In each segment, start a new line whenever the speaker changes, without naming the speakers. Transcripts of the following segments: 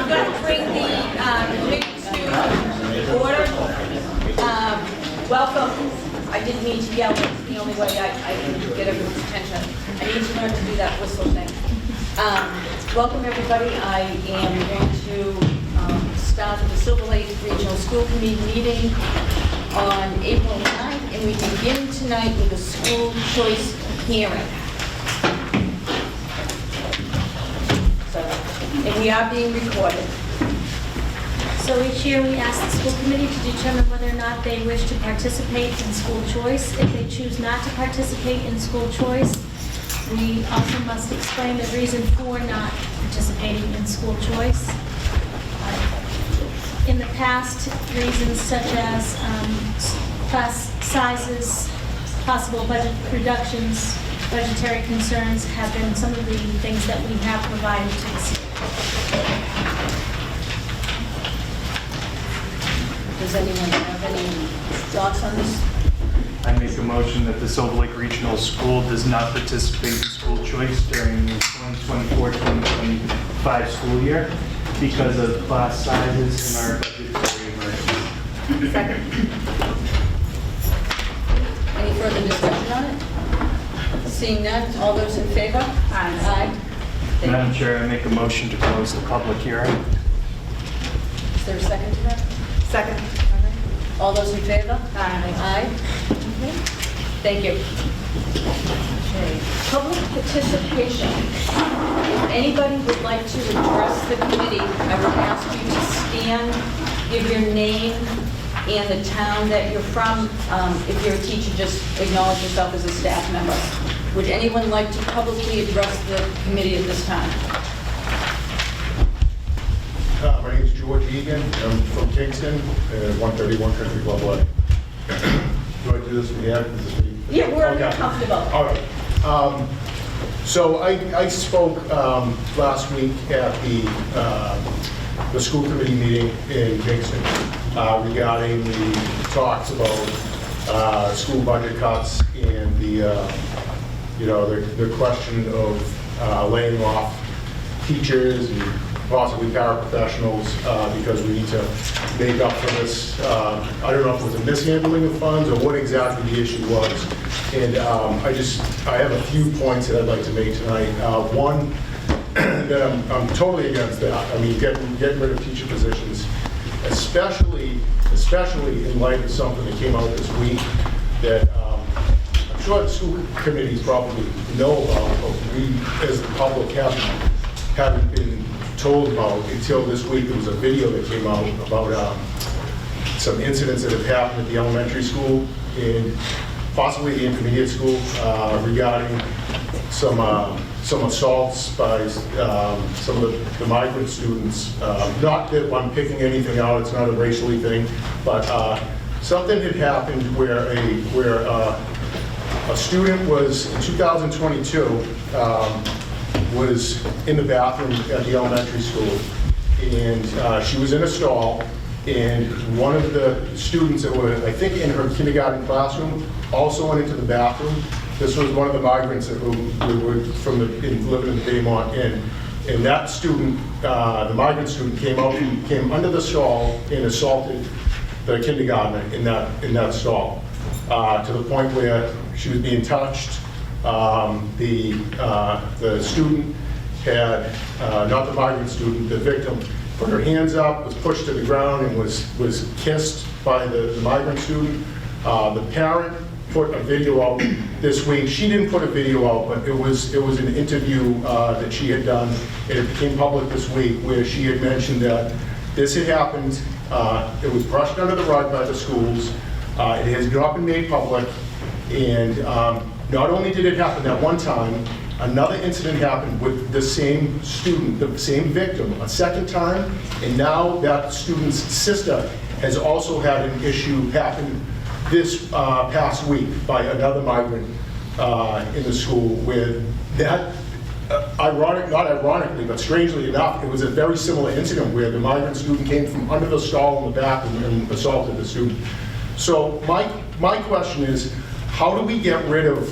I'm going to bring the committee to order. Welcome. I didn't mean to yell. It's the only way I can get everyone's attention. I need to learn to do that whistle thing. Welcome, everybody. I am going to start the Silver Lake Regional School Committee meeting on April 9th, and we begin tonight with a school choice hearing. And we are being recorded.
So each year we ask the school committee to determine whether or not they wish to participate in school choice. If they choose not to participate in school choice, we also must explain the reason for not participating in school choice. In the past, reasons such as class sizes, possible budget reductions, budgetary concerns have been some of the things that we have provided to the school.
Does anyone have any thoughts on this?
I make a motion that the Silver Lake Regional School does not participate in school choice during the 2024-2025 school year because of class sizes and our budgetary emergency.
Second. Any further discussion on it? Seeing none, all those in favor? Aye. Thank
Madam
you.
Chair, I make a motion to close the public hearing.
Is there a second to that?
Second.
All right. All those in favor?
Aye.
Aye. Okay. Thank you. Okay. Public participation. If anybody would like to address the committee, I would ask you to stand, give your name and the town that you're from. If you're a teacher, just acknowledge yourself as a staff member. Would anyone like to publicly address the committee at this time?
My name is George Egan. I'm from Kingston, 131 Country Club Way. Do I do this from here?
Yeah, wherever you're
Okay.
comfortable.
All right. So I spoke last week at the school committee meeting in Kingston regarding the talks about school budget cuts and the question of laying off teachers and possibly paraprofessionals because we need to make up for this. I don't know if it was a mishandling of funds or what exactly the issue was. And I have a few points that I'd like to make tonight. One, that I'm totally against that. I mean, getting rid of teacher positions, especially in light of something that came out this week that I'm sure the school committees probably know about, but we as the public haven't been told about until this week. There was a video that came out about some incidents that have happened at the elementary school and possibly the intermediate school regarding some assaults by some of the migrant students. Not that I'm picking anything out, it's not a racially thing, but something had happened where a student was, in 2022, was in the bathroom at the elementary school, and she was in a stall, and one of the students that were, I think, in her kindergarten classroom also went into the bathroom. This was one of the migrants who were from living in the Baymont Inn, and that student, the migrant student, came under the stall and assaulted the kindergartner in that stall to the point where she was being touched. The student had, not the migrant student, the victim, put her hands up, was pushed to the ground, and was kissed by the migrant student. The parent put a video out this week. She didn't put a video out, but it was an interview that she had done, and it became public this week, where she had mentioned that this had happened. It was brushed under the rug by the schools. It has not been made public, and not only did it happen that one time, another incident happened with the same student, the same victim, a second time, and now that student's sister has also had an issue happen this past week by another migrant in the school with that, not ironically, but strangely enough, it was a very similar incident where the migrant student came from under the stall in the back and assaulted the student. So my question is, how do we get rid of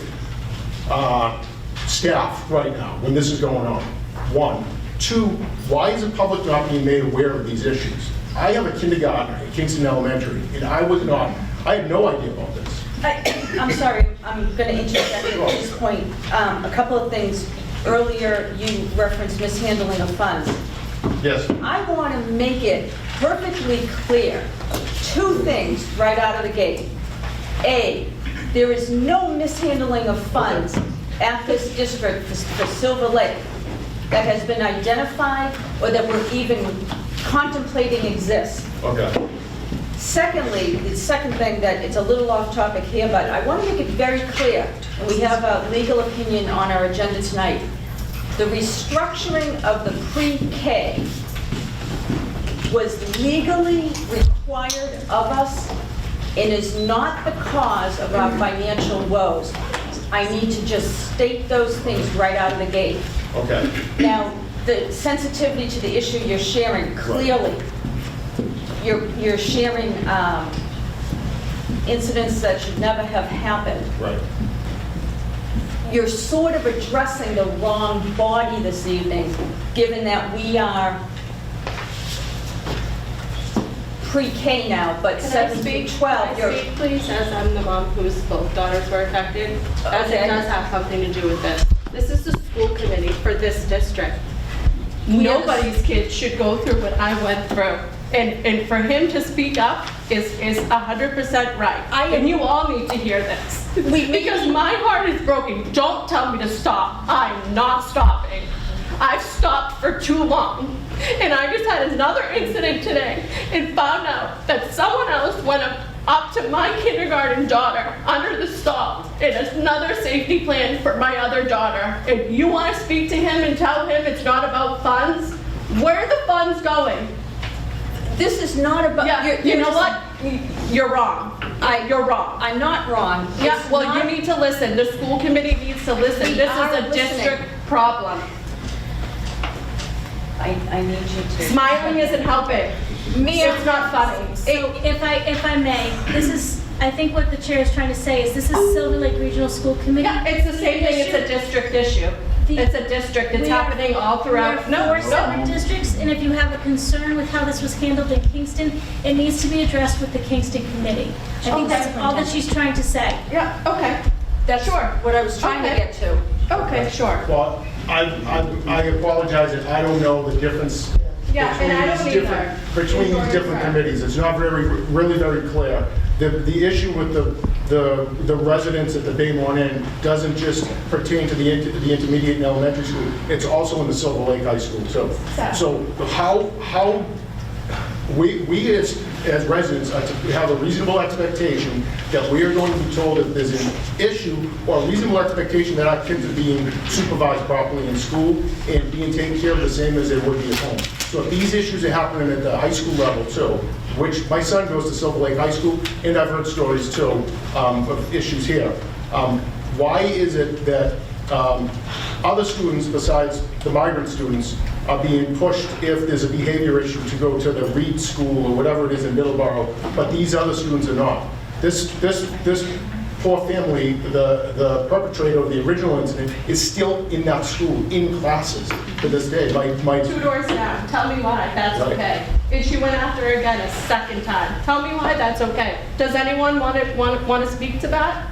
staff right now when this is going on? One. Two, why is the public not being made aware of these issues? I have a kindergartner at Kingston Elementary, and I had no idea about this.
I'm sorry, I'm going to interject at this point. A couple of things. Earlier, you referenced mishandling of funds.
Yes.
I want to make it perfectly clear, two things right out of the gate. A, there is no mishandling of funds at this district for Silver Lake that has been identified or that we're even contemplating exists.
Okay.
Secondly, the second thing that it's a little off topic here, but I want to make it very clear, and we have a legal opinion on our agenda tonight. The restructuring of the pre-K was legally required of us and is not the cause of our financial woes. I need to just state those things right out of the gate.
Okay.
Now, the sensitivity to the issue you're sharing, clearly, you're sharing incidents that should never have happened.
Right.
You're sort of addressing the wrong body this evening, given that we are pre-K now, but
Can I
7
speak?
through 12,
Can I speak, please, as I'm the mom whose both daughters were affected, as
Okay.
it does have something to do with this. This is the school committee for this district. Nobody's kid should go through what I went through. And for him to speak up is 100% right. And you all need to hear this. Because my heart is broken. Don't tell me to stop. I'm not stopping. I've stopped for too long. And I just had another incident today and found out that someone else went up to my kindergarten daughter under the stall in another safety plan for my other daughter. If you want to speak to him and tell him it's not about funds, where are the funds going?
this is not about...
Yeah,
you're
you know
just-
what? You're wrong. You're wrong.
I'm not wrong.
Yeah,
It's
well,
not-
you need to listen. The school committee needs to listen.
We
This
are
is a
listening.
district problem.
I need you to...
Smiling isn't helping. It's not funny.
So if I may, this is, I think what the chair is trying to say is this is Silver Lake Regional School Committee.
Yeah, it's the same thing. It's a district issue. It's a district. It's
We are-
happening all throughout.
We are four separate districts, and if you have a concern with how this was handled in Kingston, it needs to be addressed with the Kingston Committee. I think that's all that she's trying to say.
Yeah, okay.
That's
Sure.
what I was trying to
Okay.
get to.
Okay, sure.
Well, I apologize that I don't know the difference
Yeah, and I don't
between these different,
either.
between these
Sorry,
different
sorry.
committees. It's not really very clear. The issue with the residents at the Baymont Inn doesn't just pertain to the intermediate and elementary school. It's also in the Silver Lake High School. So how we as residents are to have a reasonable expectation that we are going to be told if there's an issue, or a reasonable expectation that our kids are being supervised properly in school and being taken care of the same as they would be at home. So if these issues are happening at the high school level too, which my son goes to Silver Lake High School, and I've heard stories too of issues here. Why is it that other students besides the migrant students are being pushed if there's a behavior issue to go to the Reed School or whatever it is in Middleborough, but these other students are not? This poor family, the perpetrator of the original incident, is still in that school, in classes to this day. My
2 doors down. Tell me why that's
Right.
okay. And she went after her again a second time. Tell me why that's okay. Does anyone want to speak to that?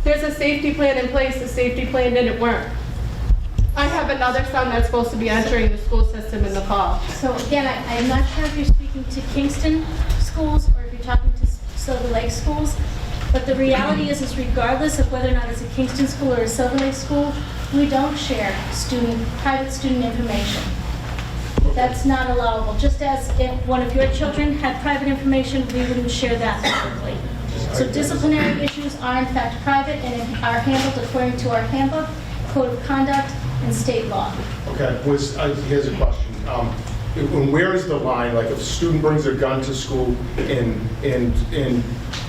There's a safety plan in place. The safety plan didn't work. I have another son that's supposed to be entering the school system in the fall.
So again, I'm not sure if you're speaking to Kingston schools or if you're talking to Silver Lake schools, but the reality is regardless of whether or not it's a Kingston school or a Silver Lake school, we don't share private student information. That's not allowable. Just as if one of your children had private information, we wouldn't share that publicly. So disciplinary issues are in fact private and are handled according to our handbook, code of conduct, and state law.
Okay, here's a question. And where is the line, like if a student brings a gun to school and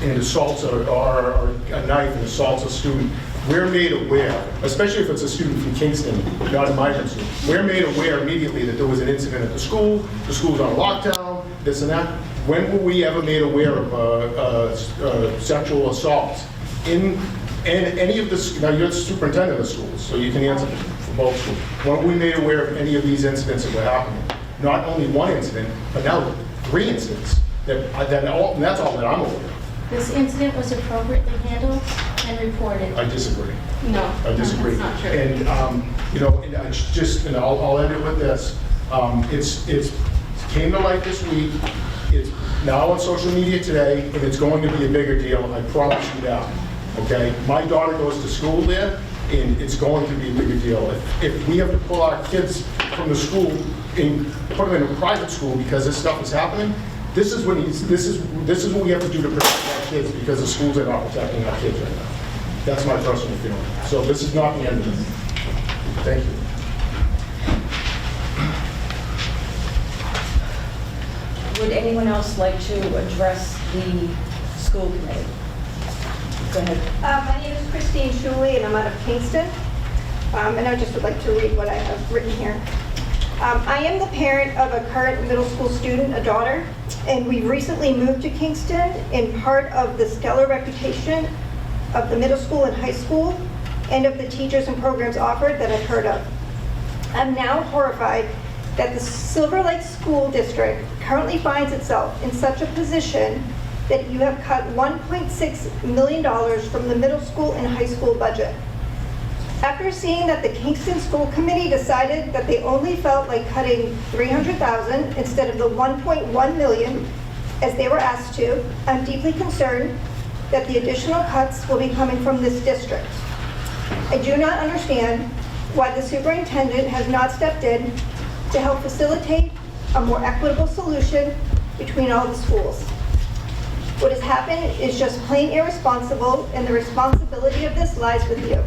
assaults or a knife and assaults a student, we're made aware, especially if it's a student from Kingston, not a migrant student, we're made aware immediately that there was an incident at the school's on lockdown, this and that. When were we ever made aware of sexual assault in any of the, now you're the superintendent of the schools, so you can answer both schools. When we made aware of any of these incidents that were happening, not only one incident, but now 3 incidents, and that's all that I'm aware of.
This incident was appropriately handled and reported.
I disagree.
No.
I disagree.
That's not true.
And, you know, and I just, and I'll end it with this. It's came to light this week. It's now on social media today, and it's going to be a bigger deal. I promise you that. Okay? My daughter goes to school there, and it's going to be a bigger deal. If we have to pull our kids from the school and put them in a private school because this stuff is happening, this is what we have to do to protect our kids, because the schools are not protecting our kids right now. That's my personal feeling. So this is not the end of it. Thank you.
Would anyone else like to address the school committee? Go ahead.
My name is Christine Schuley, and I'm out of Kingston. And I just would like to read what I have written here. I am the parent of a current middle school student, a daughter, and we recently moved to Kingston in part of the stellar reputation of the middle school and high school and of the teachers and programs offered that I've heard of. I'm now horrified that the Silver Lake School District currently finds itself in such a position that you have cut $1.6 million from the middle school and high school budget. After seeing that the Kingston School Committee decided that they only felt like cutting $300,000 instead of the $1.1 million as they were asked to, I'm deeply concerned that the additional cuts will be coming from this district. I do not understand why the superintendent has not stepped in to help facilitate a more equitable solution between all the schools. What has happened is just plain irresponsible, and the responsibility of this lies with you.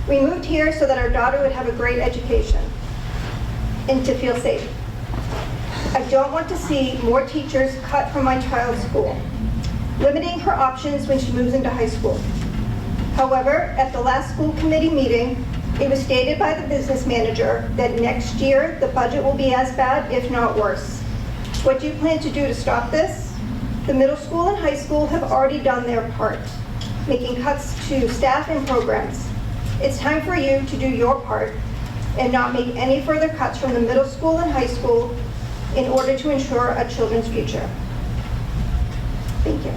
We moved here so that our daughter would have a great education and to feel safe. I don't want to see more teachers cut from my child's school, limiting her options when she moves into high school. However, at the last school committee meeting, it was stated by the business manager that next year the budget will be as bad, if not worse. What do you plan to do to stop this? The middle school and high school have already done their part, making cuts to staff and programs. It's time for you to do your part and not make any further cuts from the middle school and high school in order to ensure a children's future. Thank you.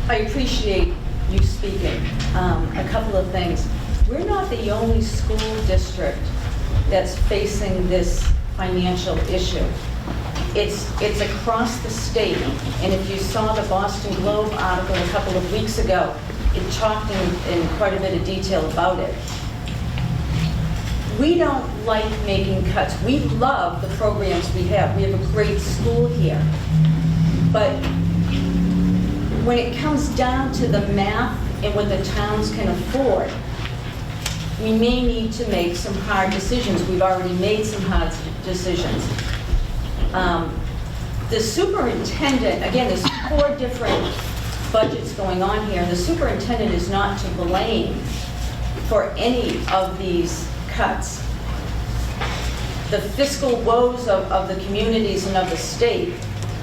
I appreciate you speaking. A couple of things. We're not the only school district that's facing this financial issue. It's across the state, and if you saw the Boston Globe article a couple of weeks ago, it talked in quite a bit of detail about it. We don't like making cuts. We love the programs we have. We have a great school here. But when it comes down to the math and what the towns can afford, we may need to make some hard decisions. We've already made some hard decisions. The superintendent, again, there's 4 different budgets going on here. The superintendent is not to blame for any of these cuts. The fiscal woes of the communities and of the state,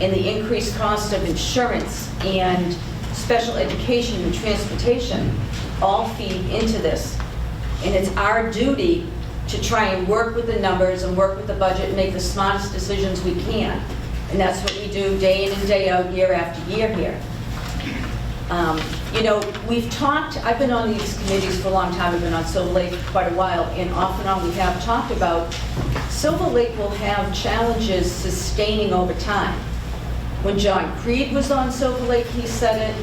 and the increased cost of insurance and special education and transportation all feed into this. And it's our duty to try and work with the numbers and work with the budget and make the smartest decisions we can. And that's what we do day in and day out, year after year here. You know, we've talked, I've been on these committees for a long time, I've been on Silver Lake for quite a while, and off and on we have talked about Silver Lake will have challenges sustaining over time. When John Creed was on Silver Lake, he said it.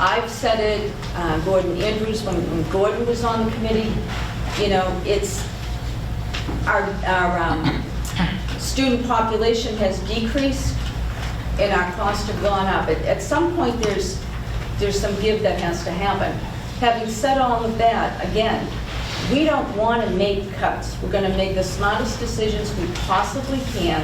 I've said it. Gordon Andrews, when Gordon was on the committee, you know, it's our student population has decreased and our costs have gone up. At some point, there's some give that has to happen. Having said all of that, again, we don't want to make cuts. We're going to make the smartest decisions we possibly can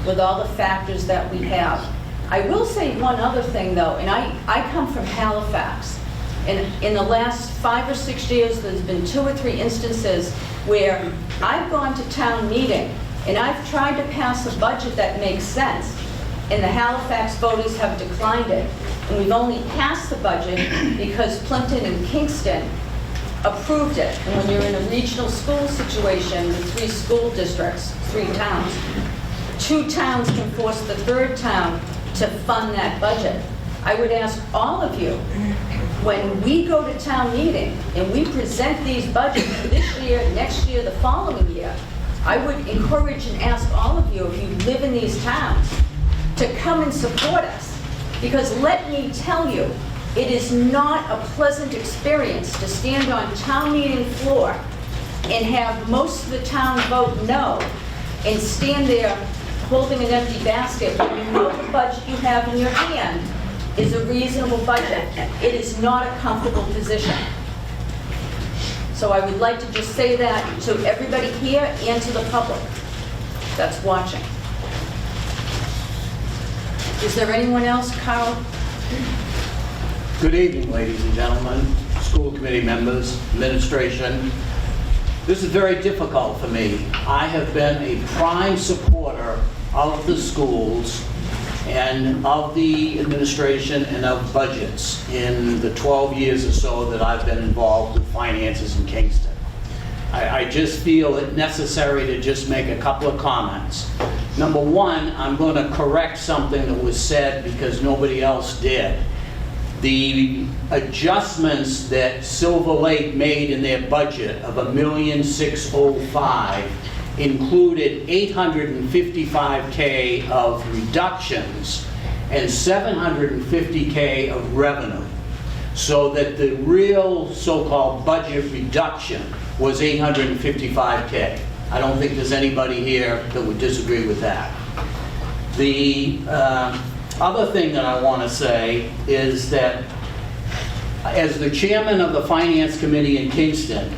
with all the factors that we have. I will say one other thing, though, and I come from Halifax. And in the last 5 or 6 years, there's been 2 or 3 instances where I've gone to town meeting and I've tried to pass a budget that makes sense, and the Halifax voters have declined it. And we've only passed the budget because Plimpton and Kingston approved it. And when you're in a regional school situation with 3 school districts, 3 towns, 2 towns can force the 3rd town to fund that budget. I would ask all of you, when we go to town meeting and we present these budgets for this year, next year, the following year, I would encourage and ask all of you, if you live in these towns, to come and support us. Because let me tell you, it is not a pleasant experience to stand on town meeting floor and have most of the town vote no, and stand there holding an empty basket when you know the budget you have in your hand is a reasonable budget. It is not a comfortable position. So I would like to just say that to everybody here and to the public that's watching. Is there anyone else, Carl?
Good evening, ladies and gentlemen, school committee members, administration. This is very difficult for me. I have been a prime supporter of the schools and of the administration and of budgets in the 12 years or so that I've been involved with finances in Kingston. I just feel it necessary to just make a couple of comments. Number one, I'm going to correct something that was said because nobody else did. The adjustments that Silver Lake made in their budget of $1,605,000 included $855K of reductions and $750K of revenue, so that the real so-called budget reduction was $855K. I don't think there's anybody here that would disagree with that. The other thing that I want to say is that as the chairman of the Finance Committee in Kingston,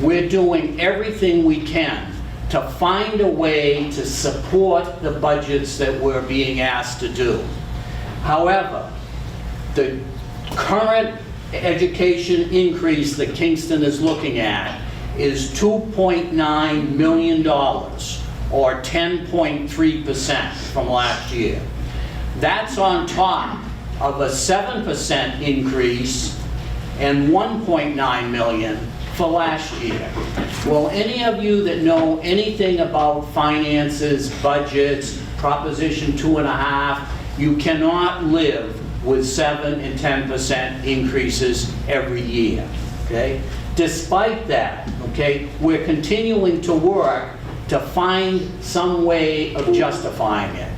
we're doing everything we can to find a way to support the budgets that we're being asked to do. However, the current education increase that Kingston is looking at is $2.9 million, or 10.3% from last year. That's on top of a 7% increase and $1.9 million for last year. Well, any of you that know anything about finances, budgets, Proposition 2.5, you cannot live with 7 and 10% increases every year, okay? Despite that, okay, we're continuing to work to find some way of justifying it.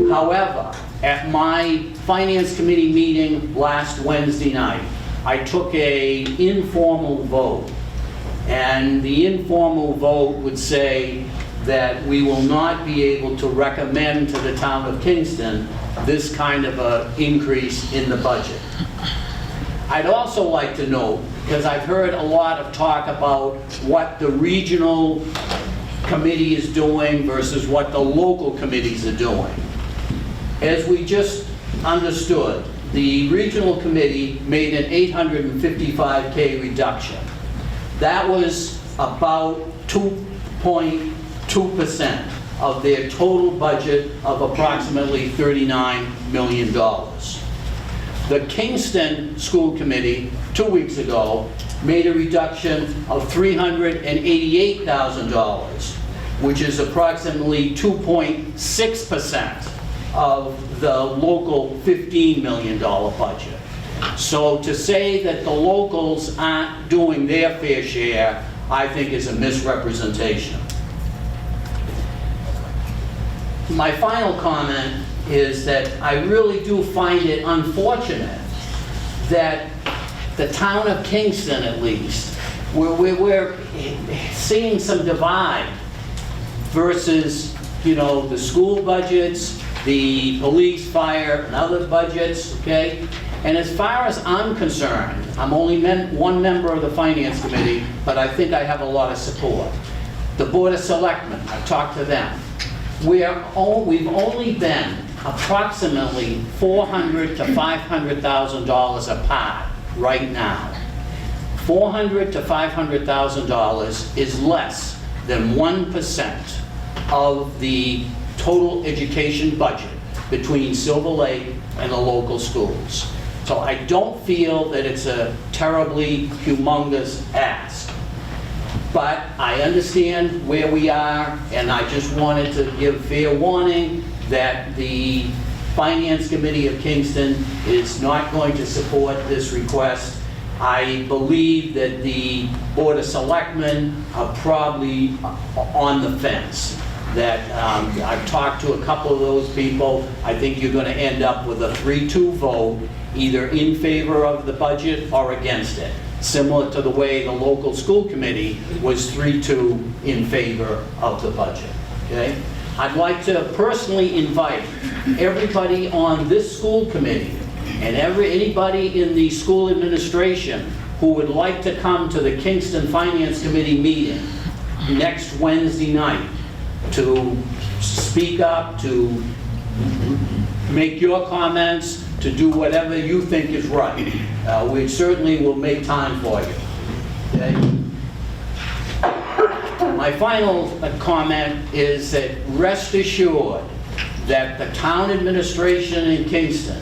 However, at my Finance Committee meeting last Wednesday night, I took an informal vote, and the informal vote would say that we will not be able to recommend to the town of Kingston this kind of an increase in the budget. I'd also like to note, because I've heard a lot of talk about what the regional committee is doing versus what the local committees are doing. As we just understood, the regional committee made an $855K reduction. That was about 2.2% of their total budget of approximately $39 million. The Kingston School Committee, 2 weeks ago, made a reduction of $388,000, which is approximately 2.6% of the local $15 million budget. So to say that the locals aren't doing their fair share, I think is a misrepresentation. My final comment is that I really do find it unfortunate that the town of Kingston, at least, we're seeing some divide versus, the school budgets, the police, fire, and other budgets, okay? And as far as I'm concerned, I'm only one member of the Finance Committee, but I think I have a lot of support. The Board of Selectmen, I've talked to them. We've only been approximately $400,000 to $500,000 apart right now. $400,000 to $500,000 is less than 1% of the total education budget between Silver Lake and the local schools. So I don't feel that it's a terribly humongous ask. But I understand where we are, and I just wanted to give fair warning that the Finance Committee of Kingston is not going to support this request. I believe that the Board of Selectmen are probably on the fence. That I've talked to a couple of those people. I think you're going to end up with a 3-2 vote, either in favor of the budget or against it, similar to the way the local school committee was 3-2 in favor of the budget, okay? I'd like to personally invite everybody on this school committee and anybody in the school administration who would like to come to the Kingston Finance Committee meeting next Wednesday night to speak up, to make your comments, to do whatever you think is right. We certainly will make time for you. Okay? My final comment is that rest assured that the town administration in Kingston,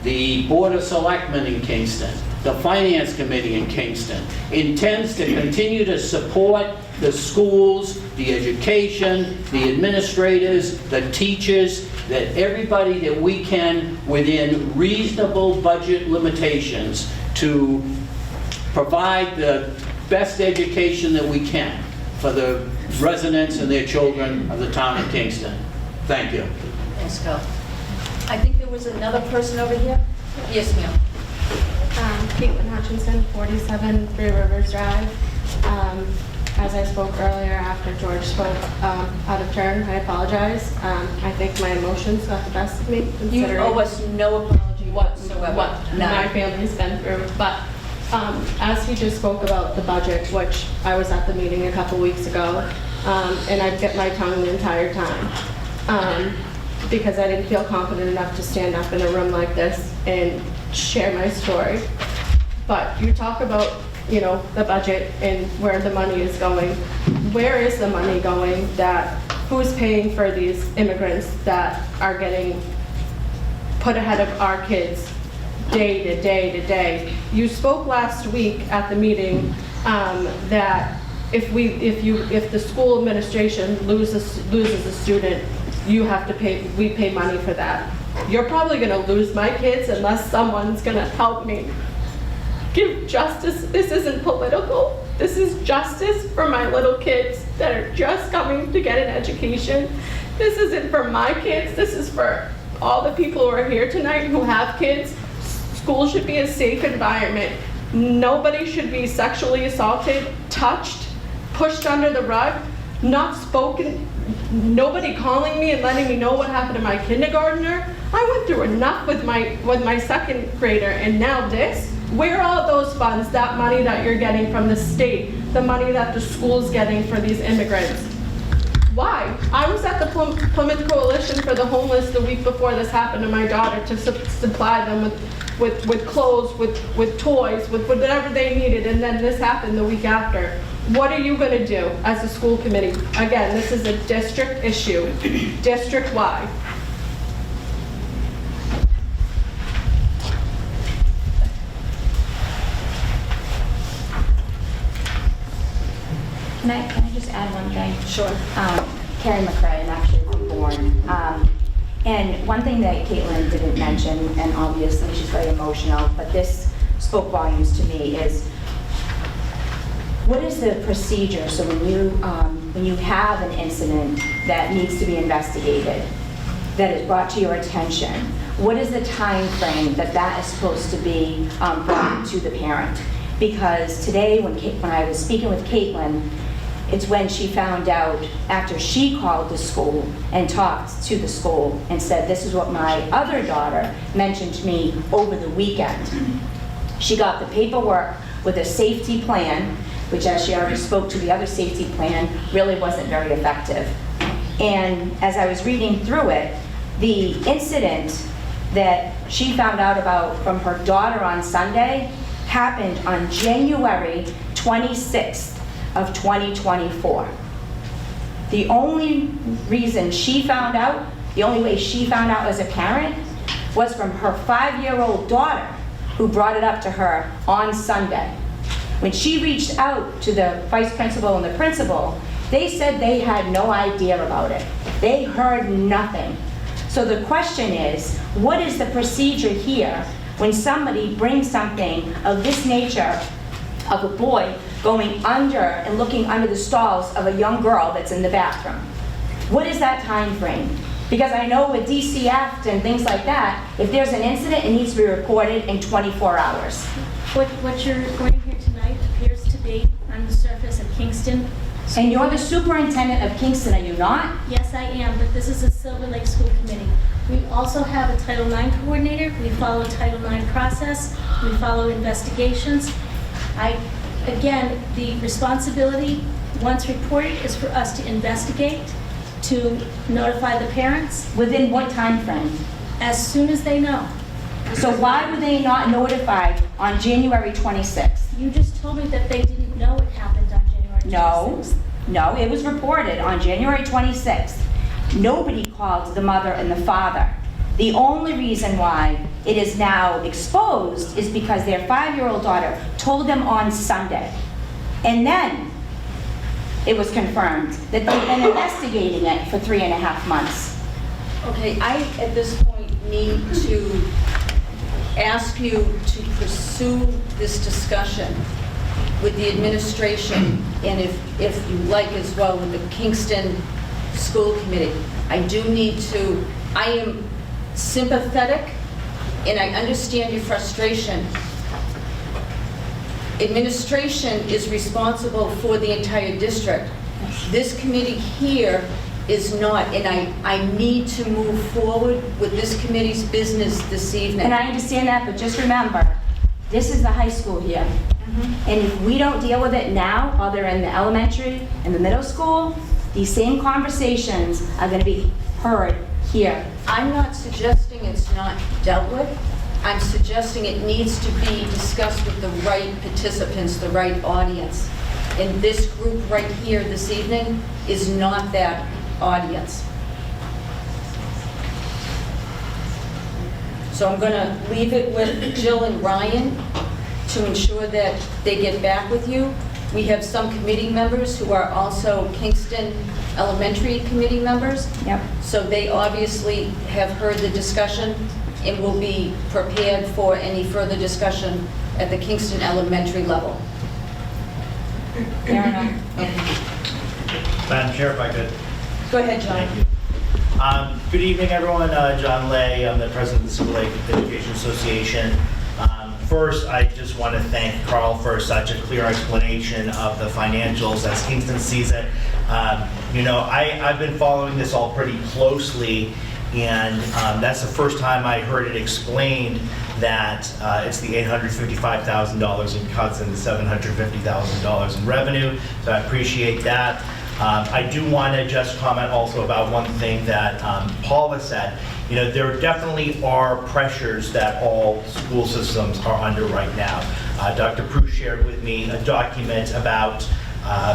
the Board of Selectmen in Kingston, the Finance Committee in Kingston intends to continue to support the schools, the education, the administrators, the teachers, that everybody that we can within reasonable budget limitations to provide the best education that we can for the residents and their children of the town of Kingston. Thank you.
Thanks, Phil. I think there was another person over here. Yes, ma'am.
Caitlin Hutchinson, 47 Three Rivers Drive. As I spoke earlier after George spoke out of turn, I apologize. I think my emotions got the best of me
You
considering
owe us no apology
what
whatsoever.
my
None.
family's been through. But as he just spoke about the budget, which I was at the meeting a couple weeks ago, and I bit my tongue the entire time because I didn't feel confident enough to stand up in a room like this and share my story. But you talk about, you know, the budget and where the money is going. Where is the money going? Who's paying for these immigrants that are getting put ahead of our kids day to day to day? You spoke last week at the meeting that if the school administration loses a student, we pay money for that. You're probably gonna lose my kids unless someone's gonna help me give justice. This isn't political. This is justice for my little kids that are just coming to get an education. This isn't for my kids. This is for all the people who are here tonight who have kids. School should be a safe environment. Nobody should be sexually assaulted, touched, pushed under the rug, not spoken, nobody calling me and letting me know what happened to my kindergartner. I went through enough with my second grader, and now this? Where are all those funds, that money that you're getting from the state, the money that the school's getting for these immigrants? Why? I was at the Plymouth Coalition for the Homeless the week before this happened to my daughter to supply them with clothes, with toys, with whatever they needed, and then this happened the week after. What are you going to do as a school committee? Again, this is a district issue, district-wide.
Can I just add one thing?
Sure.
Carrie McRae, I'm actually from Bourne. And one thing that Caitlin didn't mention, and obviously she's very emotional, but this spoke volumes to me, is what is the procedure? So when you have an incident that needs to be investigated, that is brought to your attention, what is the time frame that is supposed to be brought to the parent? Because today, when I was speaking with Caitlin, it's when she found out, after she called the school and talked to the school and said, this is what my other daughter mentioned to me over the weekend. She got the paperwork with a safety plan, which, as she already spoke to, the other safety plan really wasn't very effective. And as I was reading through it, the incident that she found out about from her daughter on Sunday happened on January 26th of 2024. The only reason she found out, the only way she found out as a parent, was from her 5-year-old daughter who brought it up to her on Sunday. When she reached out to the vice principal and the principal, they said they had no idea about it. They heard nothing. So the question is, what is the procedure here when somebody brings something of this nature, of a boy going under and looking under the stalls of a young girl that's in the bathroom? What is that time frame? Because I know with DCF and things like that, if there's an incident, it needs to be reported in 24 hours.
What you're going here tonight appears to be on the surface of Kingston.
And you're the superintendent of Kingston, are you not?
Yes, I am, but this is a Silver Lake School Committee. We also have a Title IX coordinator. We follow Title IX process. We follow investigations. Again, the responsibility, once reported, is for us to investigate, to notify the parents
Within what time frame?
as soon as they know.
So why were they not notified on January 26th?
You just told me that they didn't know it happened on January 26th.
No, it was reported on January 26th. Nobody called the mother and the father. The only reason why it is now exposed is because their 5-year-old daughter told them on Sunday. And then it was confirmed that they've been investigating it for 3.5 months.
Okay, I, at this point, need to ask you to pursue this discussion with the administration, and if you like as well, with the Kingston School Committee. I do need to, I am sympathetic, and I understand your frustration. Administration is responsible for the entire district. This committee here is not, and I need to move forward with this committee's business this evening.
And I understand that, but just remember, this is the high school here. And if we don't deal with it now, while they're in the elementary and the middle school, these same conversations are going to be heard here.
I'm not suggesting it's not dealt with. I'm suggesting it needs to be discussed with the right participants, the right audience. And this group right here this evening is not that audience. So I'm going to leave it with Jill and Ryan to ensure that they get back with you. We have some committee members who are also Kingston Elementary Committee members.
Yep.
So they obviously have heard the discussion and will be prepared for any further discussion at the Kingston Elementary level.
Fair enough.
Madam Chair, if I could.
Go ahead, John.
Thank you. Good evening, everyone. John Lay, I'm the president of the Silver Lake Education Association. First, I just want to thank Carl for such a clear explanation of the financials as Kingston sees it. You know, I've been following this all pretty closely, and that's the first time I heard it explained that it's the $855,000 in cuts and the $750,000 in revenue, so I appreciate that. I do want to just comment also about one thing that Paula said. You know, there definitely are pressures that all school systems are under right now. Dr. Prue shared with me a document about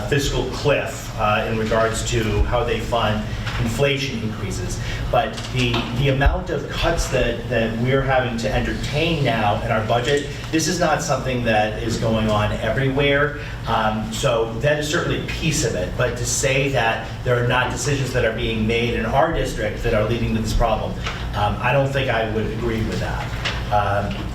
fiscal cliff in regards to how they fund inflation increases. But the amount of cuts that we're having to entertain now in our budget, this is not something that is going on everywhere. So that is certainly a piece of it. But to say that there are not decisions that are being made in our district that are leading to this problem, I don't think I would agree with that.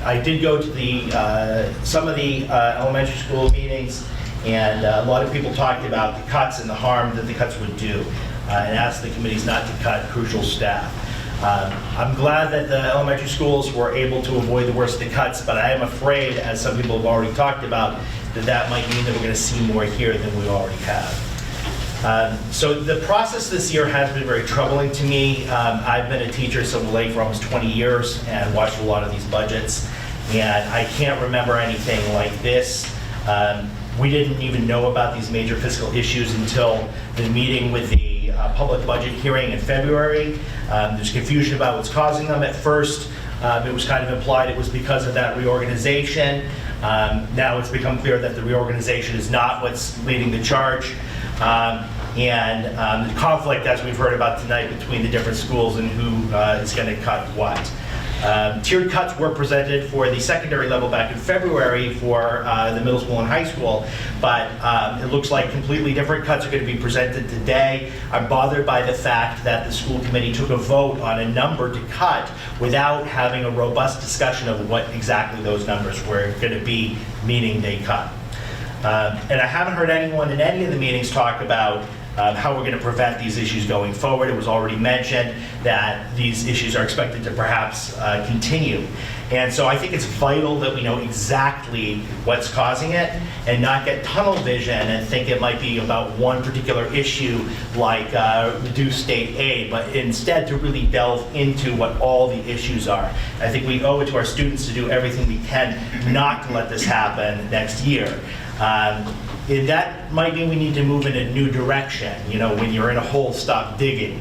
I did go to some of the elementary school meetings, and a lot of people talked about the cuts and the harm that the cuts would do, and asked the committees not to cut crucial staff. I'm glad that the elementary schools were able to avoid the worst of the cuts, but I am afraid, as some people have already talked about, that might mean that we're going to see more here than we already have. So the process this year has been very troubling to me. I've been a teacher at Silver Lake for almost 20 years and watched a lot of these budgets, and I can't remember anything like this. We didn't even know about these major fiscal issues until the meeting with the public budget hearing in February. There's confusion about what's causing them. At first, it was kind of implied it was because of that reorganization. Now it's become clear that the reorganization is not what's leading the charge. And the conflict, as we've heard about tonight, between the different schools and who is going to cut what. Tiered cuts were presented for the secondary level back in February for the middle school and high school, but it looks like completely different cuts are going to be presented today. I'm bothered by the fact that the school committee took a vote on a number to cut without having a robust discussion of what exactly those numbers were going to be, meaning they cut. And I haven't heard anyone in any of the meetings talk about how we're going to prevent these issues going forward. It was already mentioned that these issues are expected to perhaps continue. And so I think it's vital that we know exactly what's causing it and not get tunnel vision and think it might be about one particular issue like reduced state aid, but instead to really delve into what all the issues are. I think we owe it to our students to do everything we can not to let this happen next year. And that might mean we need to move in a new direction. You know, when you're in a hole, stop digging.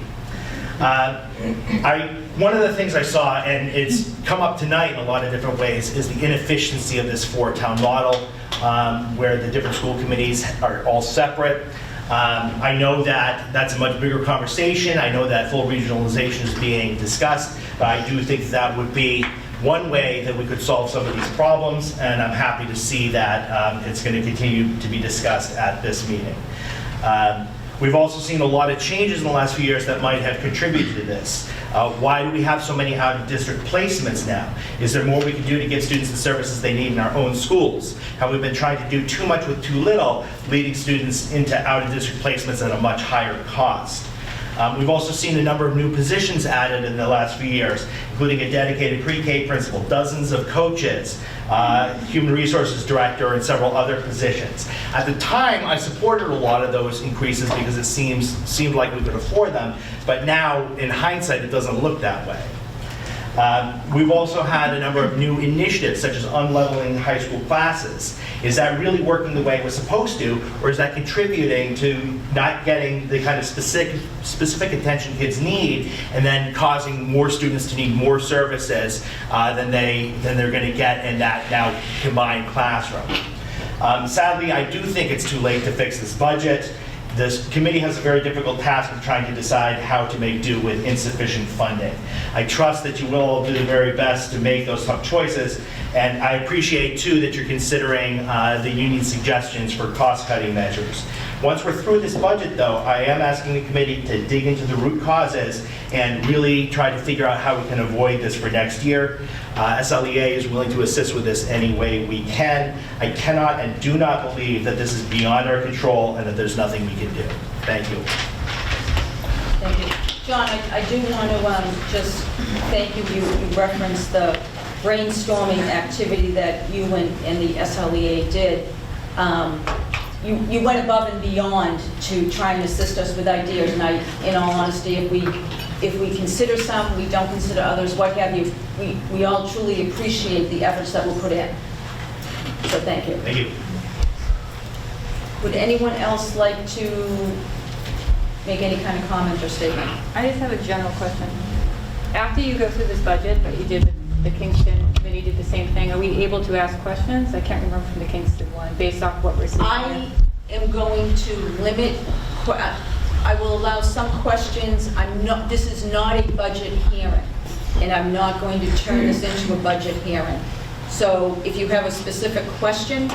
One of the things I saw, and it's come up tonight in a lot of different ways, is the inefficiency of this four-town model, where the different school committees are all separate. I know that that's a much bigger conversation. I know that full regionalization is being discussed, but I do think that would be one way that we could solve some of these problems, and I'm happy to see that it's going to continue to be discussed at this meeting. We've also seen a lot of changes in the last few years that might have contributed to this. Why do we have so many out-of-district placements now? Is there more we can do to give students the services they need in our own schools? Have we been trying to do too much with too little, leading students into out-of-district placements at a much higher cost? We've also seen a number of new positions added in the last few years, including a dedicated pre-K principal, dozens of coaches, human resources director, and several other positions. At the time, I supported a lot of those increases because it seemed like we could afford them, but now, in hindsight, it doesn't look that way. We've also had a number of new initiatives, such as unleveling high school classes. Is that really working the way it was supposed to, or is that contributing to not getting the kind of specific attention kids need, and then causing more students to need more services than they're going to get in that now combined classroom? Sadly, I do think it's too late to fix this budget. This committee has a very difficult task of trying to decide how to make do with insufficient funding. I trust that you will all do the very best to make those tough choices, and I appreciate too that you're considering the union's suggestions for cost-cutting measures. Once we're through this budget, though, I am asking the committee to dig into the root causes and really try to figure out how we can avoid this for next year. SLEA is willing to assist with this any way we can. I cannot and do not believe that this is beyond our control and that there's nothing we can do. Thank you.
Thank you. John, I do want to just thank you. You referenced the brainstorming activity that you and the SLEA did. You went above and beyond to try and assist us with ideas, and in all honesty, if we consider some, we don't consider others, what have you, we all truly appreciate the efforts that were put in. So thank you.
Thank you.
Would anyone else like to make any kind of comment or statement?
I just have a general question. After you go through this budget, but you did the Kingston committee did the same thing, are we able to ask questions? I can't remember from the Kingston one, based off what we're seeing.
I am going to limit, I will allow some questions. This is not a budget hearing, and I'm not going to turn this into a budget hearing. So if you have a specific question,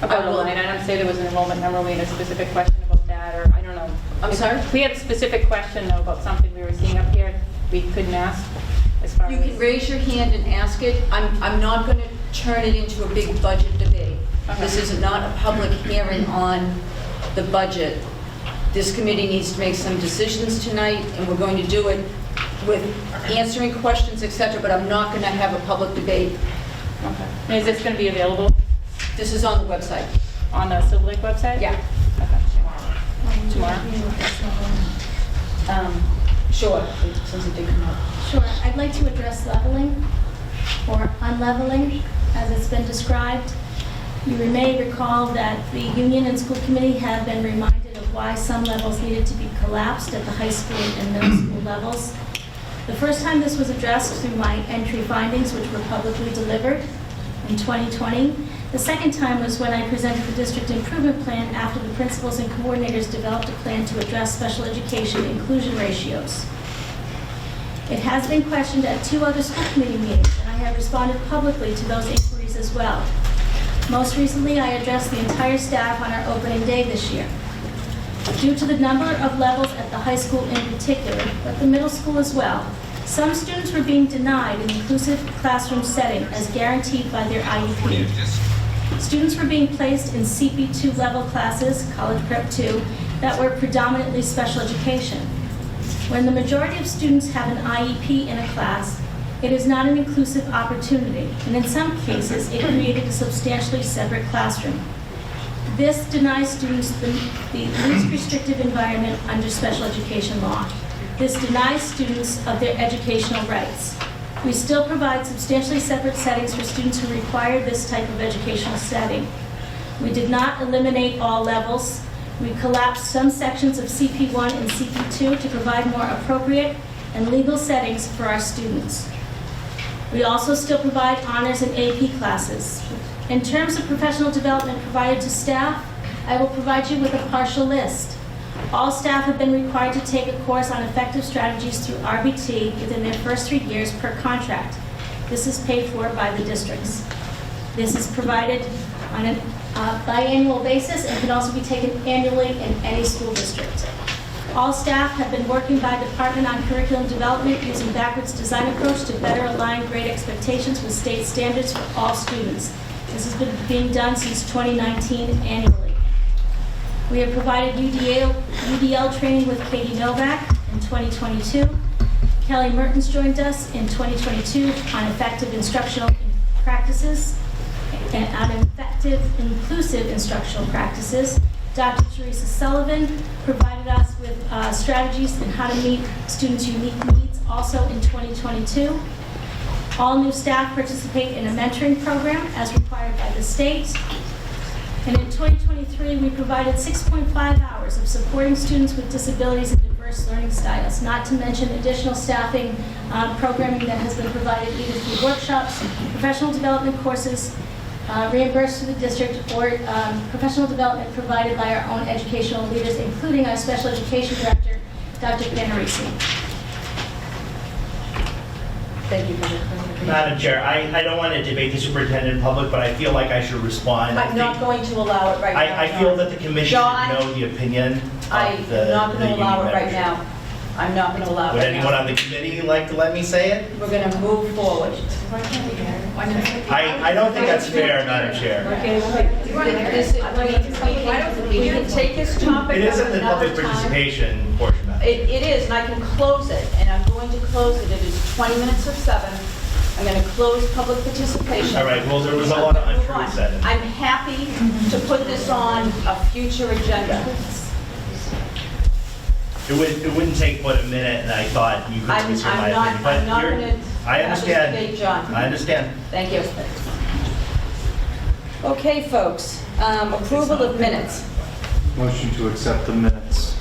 About a line item, say there was an enrollment number, we had a specific question about that, or I don't know.
I'm sorry?
If we had a specific question though about something we were seeing up here, we couldn't ask as far as.
You can raise your hand and ask it. I'm not going to turn it into a big budget debate.
Okay.
This is not a public hearing on the budget. This committee needs to make some decisions tonight, and we're going to do it with answering questions, etc., but I'm not going to have a public debate.
Okay. And is this going to be available
This is on the website.
on the Silver Lake website?
Yeah.
Okay. Tomorrow?
Sure, since it did come up.
Sure, I'd like to address leveling, or unleveling, as it's been described. You may recall that the union and school committee have been reminded of why some levels needed to be collapsed at the high school and middle school levels. The first time this was addressed through my entry findings, which were publicly delivered in 2020. The second time was when I presented the district improvement plan after the principals and coordinators developed a plan to address special education inclusion ratios. It has been questioned at 2 other school committee meetings, and I have responded publicly to those inquiries as well. Most recently, I addressed the entire staff on our opening day this year. Due to the number of levels at the high school in particular, but the middle school as well, some students were being denied an inclusive classroom setting as guaranteed by their IEP. Students were being placed in CP2 level classes, College Prep 2, that were predominantly special education. When the majority of students have an IEP in a class, it is not an inclusive opportunity, and in some cases, it created a substantially separate classroom. This denies students the least restrictive environment under special education law. This denies students of their educational rights. We still provide substantially separate settings for students who require this type of educational setting. We did not eliminate all levels. We collapsed some sections of CP1 and CP2 to provide more appropriate and legal settings for our students. We also still provide honors and AP classes. In terms of professional development provided to staff, I will provide you with a partial list. All staff have been required to take a course on effective strategies through RBT within their first 3 years per contract. This is paid for by the districts. This is provided on a biannual basis and can also be taken annually in any school district. All staff have been working by department on curriculum development using backwards design approach to better align grade expectations with state standards for all students. This has been being done since 2019 annually. We have provided UDL training with Katie Novak in 2022. Kelly Mertens joined us in 2022 on effective instructional practices and on effective inclusive instructional practices. Dr. Teresa Sullivan provided us with strategies on how to meet students' unique needs also in 2022. All new staff participate in a mentoring program as required by the state. And in 2023, we provided 6.5 hours of supporting students with disabilities and diverse learning styles, not to mention additional staffing programming that has been provided either through workshops, professional development courses, reimbursed to the district, or professional development provided by our own educational leaders, including our special education director, Dr. Panarisi.
Thank you for the clarification.
Madam Chair, I don't want to debate the superintendent in public, but I feel like I should respond.
I'm not going to allow it right now.
I feel that the commission
John,
should know the opinion
I
of
am not
the
going to allow it
union
right
membership.
now. I'm not going to allow it
Would
right
anyone
now.
on the committee like to let me say it?
We're going to move forward.
I don't think that's fair, Madam Chair.
We can take this topic
It
up
isn't the
another
public
time.
participation portion of it.
It is, and I can close it, and I'm going to close it. It is 20 minutes of 7. I'm going to close public participation.
All right, well, there was a lot of
Move on.
untruths said.
I'm happy to put this on a future agenda.
It wouldn't take but a minute, and I thought you could
I'm
consider my
not,
opinion. But
I'm not
you're-
going to.
I understand.
John.
I understand.
Thank you. Okay, folks, approval of minutes.
Motion to accept the minutes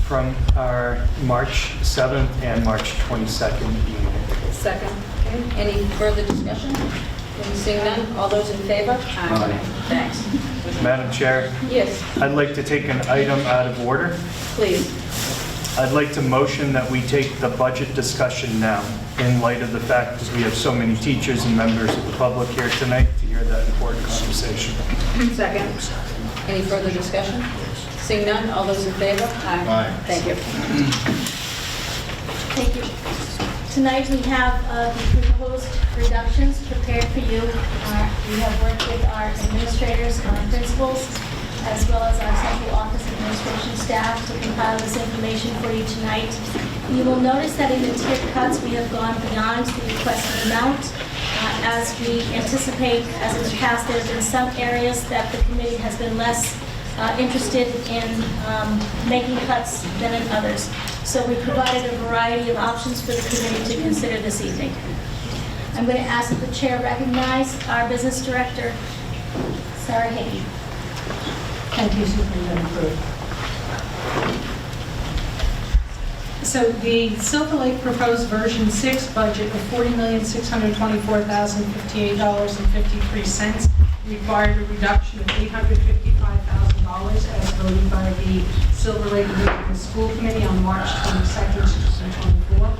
from our March 7th and March 22nd meeting.
Second. Okay, any further discussion? Seeing none, all those in favor?
Aye.
Thanks.
Madam Chair,
Yes,
I'd like to take an item out of order.
please.
I'd like to motion that we take the budget discussion now, in light of the fact that we have so many teachers and members of the public here tonight to hear that important conversation.
Second. Any further discussion? Seeing none, all those in favor?
Aye.
Thank you.
Thank you. Tonight, we have the proposed reductions prepared for you. We have worked with our administrators and our principals, as well as our central office administration staff to compile this information for you tonight. You will notice that in the tiered cuts, we have gone beyond the requested amount. As we anticipate, as in the past, there have been some areas that the committee has been less interested in making cuts than in others. So we provided a variety of options for the committee to consider this evening. I'm going to ask that the chair recognize our business director, Sarah Hickey.
Thank you, Superintendent Pruitt. So the Silver Lake proposed version 6 budget of $40,624,058.53 required a reduction of $855,000 as voted by the Silver Lake Regional School Committee on March 22nd, 2024.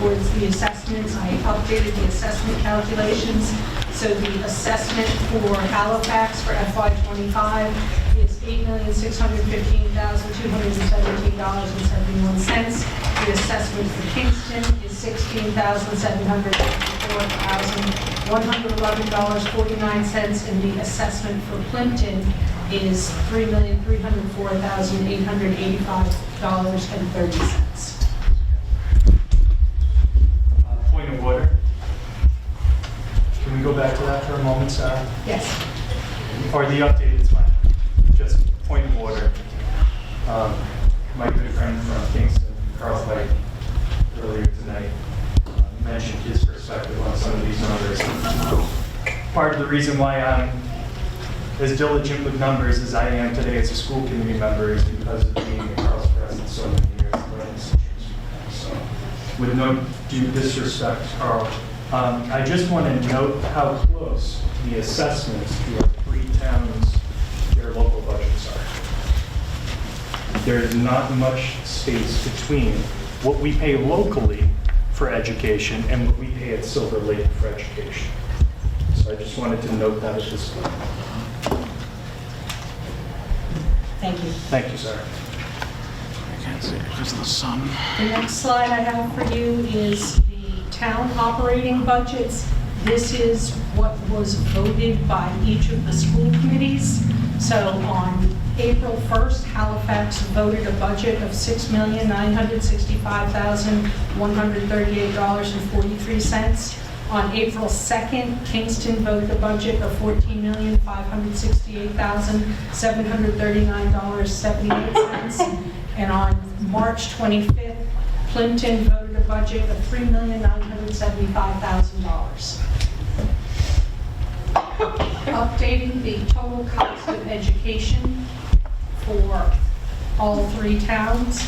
towards the assessments. I updated the assessment calculations. So the assessment for Halifax for FY25 is $8,615,217.71. The assessment for Kingston is $16,754,111.49, and the assessment for Plimpton is $3,304,885.30.
Point of order. Can we go back to that for a moment, Sarah?
Yes.
Or the updated slide? Just point of order. My good friend from Kingston, Carl White, earlier tonight, mentioned his perspective on some of these numbers. Part of the reason why I'm as diligent with numbers as I am today as a school committee member is because of being a Carl's president so many years. So, with no due disrespect, Carl, I just want to note how close the assessments to our three towns, their local budgets are. There is not much space between what we pay locally for education and what we pay at Silver Lake for education. So I just wanted to note that at this point.
Thank you.
Thank you, sir.
I can't see it because of the sun.
The next slide I have for you is the town operating budgets. This is what was voted by each of the school committees. So on April 1st, Halifax voted a budget of $6,965,138.43. On April 2nd, Kingston voted a budget of $14,568,739.78. And on March 25th, Plimpton voted a budget of $3,975,000. Updating the total cost of education for all three towns.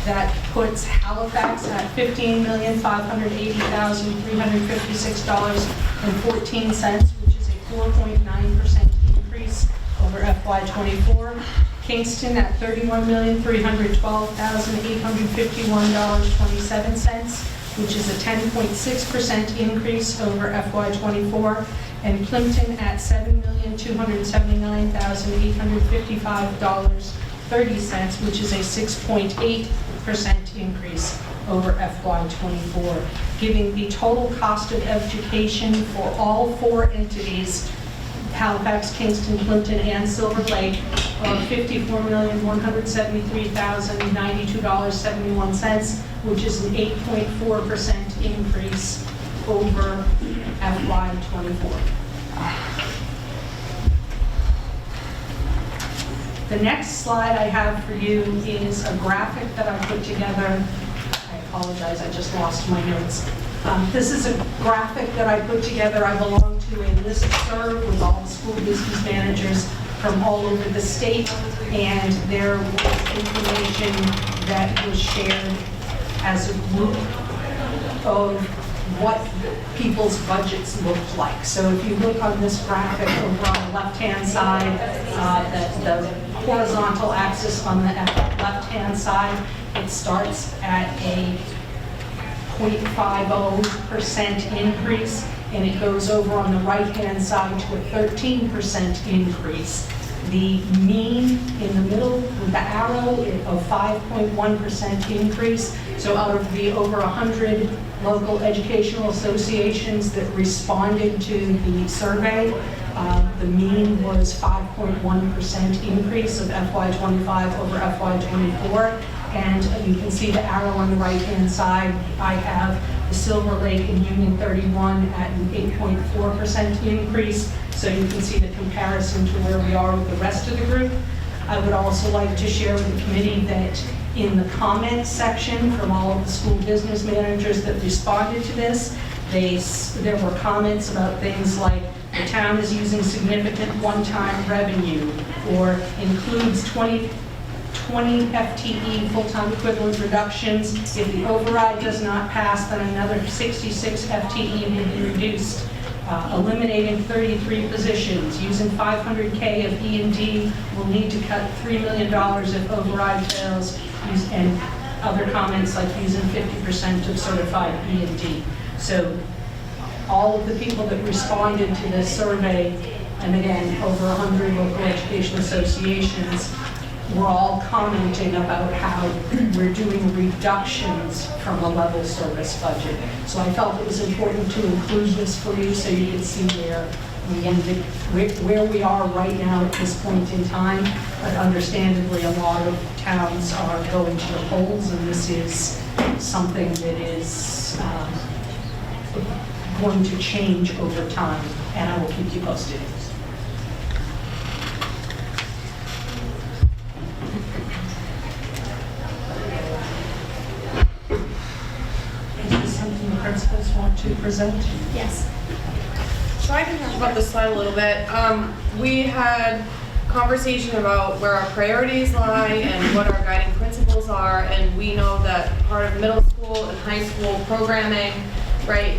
That puts Halifax at $15,580,356.14, which is a 4.9% increase over FY24. Kingston at $31,312,851.27, which is a 10.6% increase over FY24. And Plimpton at $7,279,855.30, which is a 6.8% increase over FY24, giving the total cost of education for all four entities, Halifax, Kingston, Plimpton, and Silver Lake, of $54,173,092.71, which is an 8.4% increase over FY24. The next slide I have for you is a graphic that I put together. I apologize, I just lost my notes. This is a graphic that I put together. I belong to a listserv with all the school business managers from all over the state, and there was information that was shared as a group of what people's budgets looked like. So if you look on this graphic over on the left-hand side, the horizontal axis on the left-hand side, it starts at a 0.50% increase, and it goes over on the right-hand side to a 13% increase. The mean in the middle with the arrow of 5.1% increase. So out of the over 100 local educational associations that responded to the survey, the mean was 5.1% increase of FY25 over FY24. And you can see the arrow on the right-hand side. I have the Silver Lake and Union 31 at an 8.4% increase. So you can see the comparison to where we are with the rest of the group. I would also like to share with the committee that in the comments section from all of the school business managers that responded to this, there were comments about things like the town is using significant one-time revenue, or includes 20 FTE full-time equivalent reductions. If the override does not pass, then another 66 FTE will be reduced. Eliminating 33 positions, using $500K of E&D, will need to cut $3 million if override fails, and other comments like using 50% of certified E and D. So all of the people that responded to this survey, and again, over 100 local education associations, were all commenting about how we're doing reductions from a level service budget. So I felt it was important to include this for you so you can see where we are right now at this point in time. But understandably, a lot of towns are going to the polls, and this is something that is going to change over time, and I will keep you posted. Is this something the principals want to present?
Yes.
So I can talk about this slide a little bit. We had conversation about where our priorities lie and what our guiding principles are, and we know that part of middle school and high school programming, right,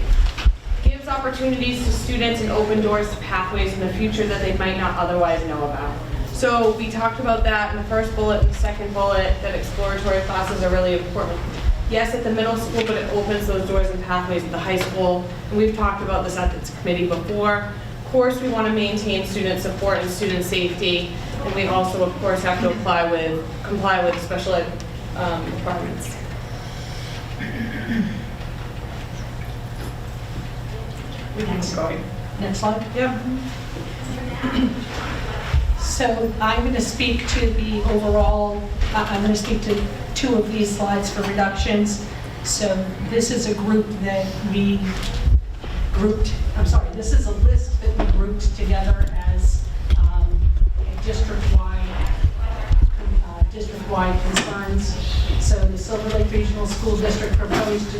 gives opportunities to students and open doors to pathways in the future that they might not otherwise know about. So we talked about that in the first bullet and the second bullet, that exploratory classes are really important. Yes, at the middle school, but it opens those doors and pathways at the high school. And we've talked about this at the committee before. Of course, we want to maintain student support and student safety. And we also, of course, have to comply with special ed requirements.
Next slide.
Yep.
So I'm going to speak to the overall, I'm going to speak to two of these slides for reductions. So this is a group that we grouped, this is a list that we grouped together as district-wide concerns. So the Silver Lake Regional School District proposed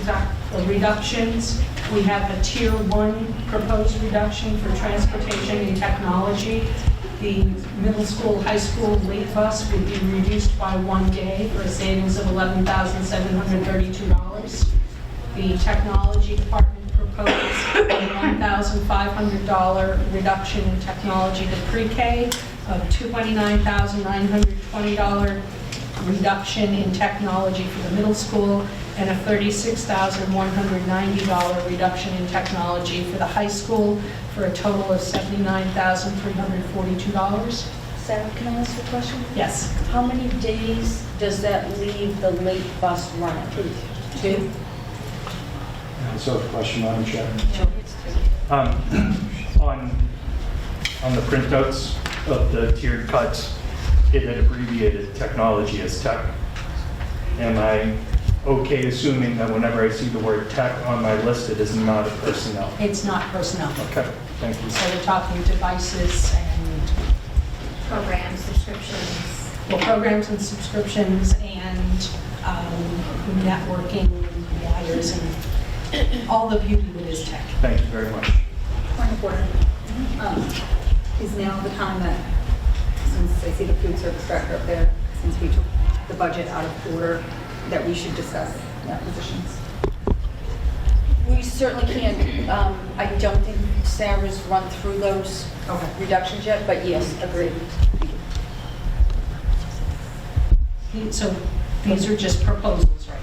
reductions. We have a Tier 1 proposed reduction for transportation and technology. The middle school, high school late bus would be reduced by 1 day for a savings of $11,732. The technology department proposed a $1,500 reduction in technology to pre-K, a $29,920 reduction in technology for the middle school, and a $36,190 reduction in technology for the high school, for a total of $79,342.
Sarah, can I ask a question?
Yes.
How many days does that leave the late bus running? 2?
So the question, Madam Chair. On the printouts of the tiered cuts, it had abbreviated technology as tech. Am I okay assuming that whenever I see the word tech on my list, it is not a personnel?
It's not personnel.
Okay, thank you.
So we're talking devices and
Programs, subscriptions.
programs and subscriptions and networking, wires, and all the beauty that is tech.
Thank you very much.
Point of order. Is now the time that, since I see the food service director up there, since we took the budget out of order, that we should discuss positions?
We certainly can. I don't think Sarah's run through those reductions yet, but yes, agreed.
So these are just proposals right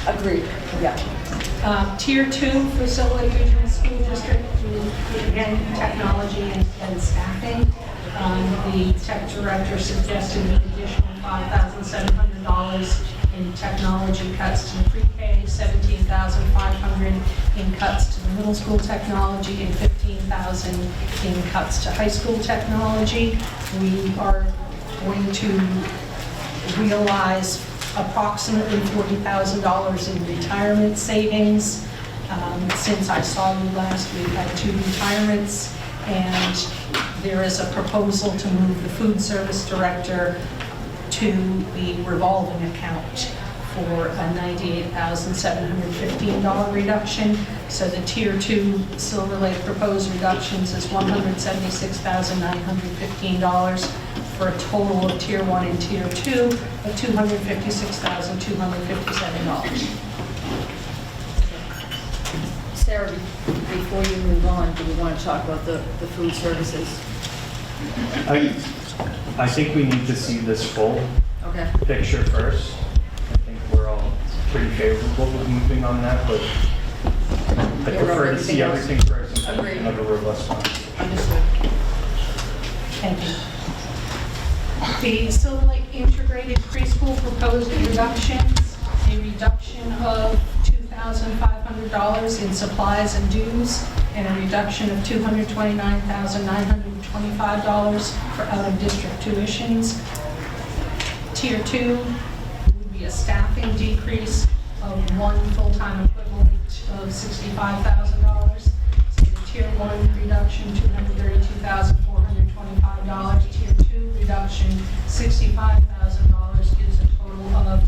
now.
Agreed, yeah.
Tier 2 for Silver Lake Regional School District, again, technology and staffing. The tech director suggested an additional $5,700 in technology cuts to the pre-K, $17,500 in cuts to the middle school technology, and $15,000 in cuts to high school technology. We are going to realize approximately $40,000 in retirement savings. Since I saw you last, we've had 2 retirements, and there is a proposal to move the food service director to the revolving account for a $98,715 reduction. So the Tier 2 Silver Lake proposed reductions is $176,915 for a total of Tier 1 and Tier 2 of $256,257.
Sarah, before you move on, do we want to talk about the food services?
I think we need to see this full
Okay.
picture first. I think we're all pretty favorable with moving on that, but I
You're
prefer to
over
see
everything
everything first and
Agreed.
have a robust one.
Understood.
Thank you. The Silver Lake Integrated Preschool proposed reductions, a reduction of $2,500 in supplies and dues, and a reduction of $229,925 for out-of-district tuitions. Tier 2 would be a staffing decrease of one full-time equivalent of $65,000. So the Tier 1 reduction, $232,425. Tier 2 reduction, $65,000, gives a total of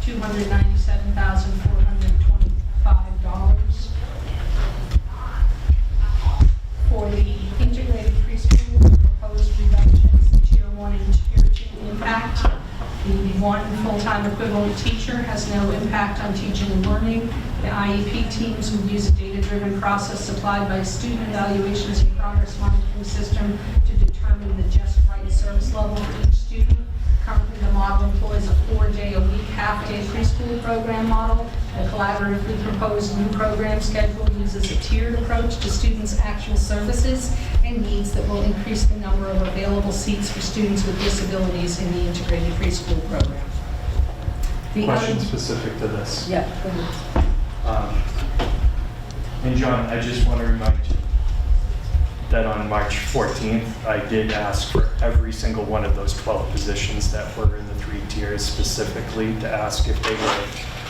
$297,425. For the integrated preschool, the proposed reductions, Tier 1 and Tier 2 impact. The one full-time equivalent teacher has no impact on teaching and learning. The IEP teams would use a data-driven process supplied by a student evaluations and progress monitoring system to determine the just right service level for each student. Currently, the model employs a 4-day-a-week, half-day preschool program model. A collaboratively proposed new program schedule uses a tiered approach to students' actual services and needs that will increase the number of available seats for students with disabilities in the integrated preschool program. The
Question
other-
specific to this.
Yeah, go ahead.
And John, I just want to remind you that on March 14th, I did ask for every single one of those 12 positions that were in the 3 tiers specifically to ask if they were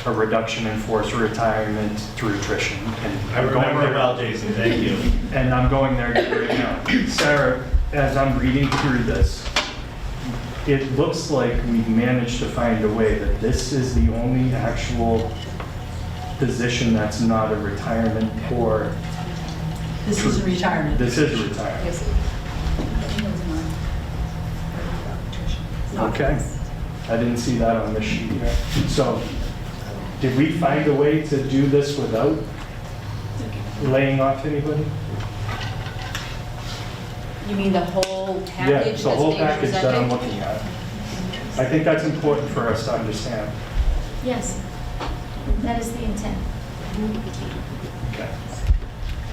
a reduction in force or retirement through attrition. And
I
I'm going
remember
there-
well, Jason, thank you.
And I'm going there right now. Sarah, as I'm reading through this, it looks like we've managed to find a way that this is the only actual position that's not a retirement or...
This is a retirement.
This is a retirement.
Yes.
Okay. I didn't see that on this sheet here. So, did we find a way to do this without laying off anybody?
You mean the whole
Yeah,
package
the
that's
whole
being
package that I'm
presented?
looking at. I think that's important for us to understand.
Yes, that is the intent.
Okay.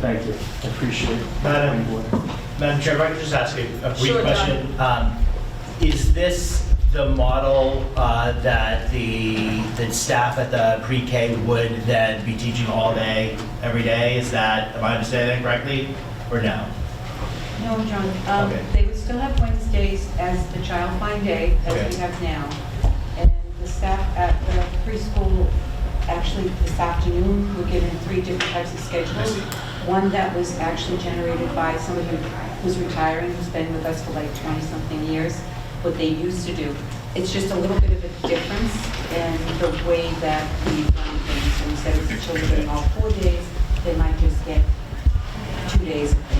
Thank you. I appreciate it.
Madam Chair, if I could just ask a brief
Sure, John.
question. Is this the model that the staff at the pre-K would then be teaching all day, every day? Is that, am I understanding that correctly, or no?
No, John.
Okay.
They would still have Wednesdays as the Child Find Day, as
Okay.
we have now. And the staff at the preschool, actually this afternoon, were given 3 different types of schedules. One that was actually generated by somebody who's retiring, who's been with us for like 20-something years, what they used to do. It's just a little bit of a difference in the way that we run things. So instead of the children getting all 4 days, they might just get 2 days if they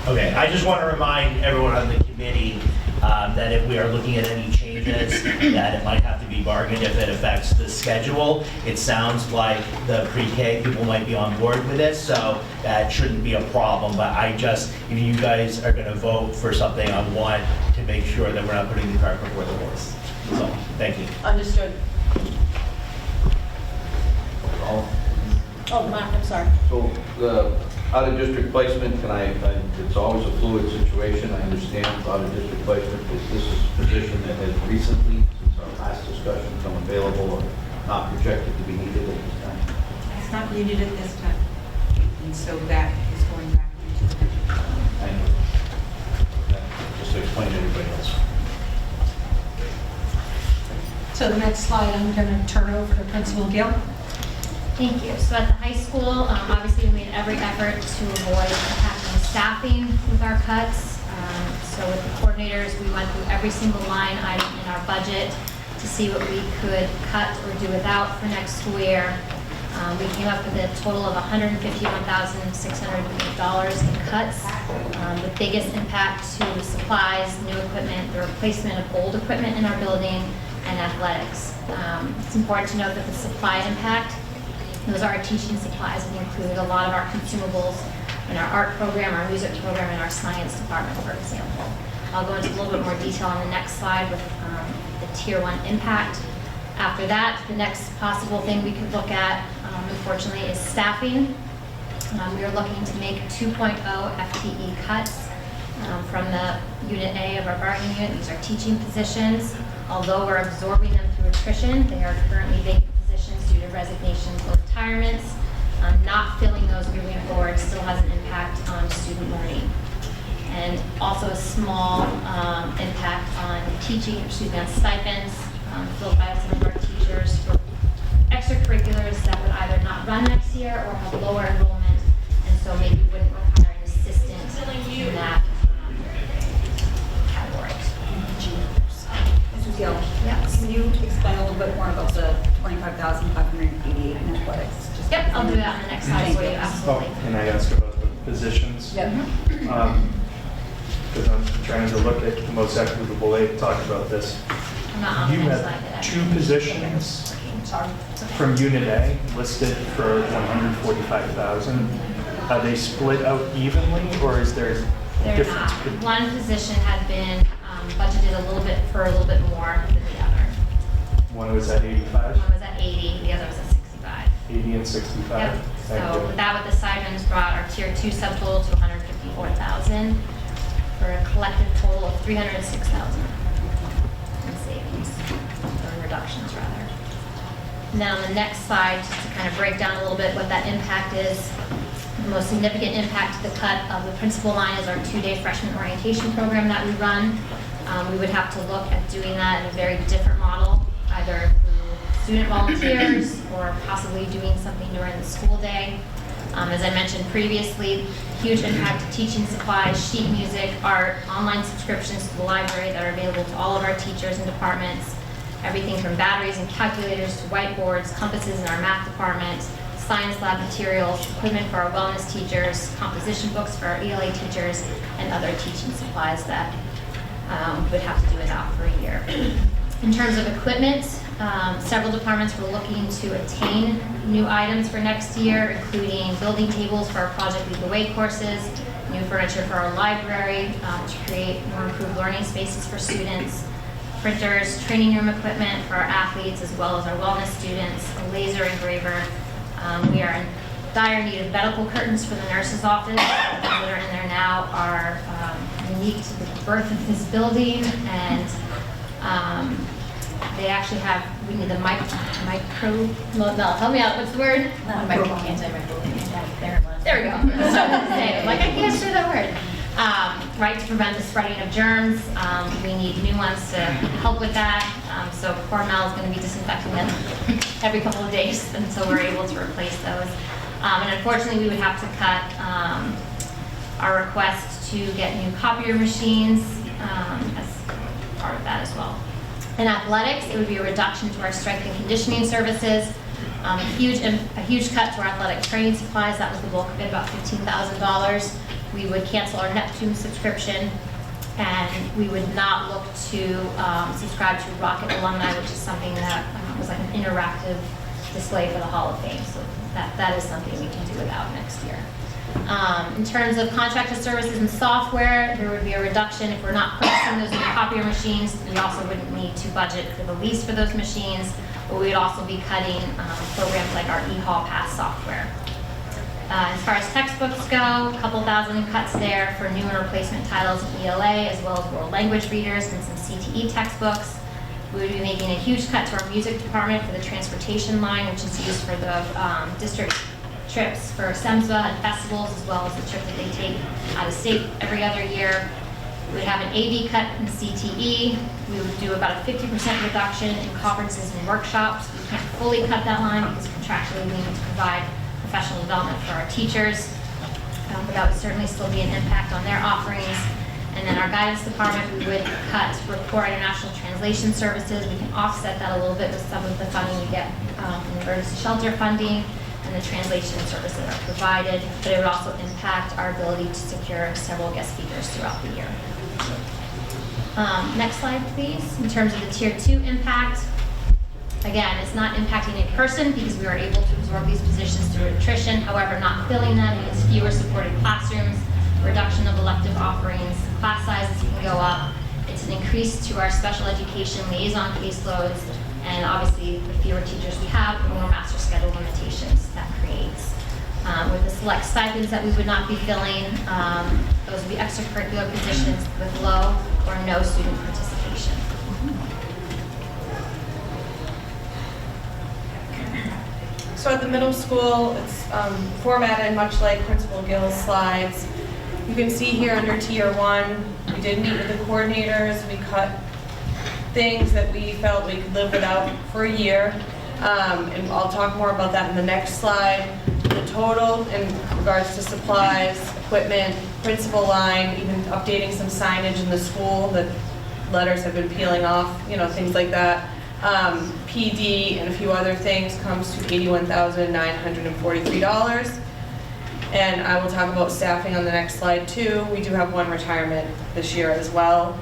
Okay, I just want to remind everyone on the committee that if we are looking at any changes, that it might have to be bargained if it affects the schedule. It sounds like the pre-K people might be on board with this, so that shouldn't be a problem. But I just, if you guys are going to vote for something, I want to make sure that we're not putting the cart before the horse. So, thank you.
Understood.
All.
Oh, Mark, I'm sorry.
So the out-of-district placement, it's always a fluid situation, I understand out-of-district placement, but this is a position that has recently, since our last discussion, come available or not projected to be needed at this time.
It's not needed at this time. And so that is going back into the budget.
Thank you. Just to explain to everybody else.
So the next slide, I'm going to turn over to Principal Gill.
Thank you. So at the high school, obviously we made every effort to avoid impacting staffing with our cuts. So with the coordinators, we went through every single line item in our budget to see what we could cut or do without for next school year. We came up with a total of $151,608 in cuts. The biggest impact to supplies, new equipment, the replacement of old equipment in our building, and athletics. It's important to note that the supply impact, those are our teaching supplies, and include a lot of our consumables in our art program, our music program, and our science department, for example. I'll go into a little bit more detail on the next slide with the Tier 1 impact. After that, the next possible thing we could look at, unfortunately, is staffing. We are looking to make 2.0 FTE cuts from the Unit A of our bargaining unit. These are teaching positions. Although we're absorbing them through attrition, they are currently vacant positions due to resignations or retirements. Not filling those moving forward still has an impact on student learning. And also a small impact on teaching, on stipends filled by some of our teachers for extracurriculars that would either not run next year or have lower enrollment, and so maybe wouldn't require an assistant in that category.
Mrs. Yell?
Yes.
Can you explain a little bit more about the 25,588 in athletics? Just
Yep, I'll do that on the next slide for you,
Oh,
absolutely.
can I ask about the positions?
Yep.
Because I'm trying to look at the most equitable way to talk about this.
I'm not on the
You
next slide
have
yet.
2 positions
Sorry.
from Unit A listed for 145,000. Are they split out evenly, or is there a
They're
difference?
not. One position had been budgeted a little bit more than the other.
One was at 85,
One was at 80, the other was at 65.
80 and 65?
Yep.
Thank
So
you.
with that, with the stipends brought our tier 2 subtotal to 154,000 for a collective total of 306,000 in savings, or reductions rather. And then on the next slide, just to kind of break down a little bit what that impact is, the most significant impact to the cut of the principal line is our 2-day freshman orientation program that we run. We would have to look at doing that in a very different model, either through student volunteers or possibly doing something during the school day. As I mentioned previously, huge impact to teaching supplies, sheet music, art, online subscriptions to the library that are available to all of our teachers and departments. Everything from batteries and calculators to whiteboards, compasses in our math department, science lab materials, equipment for our wellness teachers, composition books for our ELA teachers, and other teaching supplies that we would have to do without for a year. In terms of equipment, several departments were looking to attain new items for next year, including building tables for our Project Lead the Way courses, new furniture for our library to create more improved learning spaces for students, printers, training room equipment for our athletes as well as our wellness students, a laser engraver. We are in dire need of medical curtains for the nurse's office. The ones that are in there now are unique to the birth of this building, and they actually have, we need the help me out, what's the word? There we go. I can't say that word. Right, to prevent the spreading of germs. We need new ones to help with that. So Cornell is going to be disinfecting them every couple of days until we're able to replace those. And unfortunately, we would have to cut our request to get new copier machines as part of that as well. In athletics, it would be a reduction to our strength and conditioning services. A huge cut to our athletic training supplies. That was the bulk of it, about $15,000. We would cancel our Neptune subscription, and we would not look to subscribe to Rocket Alumni, which is something that was like an interactive display for the Hall of Fame. So that is something we can do without next year. In terms of contracted services and software, there would be a reduction if we're not purchasing those new copier machines. We also wouldn't need to budget for the lease for those machines, but we would also be cutting programs like our eHall Pass software. As far as textbooks go, a couple thousand in cuts there for new and replacement titles in ELA, as well as world language readers and some CTE textbooks. We would be making a huge cut to our music department for the transportation line, which is used for the district trips for SEMSA and festivals, as well as the trip that they take out of state every other year. We would have an AV cut in CTE. We would do about a 50% reduction in conferences and workshops. We can't fully cut that line because contractually we need to provide professional development for our teachers, but that would certainly still be an impact on their offerings. And then our guidance department, we would cut Rapport International Translation Services. We can offset that a little bit with some of the funding we get from the emergency shelter funding and the translation services that are provided, but it would also impact our ability to secure several guest speakers throughout the year. Next slide, please. In terms of the Tier 2 impact, again, it's not impacting in person because we are able to absorb these positions through attrition. However, not filling them means fewer supported classrooms, reduction of elective offerings, class sizes can go up. It's an increase to our special education liaison caseloads,
And obviously, the fewer teachers we have, the more master schedule limitations that creates. With the select stipends that we would not be filling, those would be extracurricular positions with low or no student participation.
So at the middle school, it's formatted much like Principal Gill's slides. You can see here under Tier 1, we did meet with the coordinators. We cut things that we felt we could live without for a year. And I'll talk more about that in the next slide. The total in regards to supplies, equipment, principal line, even updating some signage in the school, the letters have been peeling off, you know, things like that. PD and a few other things comes to $81,943. And I will talk about staffing on the next slide too. We do have one retirement this year as well,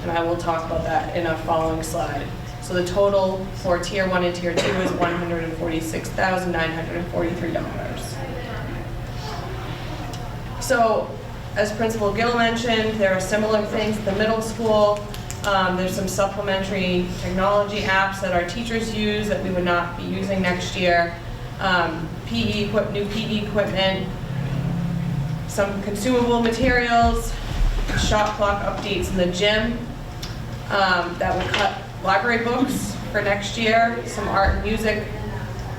and I will talk about that in a following slide. So the total for Tier 1 and Tier 2 is $146,943. So, as Principal Gill mentioned, there are similar things at the middle school. There's some supplementary technology apps that our teachers use that we would not be using next year. New PE equipment, some consumable materials, shot clock updates in the gym. That will cut library books for next year, some art and music,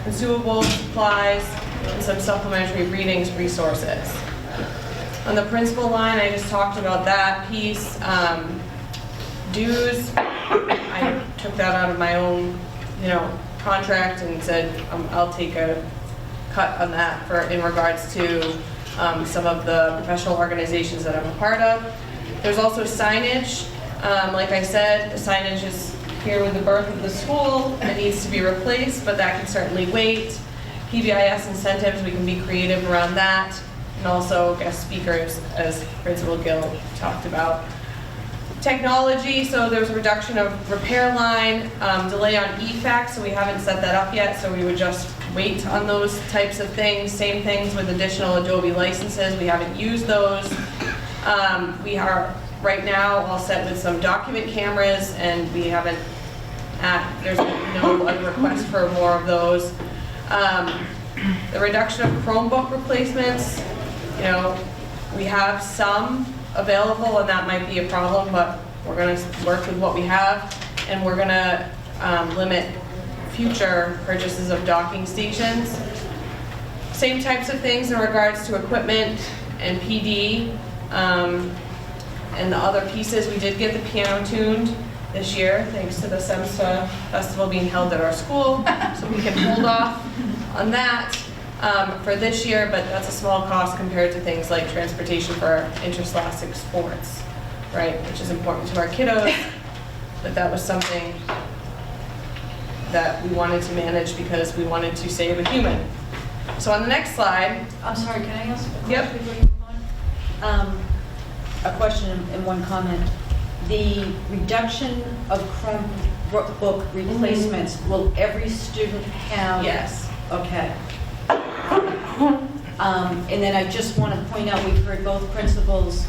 consumable supplies, and some supplementary readings resources. On the principal line, I just talked about that piece. Dues, I took that out of my own, contract and said I'll take a cut on that in regards to some of the professional organizations that I'm a part of. There's also signage. Like I said, the signage is here with the birth of the school. It needs to be replaced, but that can certainly wait. PBIS incentives, we can be creative around that. And also guest speakers, as Principal Gill talked about. Technology, so there was a reduction of repair line, delay on EFAC, so we haven't set that up yet, so we would just wait on those types of things. Same things with additional Adobe licenses, we haven't used those. We are right now all set with some document cameras, and we haven't, there's no other request for more of those. The reduction of Chromebook replacements, we have some available, and that might be a problem, but we're going to work with what we have, and we're going to limit future purchases of docking stations. Same types of things in regards to equipment and PD, and the other pieces. We did get the piano tuned this year, thanks to the SEMSA Festival being held at our school, so we can hold off on that for this year, but that's a small cost compared to things like transportation for interscholastic sports, right, which is important to our kiddos, but that was something that we wanted to manage because we wanted to save a human. So on the next slide.
I'm sorry, can I ask a question
Yep.
before you move on? A question and one comment. The reduction of Chromebook replacements, will every student have?
Yes.
Okay. And then I just want to point out, we've heard both principals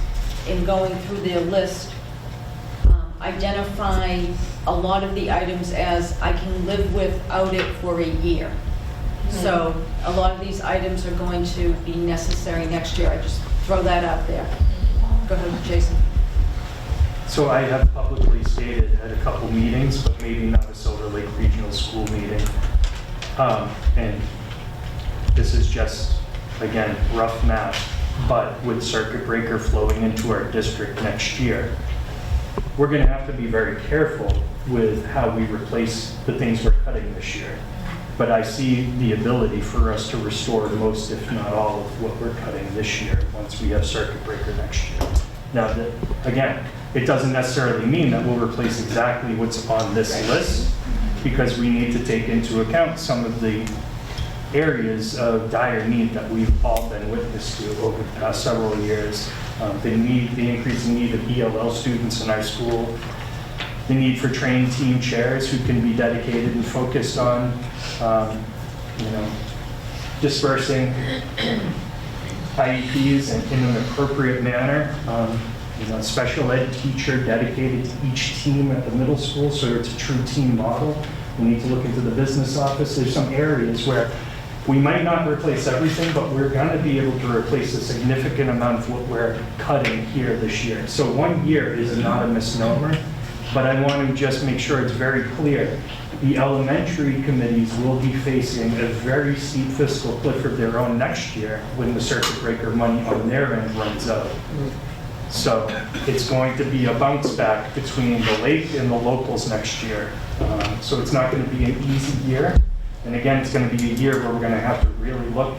in going through their list identify a lot of the items as I can live without it for a year. So a lot of these items are going to be necessary next year. I just throw that out there. Go ahead, Jason.
So I have publicly stated at a couple meetings, but maybe not a Silver Lake Regional School meeting. And this is just, again, rough math, but with circuit breaker flowing into our district next year, we're going to have to be very careful with how we replace the things we're cutting this year. But I see the ability for us to restore most, if not all, of what we're cutting this year once we have circuit breaker next year. Now, again, it doesn't necessarily mean that we'll replace exactly what's on this list, because we need to take into account some of the areas of dire need that we've all been witness to over the past several years. The increasing need of ELL students in our school, the need for trained team chairs who can be dedicated and focused on, dispersing IEPs in an appropriate manner. Special ed teacher dedicated to each team at the middle school, so it's a true team model. We need to look into the business office. There's some areas where we might not replace everything, but we're going to be able to replace a significant amount of what we're cutting here this year. So 1 year is not a misnomer, but I want to just make sure it's very clear. The elementary committees will be facing a very steep fiscal cliff of their own next year when the circuit breaker money on their end runs out. So it's going to be a bounce back between the lake and the locals next year. So it's not going to be an easy year. And again, it's going to be a year where we're going to have to really look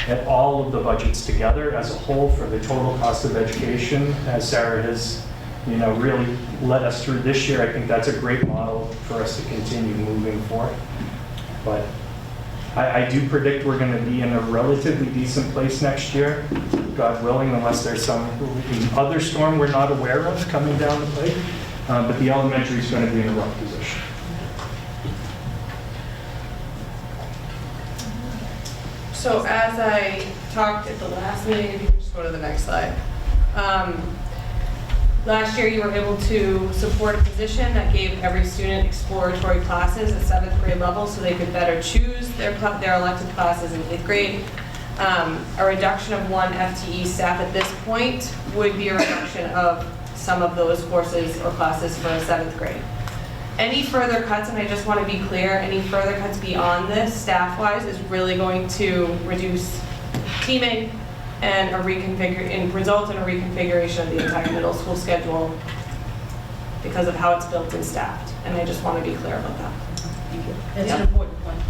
at all of the budgets together as a whole for the total cost of education, as Sarah has, really led us through this year. I think that's a great model for us to continue moving forward. But I do predict we're going to be in a relatively decent place next year, God willing, unless there's some other storm we're not aware of coming down the pike. But the elementary is going to be in a rough position.
So as I talked at the last meeting, if you can just go to the next slide. Last year, you were able to support a position that gave every student exploratory classes at 7th grade level so they could better choose their elected classes in 8th grade. A reduction of 1 FTE staff at this point would be a reduction of some of those courses or classes for 7th grade. Any further cuts, and I just want to be clear, any further cuts beyond this, staff-wise, is really going to reduce teaming and result in a reconfiguration of the entire middle school schedule because of how it's built and staffed. And I just want to be clear about that.
Thank you. That's an important point.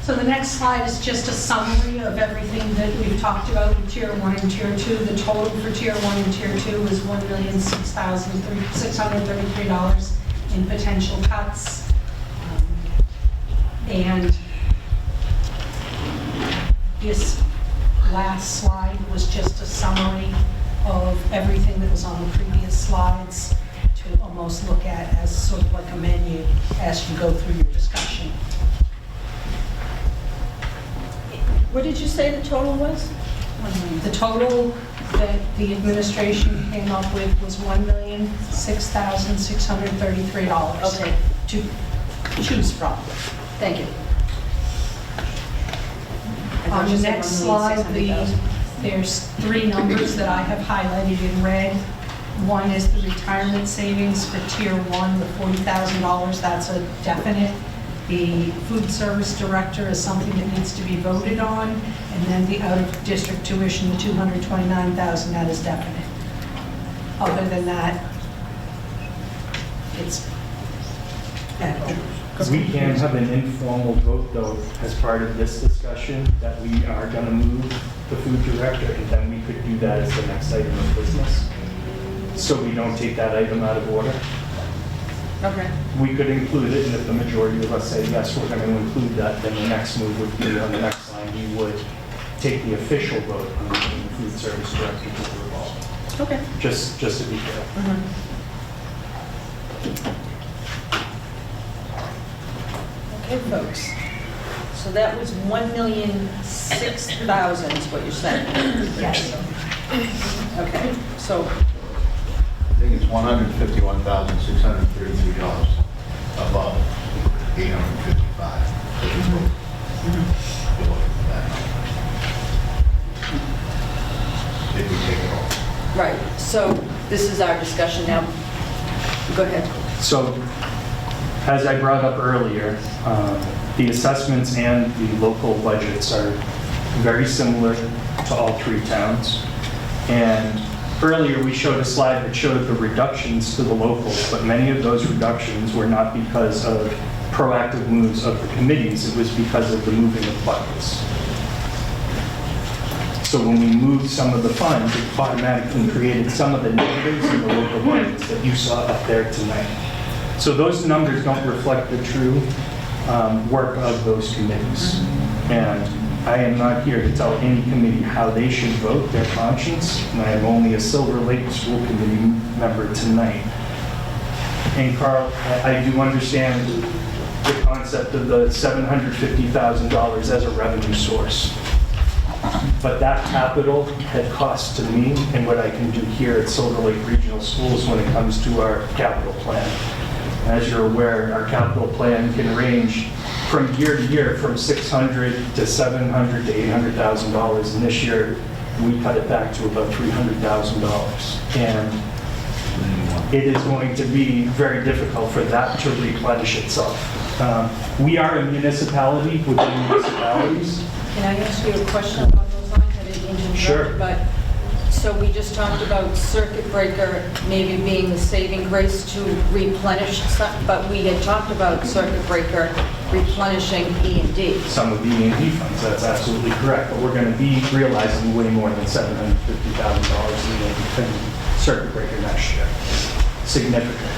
So the next slide is just a summary of everything that we've talked about in Tier 1 and Tier 2. The total for Tier 1 and Tier 2 is $1,633 in potential cuts. And this last slide was just a summary of everything that was on the previous slides to almost look at as sort of like a menu as you go through your discussion.
What did you say the total was?
The total that the administration came up with was $1,006,633
Okay.
to choose from.
Thank you.
On the next slide, there's 3 numbers that I have highlighted in red. One is the retirement savings for Tier 1, the $40,000, that's a definite. The food service director is something that needs to be voted on. And then the out-of-district tuition, the $229,000, that is definite. Other than that, it's at
We can have an informal vote, though, as part of this discussion, that we are going to move the food director, and then we could do that as the next item of business. So we don't take that item out of order.
Okay.
We could include it, and if the majority of us say, yes, we're going to include that, then the next move would be on the next line, we would take the official vote on the food service director to the revolve.
Okay.
Just to be clear.
Okay, folks. So that was $1,006,000 is what you're saying?
Yes.
Okay, so
I think it's $151,633 above 855. If we take it all.
right, so this is our discussion now. Go ahead.
So, as I brought up earlier, the assessments and the local budgets are very similar to all 3 towns. And earlier, we showed a slide that showed the reductions to the locals, but many of those reductions were not because of proactive moves of the committees, it was because of the moving of buckets. So when we moved some of the funds, it automatically created some of the negatives in the local budgets that you saw up there tonight. So those numbers don't reflect the true work of those committees. And I am not here to tell any committee how they should vote, their conscience, and I am only a Silver Lake School Committee member tonight. And Carl, I do understand the concept of the $750,000 as a revenue source. But that capital had cost to me and what I can do here at Silver Lake Regional Schools when it comes to our capital plan. As you're aware, our capital plan can range from year to year from $600 to $700 to $800,000. And this year, we cut it back to about $300,000. And it is going to be very difficult for that to replenish itself. We are a municipality within municipalities.
Can I ask you a question about those lines? I didn't mean to interrupt.
Sure.
But, so we just talked about circuit breaker maybe being the saving grace to replenish some, but we had talked about circuit breaker replenishing E&D.
Some of the E&D funds, that's absolutely correct. But we're going to be realizing way more than $750,000 in circuit breaker next year. Significantly.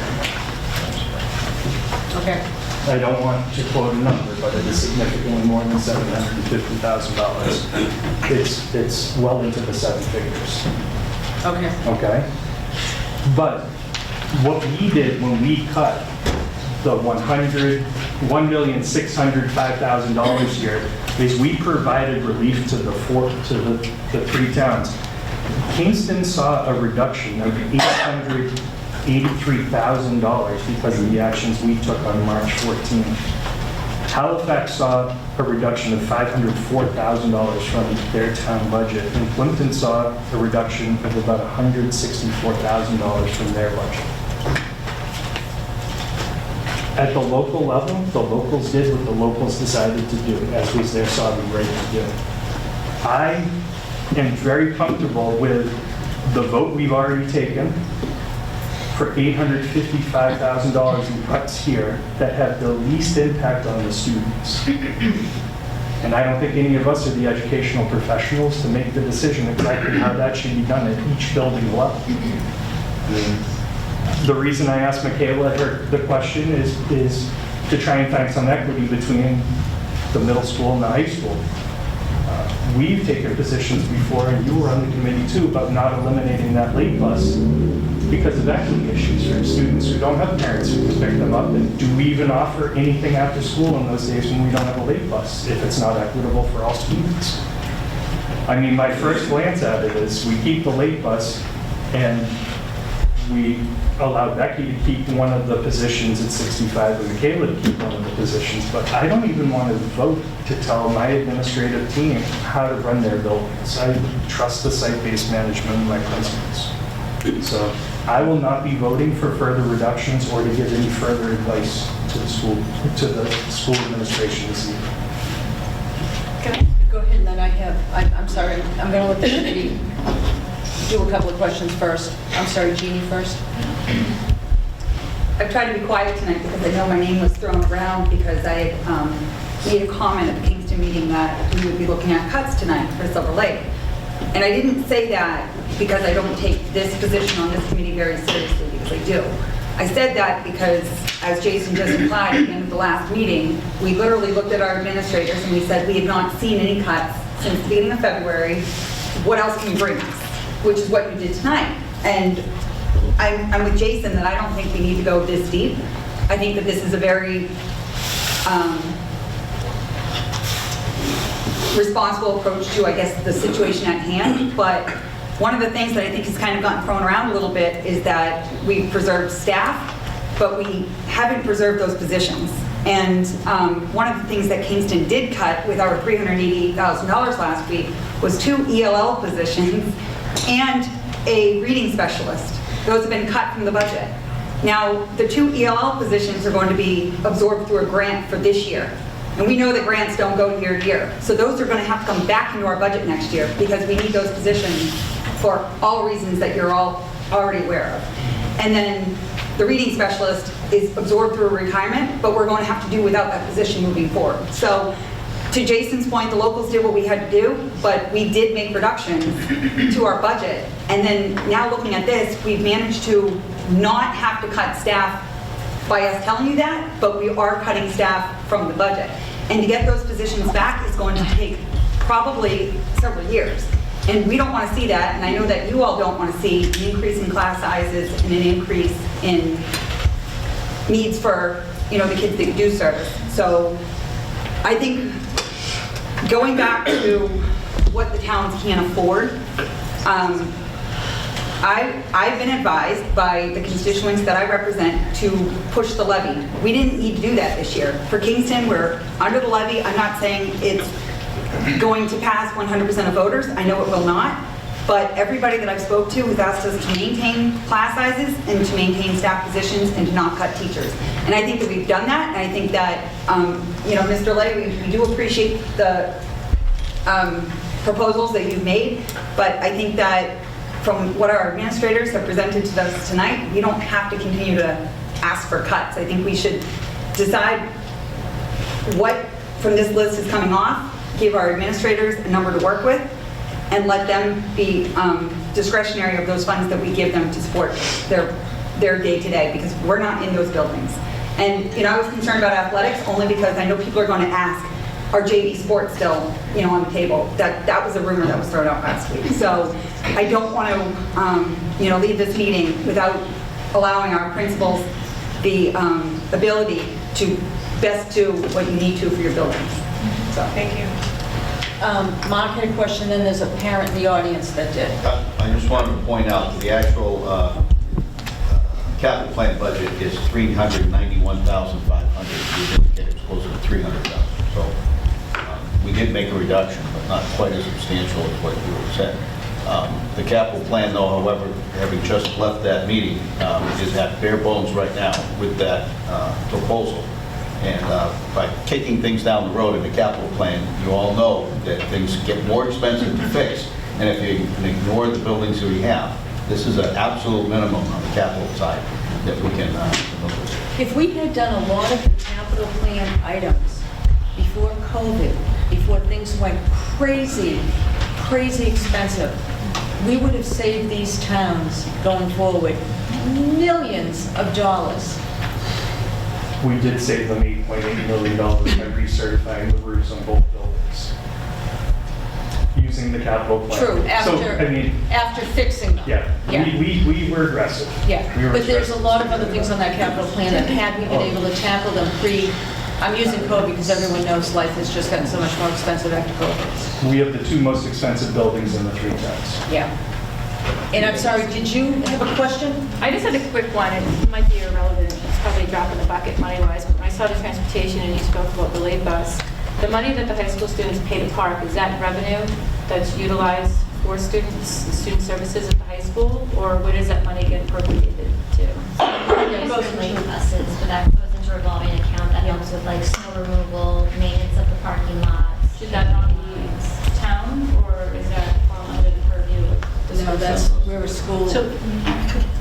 Okay.
I don't want to quote a number, but it is significantly more than $750,000. It's well into the seven figures.
Okay.
Okay? But what we did when we cut the $1,605,000 here is we provided relief to the three towns. Kingston saw a reduction of $883,000 because of the actions we took on March 14th. Halifax saw a reduction of $504,000 from their town budget, and Plimpton saw a reduction of about $164,000 from their budget. At the local level, the locals did what the locals decided to do, as was their sovereign right to do. I am very comfortable with the vote we've already taken for $855,000 in cuts here that have the least impact on the students. And I don't think any of us are the educational professionals to make the decision exactly how that should be done at each building level. The reason I asked Michaela the question is to try and find some equity between the middle school and the high school. We've taken positions before, and you were on the committee too, about not eliminating that late bus because of equity issues for students who don't have parents who can pick them up. And do we even offer anything after school in those days when we don't have a late bus if it's not equitable for all students? I mean, my first glance at it is we keep the late bus and we allow Becky to keep one of the positions at 65 and Michaela to keep one of the positions, but I don't even want to vote to tell my administrative team how to run their buildings. I trust the site-based management of my principals. So I will not be voting for further reductions or to give any further advice to the school administration this evening.
Can I go ahead and then I'm sorry, I'm going to let the committee do a couple of questions first. I'm sorry, Jeannie first.
I've tried to be quiet tonight because I know my name was thrown around because I made a comment at the Kingston meeting that we would be looking at cuts tonight for Silver Lake. And I didn't say that because I don't take this position on this committee very seriously, because I do. I said that because, as Jason just implied at the end of the last meeting, we literally looked at our administrators and we said we have not seen any cuts since the beginning of February. What else can you bring us? Which is what you did tonight. And I'm with Jason that I don't think we need to go this deep. I think that this is a very responsible approach to, I guess, the situation at hand. But one of the things that I think has kind of gotten thrown around a little bit is that we've preserved staff, but we haven't preserved those positions. And one of the things that Kingston did cut with our $388,000 last week was 2 ELL positions and a reading specialist. Those have been cut from the budget. Now, the 2 ELL positions are going to be absorbed through a grant for this year. And we know that grants don't go year to year. So those are going to have to come back into our budget next year because we need those positions for all reasons that you're all already aware of. And then the reading specialist is absorbed through a retirement, but we're going to have to do without that position moving forward. So to Jason's point, the locals did what we had to do, but we did make reductions to our budget. And then now looking at this, we've managed to not have to cut staff by us telling you that, but we are cutting staff from the budget. And to get those positions back is going to take probably several years. And we don't want to see that, and I know that you all don't want to see an increase in class sizes and an increase in needs for, the kids that do service. So I think going back to what the towns can't afford. I've been advised by the constituents that I represent to push the levy. We didn't need to do that this year. For Kingston, we're under the levy. I'm not saying it's going to pass 100% of voters. I know it will not. But everybody that I've spoke to has asked us to maintain class sizes and to maintain staff positions and to not cut teachers. And I think that we've done that. And I think that, Mr. Lay, we do appreciate the proposals that you've made. But I think that from what our administrators have presented to us tonight, we don't have to continue to ask for cuts. I think we should decide what from this list is coming off, give our administrators a number to work with, and let them be discretionary of those funds that we give them to support their day-to-day, because we're not in those buildings. And I was concerned about athletics only because I know people are going to ask, are JV sports still on the table? That was a rumor that was thrown out last week. So I don't want to leave this meeting without allowing our principals the ability to best do what you need to for your buildings. So
Thank you. Mark had a question, then there's a parent in the audience that did.
I just wanted to point out that the actual capital plan budget is $391,500. We didn't get it closer to $300,000. So we did make a reduction, but not quite as substantial as what you were saying. The capital plan, though, however, having just left that meeting, is at bare bones right now with that proposal. And by kicking things down the road in the capital plan, you all know that things get more expensive to fix. And if you can ignore the buildings that we have, this is an absolute minimum on the capital side that we can look at.
If we had done a lot of the capital plan items before COVID, before things went crazy expensive, we would have saved these towns going forward millions of dollars.
We did save them $8.8 million by recertifying the roofs on both buildings using the capital plan.
True,
So,
after fixing them.
Yeah, we were aggressive.
Yeah,
We were
but there's a
aggressive.
lot of other things on that capital plan that had we been able to tackle them I'm using COVID because everyone knows life has just gotten so much more expensive after COVID.
We have the two most expensive buildings in the three towns.
Yeah. And I'm sorry, did you have a question?
I just had a quick one. It might be irrelevant. It's probably a drop in the bucket money-wise, but when I saw the transportation and you spoke about the late bus, the money that the high school students pay to park, is that revenue that's utilized for student services at the high school, or where does that money get appropriated to?
There's some late buses, but that goes into a revolving account that helps with like snow removal, maintenance of the parking lots.
Should that not be town, or is that fall under the purview of the
No, that's, we're a school.
So,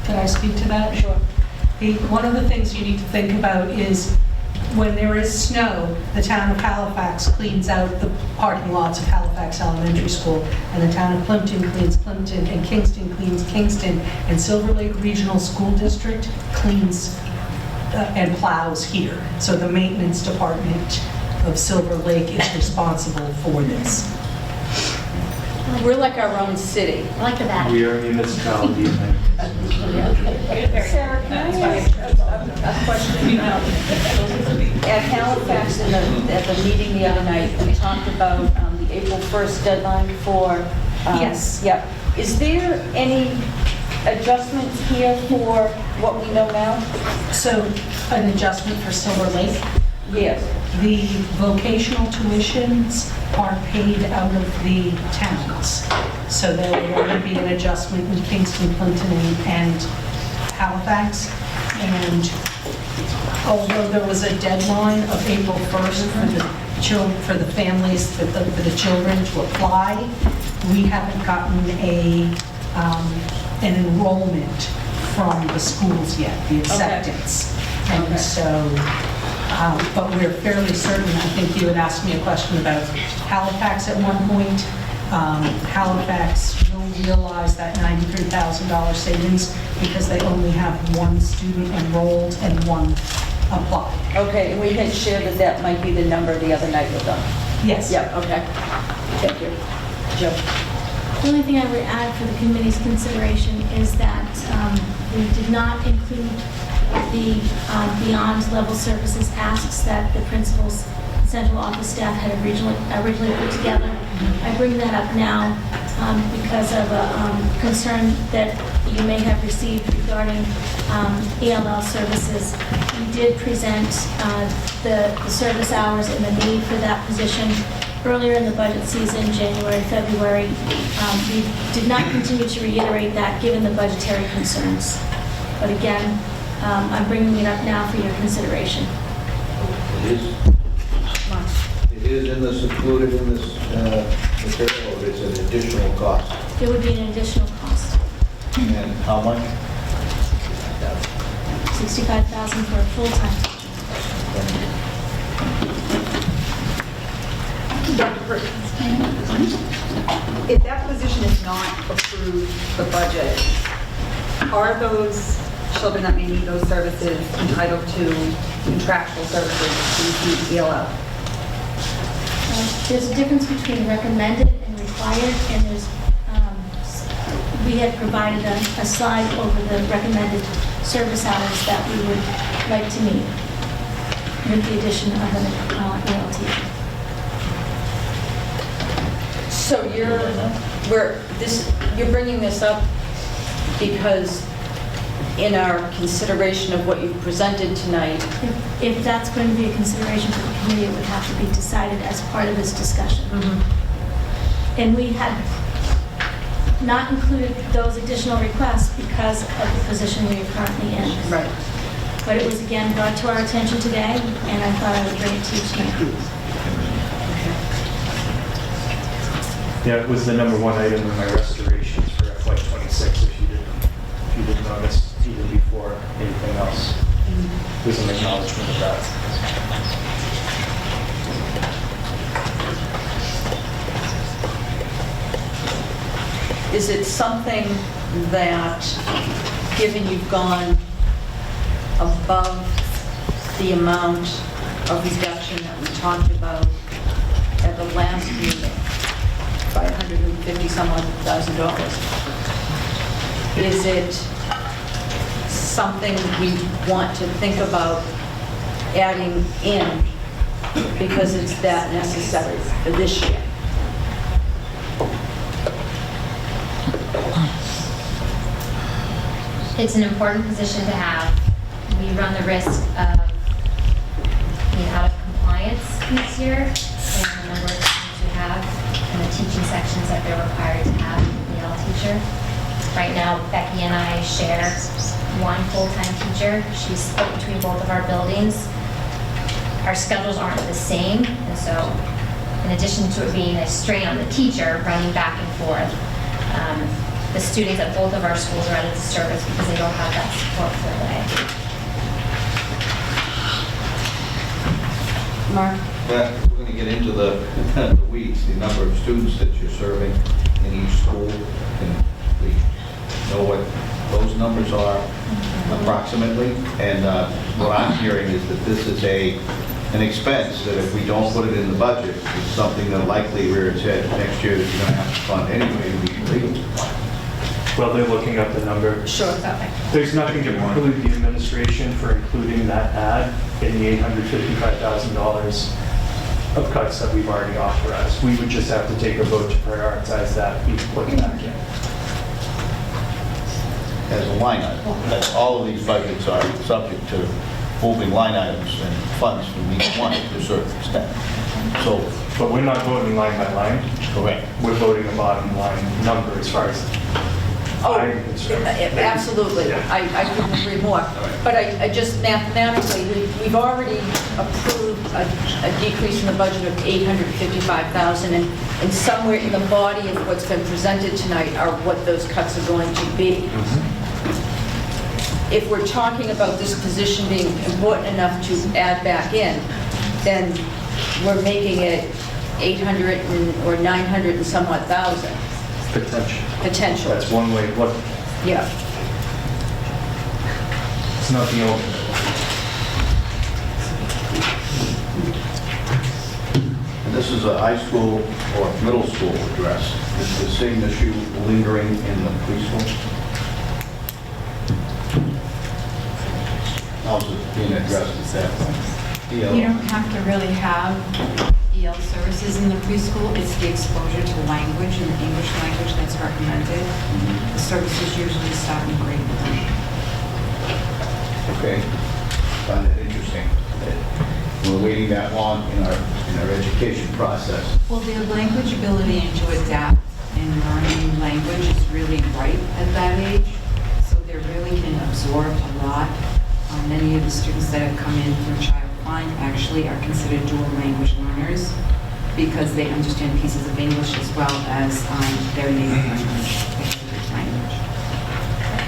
can I speak to that?
Sure.
One of the things you need to think about is when there is snow, the town of Halifax cleans out the parking lots of Halifax Elementary School, and the town of Plimpton cleans Plimpton, and Kingston cleans Kingston, and Silver Lake Regional School District cleans and plows here. So the maintenance department of Silver Lake is responsible for this.
We're like our own city.
I like the back.
We are a municipality.
Sarah, can I ask a question? At Halifax, at the meeting the other night, we talked about the April 1st deadline for...
Yes.
Yep. Is there any adjustments here for what we know now?
So an adjustment for Silver Lake?
Yes.
The vocational tuitions are paid out of the towns. So there will only be an adjustment in Kingston, Clinton, and Halifax. And although there was a deadline of April 1st for the families, for the children to apply, we haven't gotten an enrollment from the schools yet, the acceptance. And so, but we're fairly certain, I think you had asked me a question about Halifax at one point. Halifax will realize that $93,000 savings because they only have one student enrolled and one applied.
Okay, and we had shared that might be the number the other night with them.
Yes.
Yeah, okay. Thank you. Joe?
The only thing I would add for the committee's consideration is that we did not include the beyond level services asks that the principals central office staff had originally put together. I bring that up now because of a concern that you may have received regarding ELL services. We did present the service hours and the need for that position earlier in the budget season, January, February. We did not continue to reiterate that given the budgetary concerns. But again, I'm bringing it up now for your consideration.
It is in this, included in this material, or is it an additional cost?
It would be an additional cost.
And how much?
$65,000 for a full-time teacher.
Dr. Perkins, if that position is not approved, the budget, are those children that may need those services entitled to contractual services through ELL?
There's a difference between recommended and required, and we had provided a slide over the recommended service hours that we would like to meet with the addition of an EL teacher.
So you're bringing this up because in our consideration of what you've presented tonight.
If that's going to be a consideration for the committee, it would have to be decided as part of this discussion. And we had not included those additional requests because of the position we are currently in.
Right.
But it was again brought to our attention today, and I thought I would bring it to you tonight.
Yeah, it was the number one item in my restorations for FY26, if you didn't notice, even before anything else. There's an acknowledgement of that.
Is it something that, given you've gone above the amount of reduction that we talked about at the last meeting, by $150,000, is it something we want to think about adding in because it's that necessary for this year?
It's an important position to have. We run the risk of being out of compliance this year in the number of students we have and the teaching sections that they're required to have an EL teacher. Right now, Becky and I share one full-time teacher. She's split between both of our buildings. Our schedules aren't the same, and so in addition to it being a strain on the teacher running back and forth, the students at both of our schools are at a disservice because they don't have that support for the day.
Mark?
We're going to get into the weeds, the number of students that you're serving in each school, and we know what those numbers are approximately. And what I'm hearing is that this is an expense that if we don't put it in the budget, it's something that likely rears its head next year that you're going to have to fund anyway to meet legal requirements.
Well, they're looking up the number.
Sure.
There's nothing to preclude the administration for including that ad in the $855,000 of cuts that we've already authorized. We would just have to take a vote to prioritize that and put it back in.
As a line item. That all of these budgets are subject to moving line items and funds from each one to a certain extent. So,
but we're not voting line by line.
Correct.
We're voting a bottom line number as far as I'm concerned.
Absolutely.
Yeah.
I couldn't agree more. But I just mathematically, we've already approved a decrease in the budget of $855,000, and somewhere in the body of what's been presented tonight are what those cuts are going to be. If we're talking about this position being important enough to add back in, then we're making it 800 or 900 and somewhat thousand. Potential.
That's one way to look.
Yeah.
It's not the only.
and this is a high school or middle school address. Is the same issue lingering in the preschool? How's it being addressed at that point?
You don't have to really have EL services in the preschool. It's the exposure to language and the English language that's recommended. The services usually stop in grade 1.
Okay. Find that interesting. That we're waiting that long in our education process.
Well, their language ability and to adapt and learning language is really ripe at that age. So they really can absorb a lot. Many of the students that have come in from Child Find actually are considered dual language learners because they understand pieces of English as well as their native language.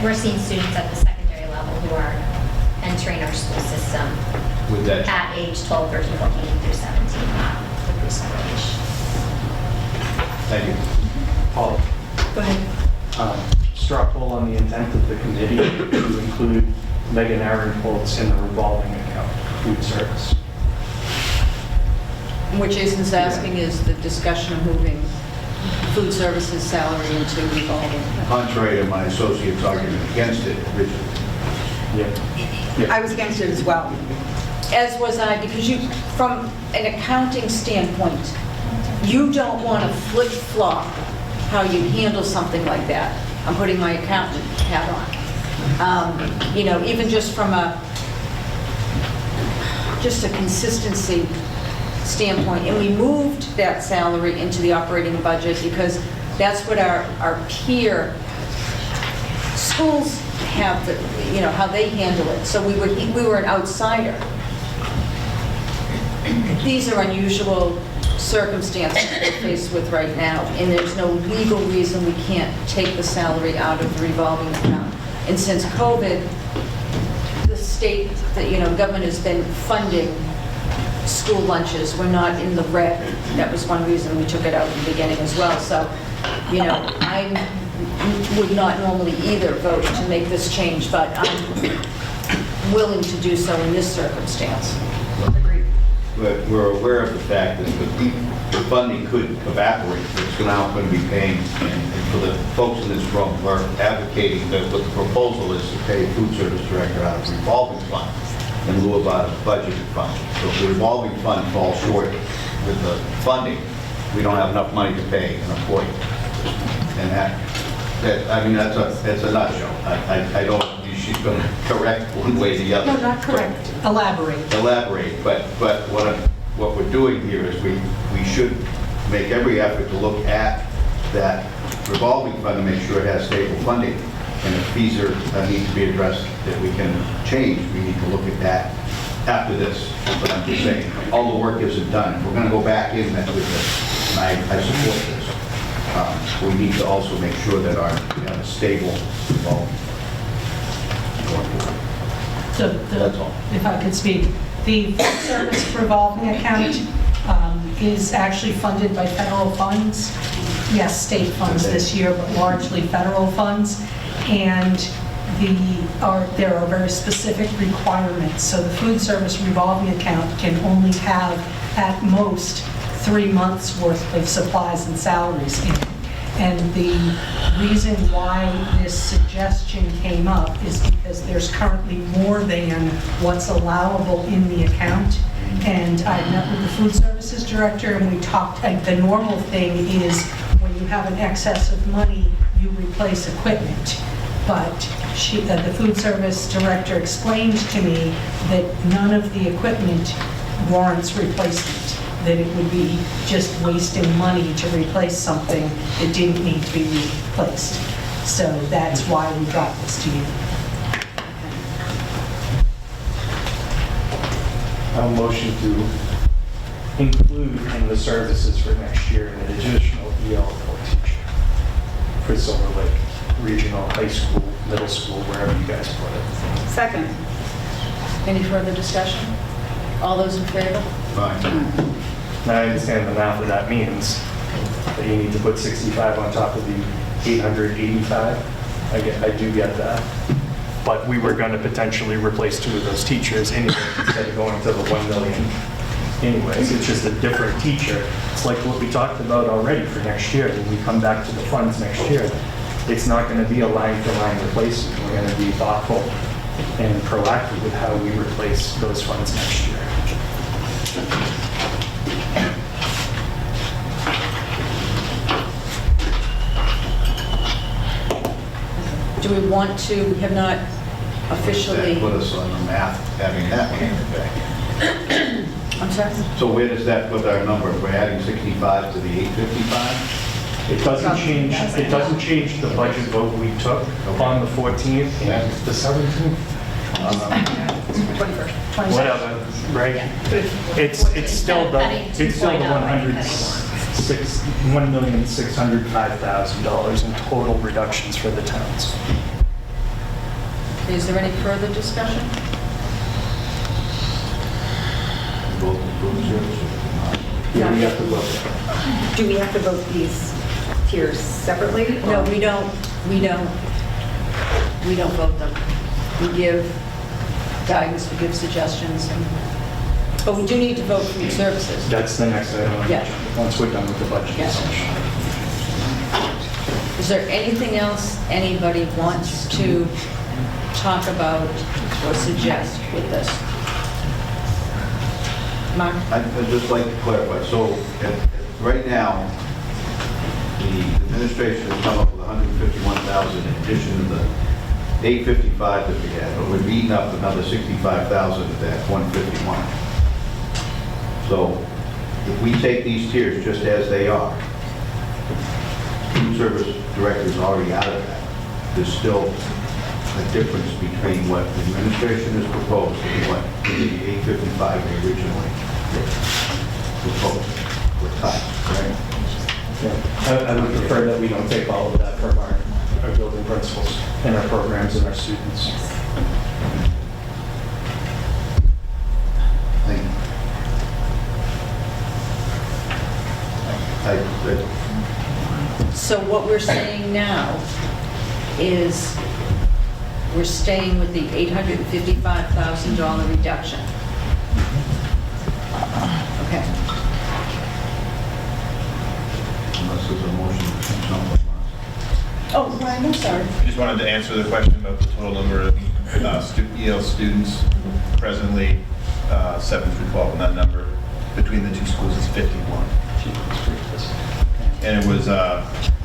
We're seeing students at the secondary level who are entering our school system
With that.
at age 12, 13, 14 through 17, not the preschool age.
Thank you.
Paul?
Go ahead.
Straw poll on the intent of the committee to include Megan Aaron Holtz in the revolving account for food service.
What Jason's asking is the discussion of moving food services salary into revolving.
Contrary to my associate's argument against it originally.
I was against it as well.
As was I, because you, from an accounting standpoint, you don't want to flip-flop how you handle something like that. I'm putting my accountant hat on. You know, even just from a consistency standpoint. And we moved that salary into the operating budget because that's what our peer schools have, you know, how they handle it. So we were an outsider. These are unusual circumstances we're faced with right now, and there's no legal reason we can't take the salary out of the revolving account. And since COVID, the state, government has been funding school lunches. We're not in the red. That was one reason we took it out in the beginning as well. So, I would not normally either vote to make this change, but I'm willing to do so in this circumstance. Agreed.
But we're aware of the fact that the funding could evaporate. It's now going to be paying, and for the folks in this room, we're advocating that what the proposal is to pay food service director out of revolving fund in lieu of out of budgeted fund. So if the revolving fund falls short with the funding, we don't have enough money to pay an employee. And that's a nutshell. I don't, she's going to correct one way or the other.
No, not correct. Elaborate.
But what we're doing here is we should make every effort to look at that revolving fund to make sure it has stable funding. And if fees need to be addressed that we can change, we need to look at that after this. But I'm just saying, all the work isn't done. If we're going to go back in with this, and I support this, we need to also make sure that we have a stable revolving going forward. That's all.
If I could speak, the food service revolving account is actually funded by federal funds. Yes, state funds this year, but largely federal funds. And there are very specific requirements. So the food service revolving account can only have at most 3 months worth of supplies and salaries in it. And the reason why this suggestion came up is because there's currently more than what's allowable in the account. And I met with the food services director and we talked, and the normal thing is when you have an excess of money, you replace equipment. But the food service director explained to me that none of the equipment warrants replacement, that it would be just wasting money to replace something that didn't need to be replaced. So that's why we brought this to you.
I'll motion to include in the services for next year an additional EL4 teacher for Silver Lake Regional High School, middle school, wherever you guys put it.
Second.
Any further discussion? All those in favor?
Fine.
Now I understand the math of that means that you need to put 65 on top of the 885. I do get that. But we were going to potentially replace 2 of those teachers anyway instead of going to the 1 million. Anyways, it's just a different teacher. It's like what we talked about already for next year. When we come back to the funds next year, it's not going to be a line-for-line replacement. We're going to be thoughtful and proactive with how we replace those funds next year.
Do we want to, we have not officially,
That put us on the math, having that one in the back.
I'm sorry?
So where does that put our number? If we're adding 65 to the 855?
It doesn't change the budget vote we took on the 14th and the 17th.
21st.
Whatever, right? It's still the $1,605,000 in total reductions for the towns.
Is there any further discussion?
Both the food service
Yeah, we have to vote.
Do we have to vote these tiers separately?
No, we don't vote them. We give guidance, we give suggestions, but we do need to vote food services.
That's the next item on the
Yeah.
agenda, once we're done with the budget
Yes.
discussion.
Is there anything else anybody wants to talk about or suggest with this? Mark?
I'd just like to clarify, so right now, the administration has come up with 151,000 in addition to the 855 that we had, but we're beating up another 65,000 at that 151. So if we take these tiers just as they are, food service director is already out of that. There's still a difference between what the administration has proposed and what the 855 originally proposed for cuts, right?
Yeah. I would prefer that we don't take all of that from our building principals and our programs and our students.
So what we're saying now is we're staying with the $855,000 reduction. Okay.
Unless there's a motion to do something.
Oh, Ryan, I'm sorry.
I just wanted to answer the question about the total number of EL students. Presently, 7 through 12, and that number between the two schools is 51. And it was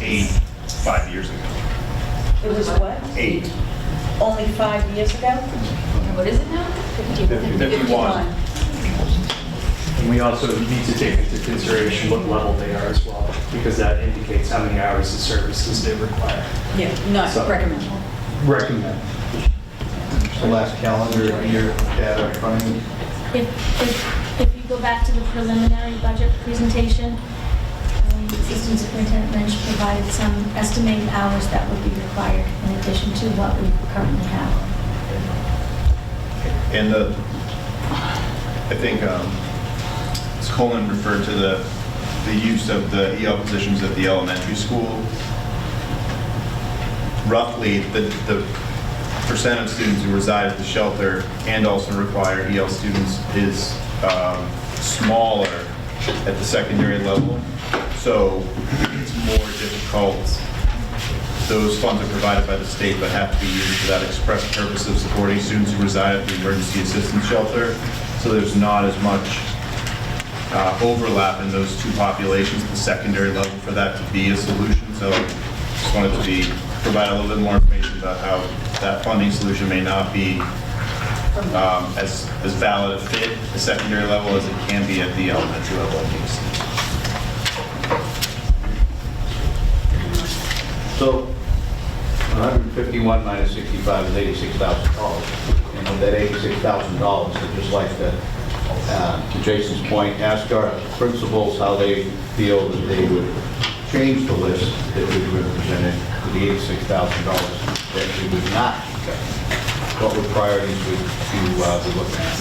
8 5 years ago.
It was what?
8.
Only 5 years ago?
What is it now?
51.
And we also need to take into consideration what level they are as well, because that indicates how many hours of services they require.
Yeah, not
So-
recommend.
Recommend.
The last calendar year data in front of me.
If you go back to the preliminary budget presentation, Assistant Superintendent Lynch provided some estimated hours that would be required in addition to what we currently have.
And I think Ms. Coleman referred to the use of the EL positions at the elementary school. Roughly, the percent of students who reside at the shelter and also require EL students is smaller at the secondary level. So it's more difficult. Those funds are provided by the state but have to be used for that express purpose of supporting students who reside at the emergency assistance shelter. So there's not as much overlap in those two populations at the secondary level for that to be a solution. So just wanted to provide a little bit more information about how that funding solution may not be as valid a fit at the secondary level as it can be at the elementary level, I think.
So 151 minus 65 is $86,000. And with that $86,000, I'd just like to Jason's point, ask our principals how they feel that they would change the list that we represented to the $86,000 that we would not cut. What would priorities would you be looking at?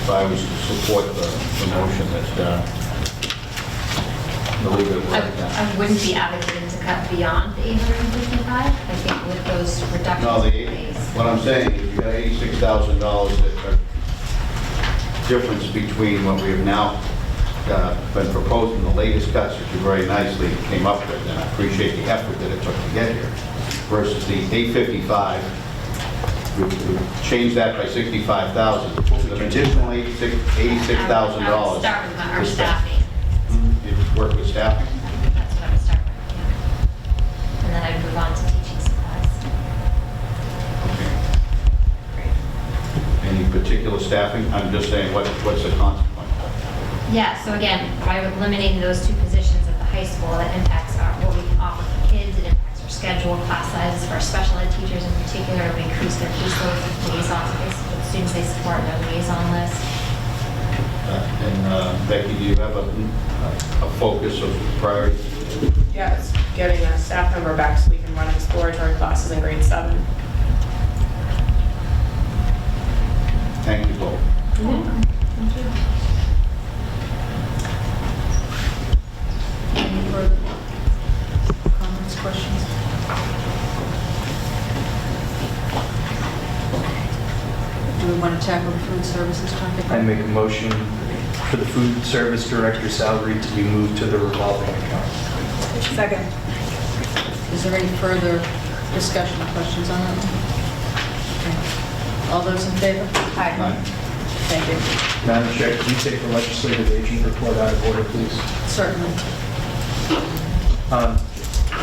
If I was to support the motion that
I wouldn't be advocating to cut beyond the 855. I think with those reductions.
No, what I'm saying is you got $86,000 that are difference between what we have now been proposed in the latest cuts that you very nicely came up with, and I appreciate the effort that it took to get here, versus the 855 change that by 65,000. An additional $86,000.
I would start with our staffing.
You work with staffing?
That's what I would start with, yeah. And then I'd move on to teaching supplies.
Any particular staffing? I'm just saying, what's the consequence?
Yeah, so again, by eliminating those two positions at the high school, that impacts what we can offer for kids, it impacts our schedule, class sizes for our special ed teachers in particular. We increase their caseload with liaisons, with students they support in their liaison list.
And Becky, do you have a focus of priority?
Yeah, it's getting a staff member back so we can run exploratory classes in grade 7.
Thank you both.
Any further comments, questions? Do we want to tackle the food services topic?
I make a motion for the food service director's salary to be moved to the revolving account.
Second.
Is there any further discussion or questions on that? Okay. All those in favor? Aye. Thank you.
Madam Chair, could you take the legislative agent report out of order, please?
Certainly.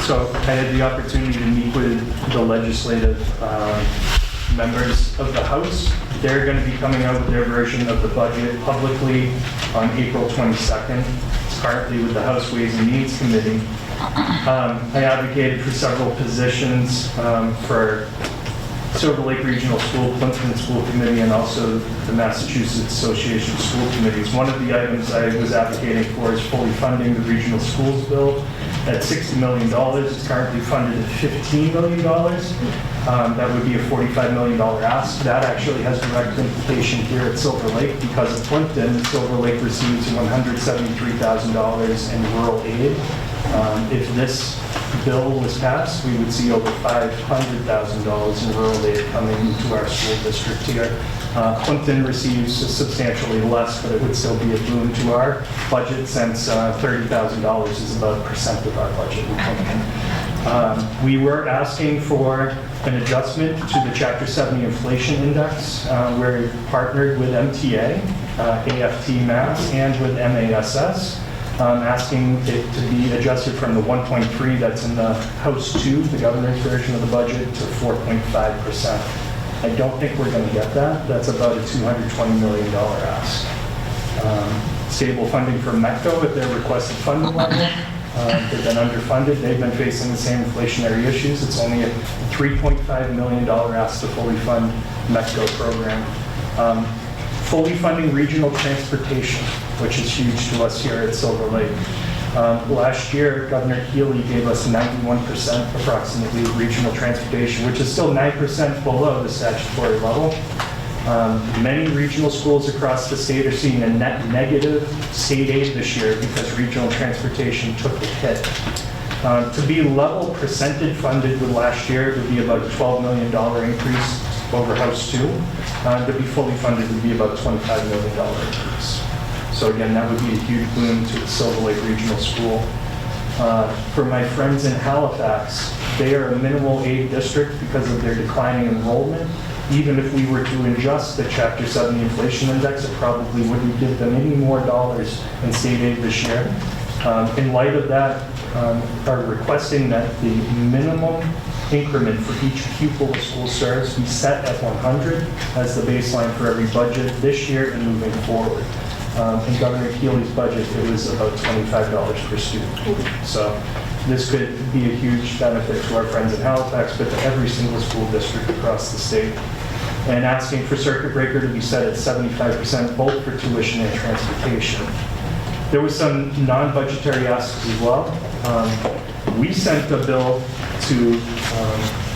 So I had the opportunity to meet with the legislative members of the House. They're going to be coming out with their version of the budget publicly on April 22nd. It's currently with the House Ways and Means Committee. I advocated for several positions for Silver Lake Regional School, Plimpton School Committee, and also the Massachusetts Association of School Committees. One of the items I was advocating for is fully funding the regional schools bill at $60 million. It's currently funded at $15 million. That would be a $45 million ask. That actually has direct implication here at Silver Lake because of Plimpton. Silver Lake receives $173,000 in rural aid. If this bill was passed, we would see over $500,000 in rural aid coming into our school district here. Plimpton receives substantially less, but it would still be a boon to our budget since $30,000 is about 1% of our budget in Plimpton. We were asking for an adjustment to the Chapter 70 inflation index. We're partnered with MTA, AFT Mass, and with MASS. Asking it to be adjusted from the 1.3 that's in the House 2, the governor's version of the budget, to 4.5%. I don't think we're going to get that. That's about a $220 million ask. Stable funding for METCO at their requested funding level. They've been underfunded. They've been facing the same inflationary issues. It's only a $3.5 million ask to fully fund METCO program. Fully funding regional transportation, which is huge to us here at Silver Lake. Last year, Governor Healy gave us 91% approximately of regional transportation, which is still 9% below the statutory level. Many regional schools across the state are seeing a net negative state aid this year because regional transportation took a hit. To be level percentage funded with last year, it would be about a $12 million increase over House 2. To be fully funded would be about a $25 million increase. So again, that would be a huge boon to the Silver Lake Regional School. For my friends in Halifax, they are a minimal aid district because of their declining enrollment. Even if we were to adjust the Chapter 70 inflation index, it probably wouldn't give them any more dollars in state aid this year. In light of that, are requesting that the minimum increment for each pupil the school serves be set at 100 as the baseline for every budget this year and moving forward. In Governor Healy's budget, it was about $25 per student. So this could be a huge benefit to our friends in Halifax, but to every single school district across the state. And asking for circuit breaker to be set at 75% both for tuition and transportation. There was some non-budgetary asks as well. We sent a bill to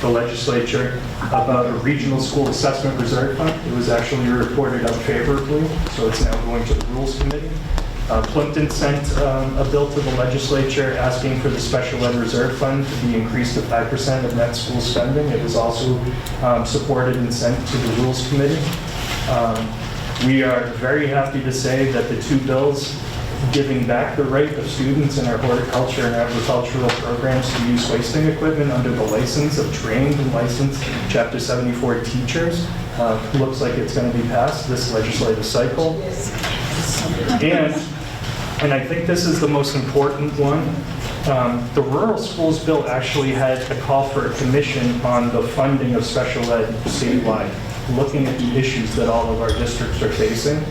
the legislature about a regional school assessment reserve fund. It was actually reported unfavorably, so it's now going to the Rules Committee. Plimpton sent a bill to the legislature asking for the special ed reserve fund to be increased to 5% of net school spending. It was also supported and sent to the Rules Committee. We are very happy to say that the two bills giving back the right of students in our horticulture and agricultural programs to use wasting equipment under the license of trained and licensed Chapter 74 teachers. Looks like it's going to be passed this legislative cycle. And I think this is the most important one. The Rural Schools Bill actually had a call for a commission on the funding of special ed statewide, looking at the issues that all of our districts are facing.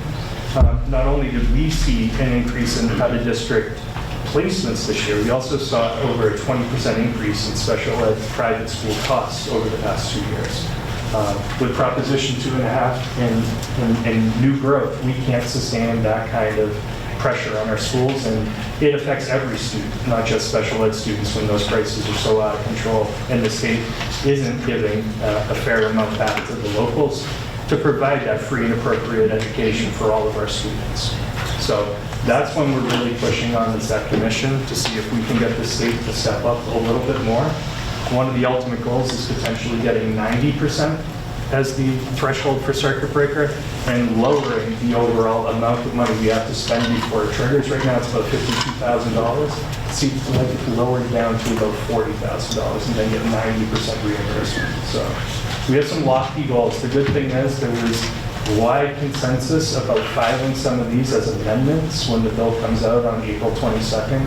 Not only did we see an increase in out-of-district placements this year, we also saw over a 20% increase in special ed private school costs over the past 2 years. With Proposition 2.5 and new growth, we can't sustain that kind of pressure on our schools, and it affects every student, not just special ed students, when those prices are so out of control and the state isn't giving a fair amount back to the locals to provide that free and appropriate education for all of our students. So that's when we're really pushing on is that commission to see if we can get the state to step up a little bit more. One of the ultimate goals is potentially getting 90% as the threshold for circuit breaker and lowering the overall amount of money we have to spend before it triggers. Right now it's about $52,000. See, we'd like it lowered down to about $40,000 and then get 90% reimbursement. So we have some lofty goals. The good thing is there was wide consensus about filing some of these as amendments when the bill comes out on April 22nd.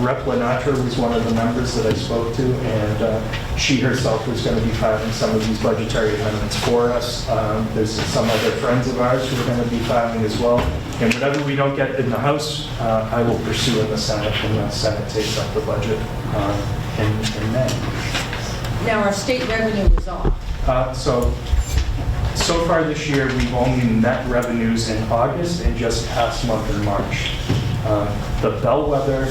Rep. Lenatra was one of the members that I spoke to, and she herself was going to be filing some of these budgetary amendments for us. There's some other friends of ours who are going to be filing as well. And whatever we don't get in the House, I will pursue in the Senate, and the Senate takes up the budget in May.
Now, our state revenue is off.
So far this year, we've only met revenues in August and just past month in March. The bellwether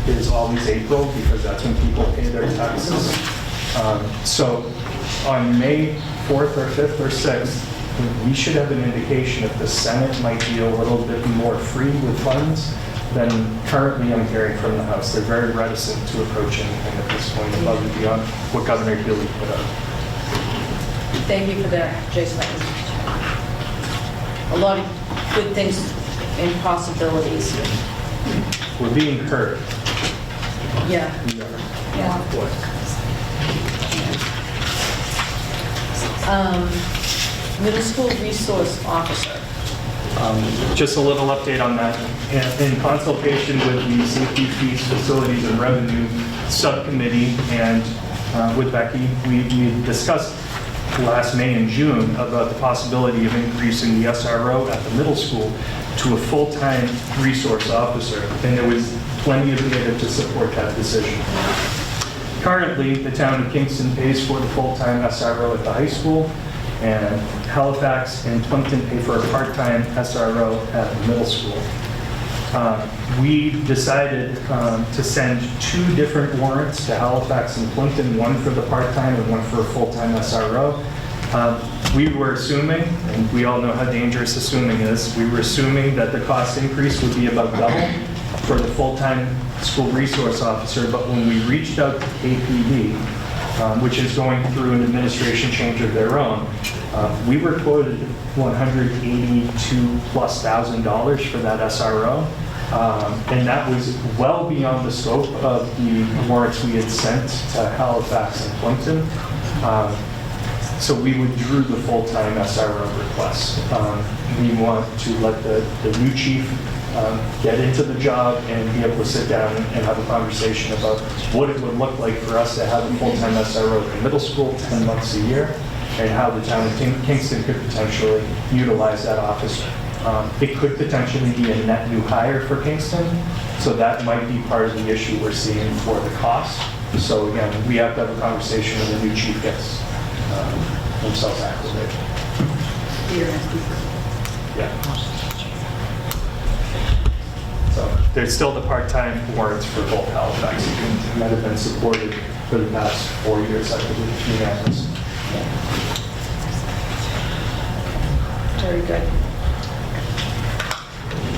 is always April because that's when people pay their taxes. So on May 4th or 5th or 6th, we should have an indication if the Senate might be a little bit more free with funds than currently I'm hearing from the House. They're very reticent to approach anything at this point above and beyond what Governor Healy put out.
Thank you for that, Jason. That was a lot of good things and possibilities.
We're being heard.
Yeah.
We are.
Yeah. Middle school resource officer.
Just a little update on that. In consultation with the Safety, Fees, Facilities, and Revenue Subcommittee and with Becky, we discussed last May and June about the possibility of increasing the SRO at the middle school to a full-time resource officer, and there was plenty of data to support that decision. Currently, the town of Kingston pays for the full-time SRO at the high school, and Halifax and Plimpton pay for a part-time SRO at the middle school. We decided to send 2 different warrants to Halifax and Plimpton, one for the part-time and one for a full-time SRO. We were assuming, and we all know how dangerous assuming is, we were assuming that the cost increase would be about double for the full-time school resource officer, but when we reached out to KPD, which is going through an administration change of their own, we were quoted $182,000+ for that SRO. And that was well beyond the scope of the warrants we had sent to Halifax and Plimpton. So we withdrew the full-time SRO request. We want to let the new chief get into the job and be able to sit down and have a conversation about what it would look like for us to have a full-time SRO in middle school 10 months a year, and how the town of Kingston could potentially utilize that officer. It could potentially be a net new hire for Kingston, so that might be part of the issue we're seeing for the cost. So again, we have to have a conversation when the new chief gets himself acclimated. Yeah. So there's still the part-time warrants for both Halifax and Kingston that have been supported for the past 4 years, I believe, unanimous.
Very good.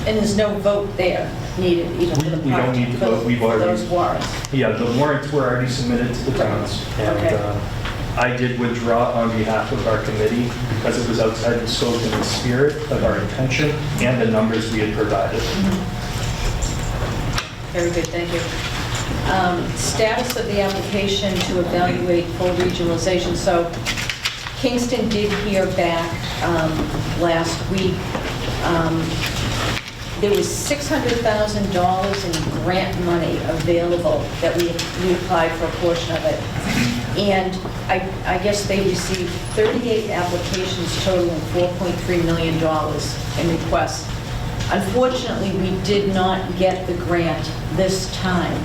And there's no vote there needed even for the
We don't need to vote. We've already.
those warrants.
Yeah, the warrants were already submitted to the towns, and
Okay.
I did withdraw on behalf of our committee because it was outside the scope and the spirit of our intention and the numbers we had provided.
Very good, thank you. Status of the application to evaluate full regionalization. So Kingston did hear back last week. There was $600,000 in grant money available that we applied for a portion of it. And I guess they received 38 applications totaling $4.3 million in requests. Unfortunately, we did not get the grant this time.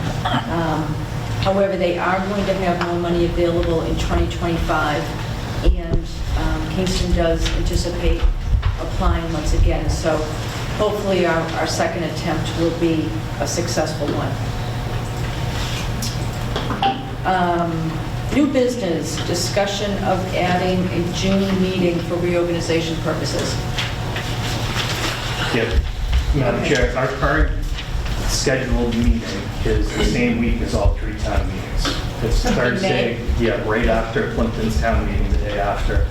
However, they are going to have more money available in 2025, and Kingston does anticipate applying once again. So hopefully our second attempt will be a successful one. New business, discussion of adding a June meeting for reorganization purposes.
Yep. Madam Chair, our current scheduled meeting is the same week as all 3 town meetings. It's Thursday, right after Plimpton's town meeting, the day after.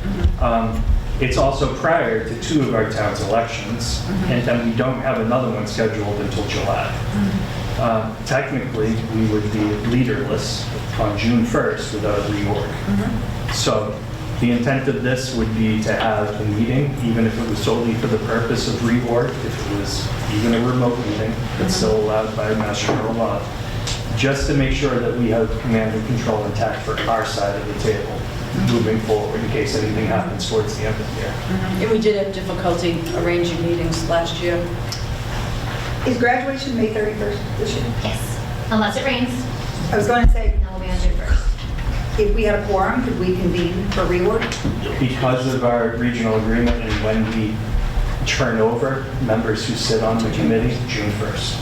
It's also prior to 2 of our town's elections, and then we don't have another one scheduled until July. Technically, we would be leaderless on June 1st without a reorg. So the intent of this would be to have a meeting, even if it was solely for the purpose of reorg, if it was even a remote meeting, that's still allowed by Mass General law, just to make sure that we have command and control intact for our side of the table moving forward in case anything happens towards the end of the year.
And we did have difficulty arranging meetings last year.
Is graduation May 31st this year?
Yes, unless it rains,
I was going to say,
then we'll be on June 1st.
if we had a quorum, could we convene for rework?
Because of our regional agreement and when we turn over members who sit on the committee, June 1st.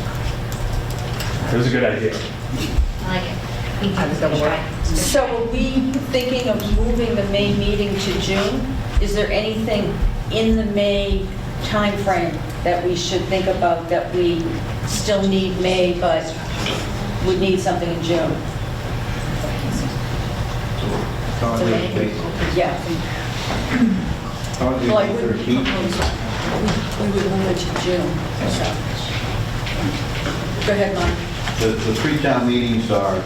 It was a good idea.
I like it. We can try.
So are we thinking of moving the May meeting to June? Is there anything in the May timeframe that we should think about that we still need May, but would need something in June? So May? Yeah. Well, I wouldn't propose, we would move it to June, so. Go ahead, Mark.
The 3 town meetings are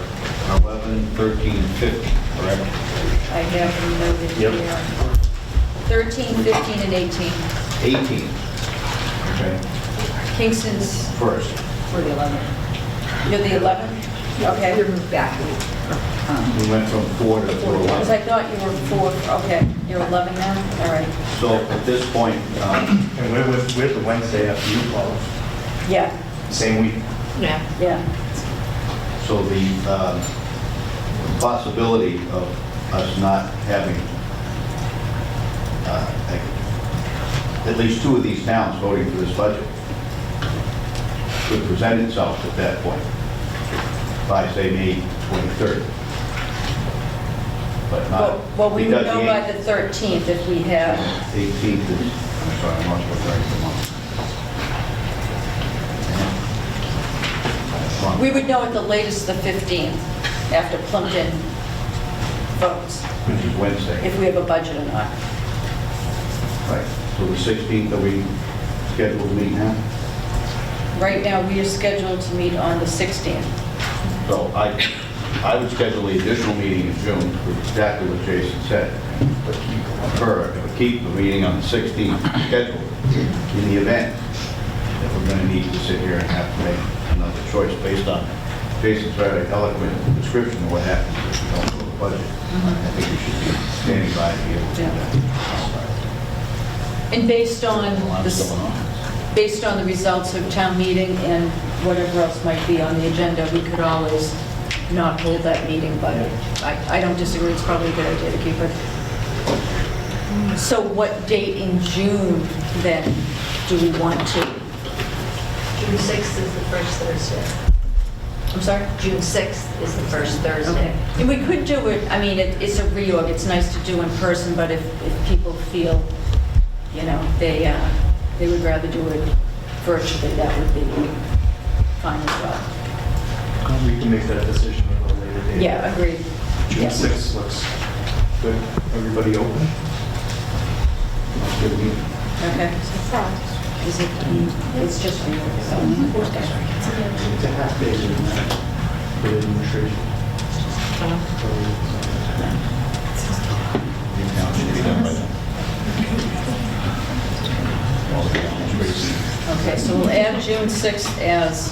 11, 13, 15, correct?
I have them noted
Yep.
here. 13, 15, and 18.
18. Okay.
Kingston's
First.
For the 11th.
You're the 11th? Okay.
You're moved back.
We went from 4 to
Because
11.
I thought you were 4, okay. You're 11 now? All right.
So at this point,
And we're with the Wednesday after you call,
Yeah,
same week.
Yeah.
yeah.
so the possibility of us not having at least 2 of these towns voting for this budget could present itself at that point by, say, May 23rd. But not.
Well, we would
because
know by the 13th if we have,
18th is, I'm sorry, I'm not sure what the month.
we would know at the latest the 15th after Plimpton votes,
Which is Wednesday.
if we have a budget or not.
Right. So the 16th, are we scheduled to meet now?
Right now, we are scheduled to meet on the 16th.
So I would schedule the additional meeting in June, with exactly what Jason said. But keep the meeting on the 16th scheduled in the event that we're going to need to sit here and have to make another choice based on Jason's very eloquent description of what happens if we don't go to the budget. I think we should be standing by to be able to do that.
And based on
A lot
the
going on.
based on the results of town meeting and whatever else might be on the agenda, we could always not hold that meeting, but I don't disagree, it's probably a good idea to keep it. So what date in June, then, do we want to?
June 6th is the first Thursday.
I'm sorry?
June 6th is the first Thursday.
Okay. And we could do it, I mean, it's a reorg, it's nice to do in person, but if people feel, you know, they would rather do it virtually, that would be fine as well.
We can make that decision at a later date.
Yeah, agreed.
June
Yeah.
6th looks good. Everybody open? Good meeting.
Okay. Is it, it's just reorg, so.
It's a half day for the administration.
Okay, so we'll add June 6th as,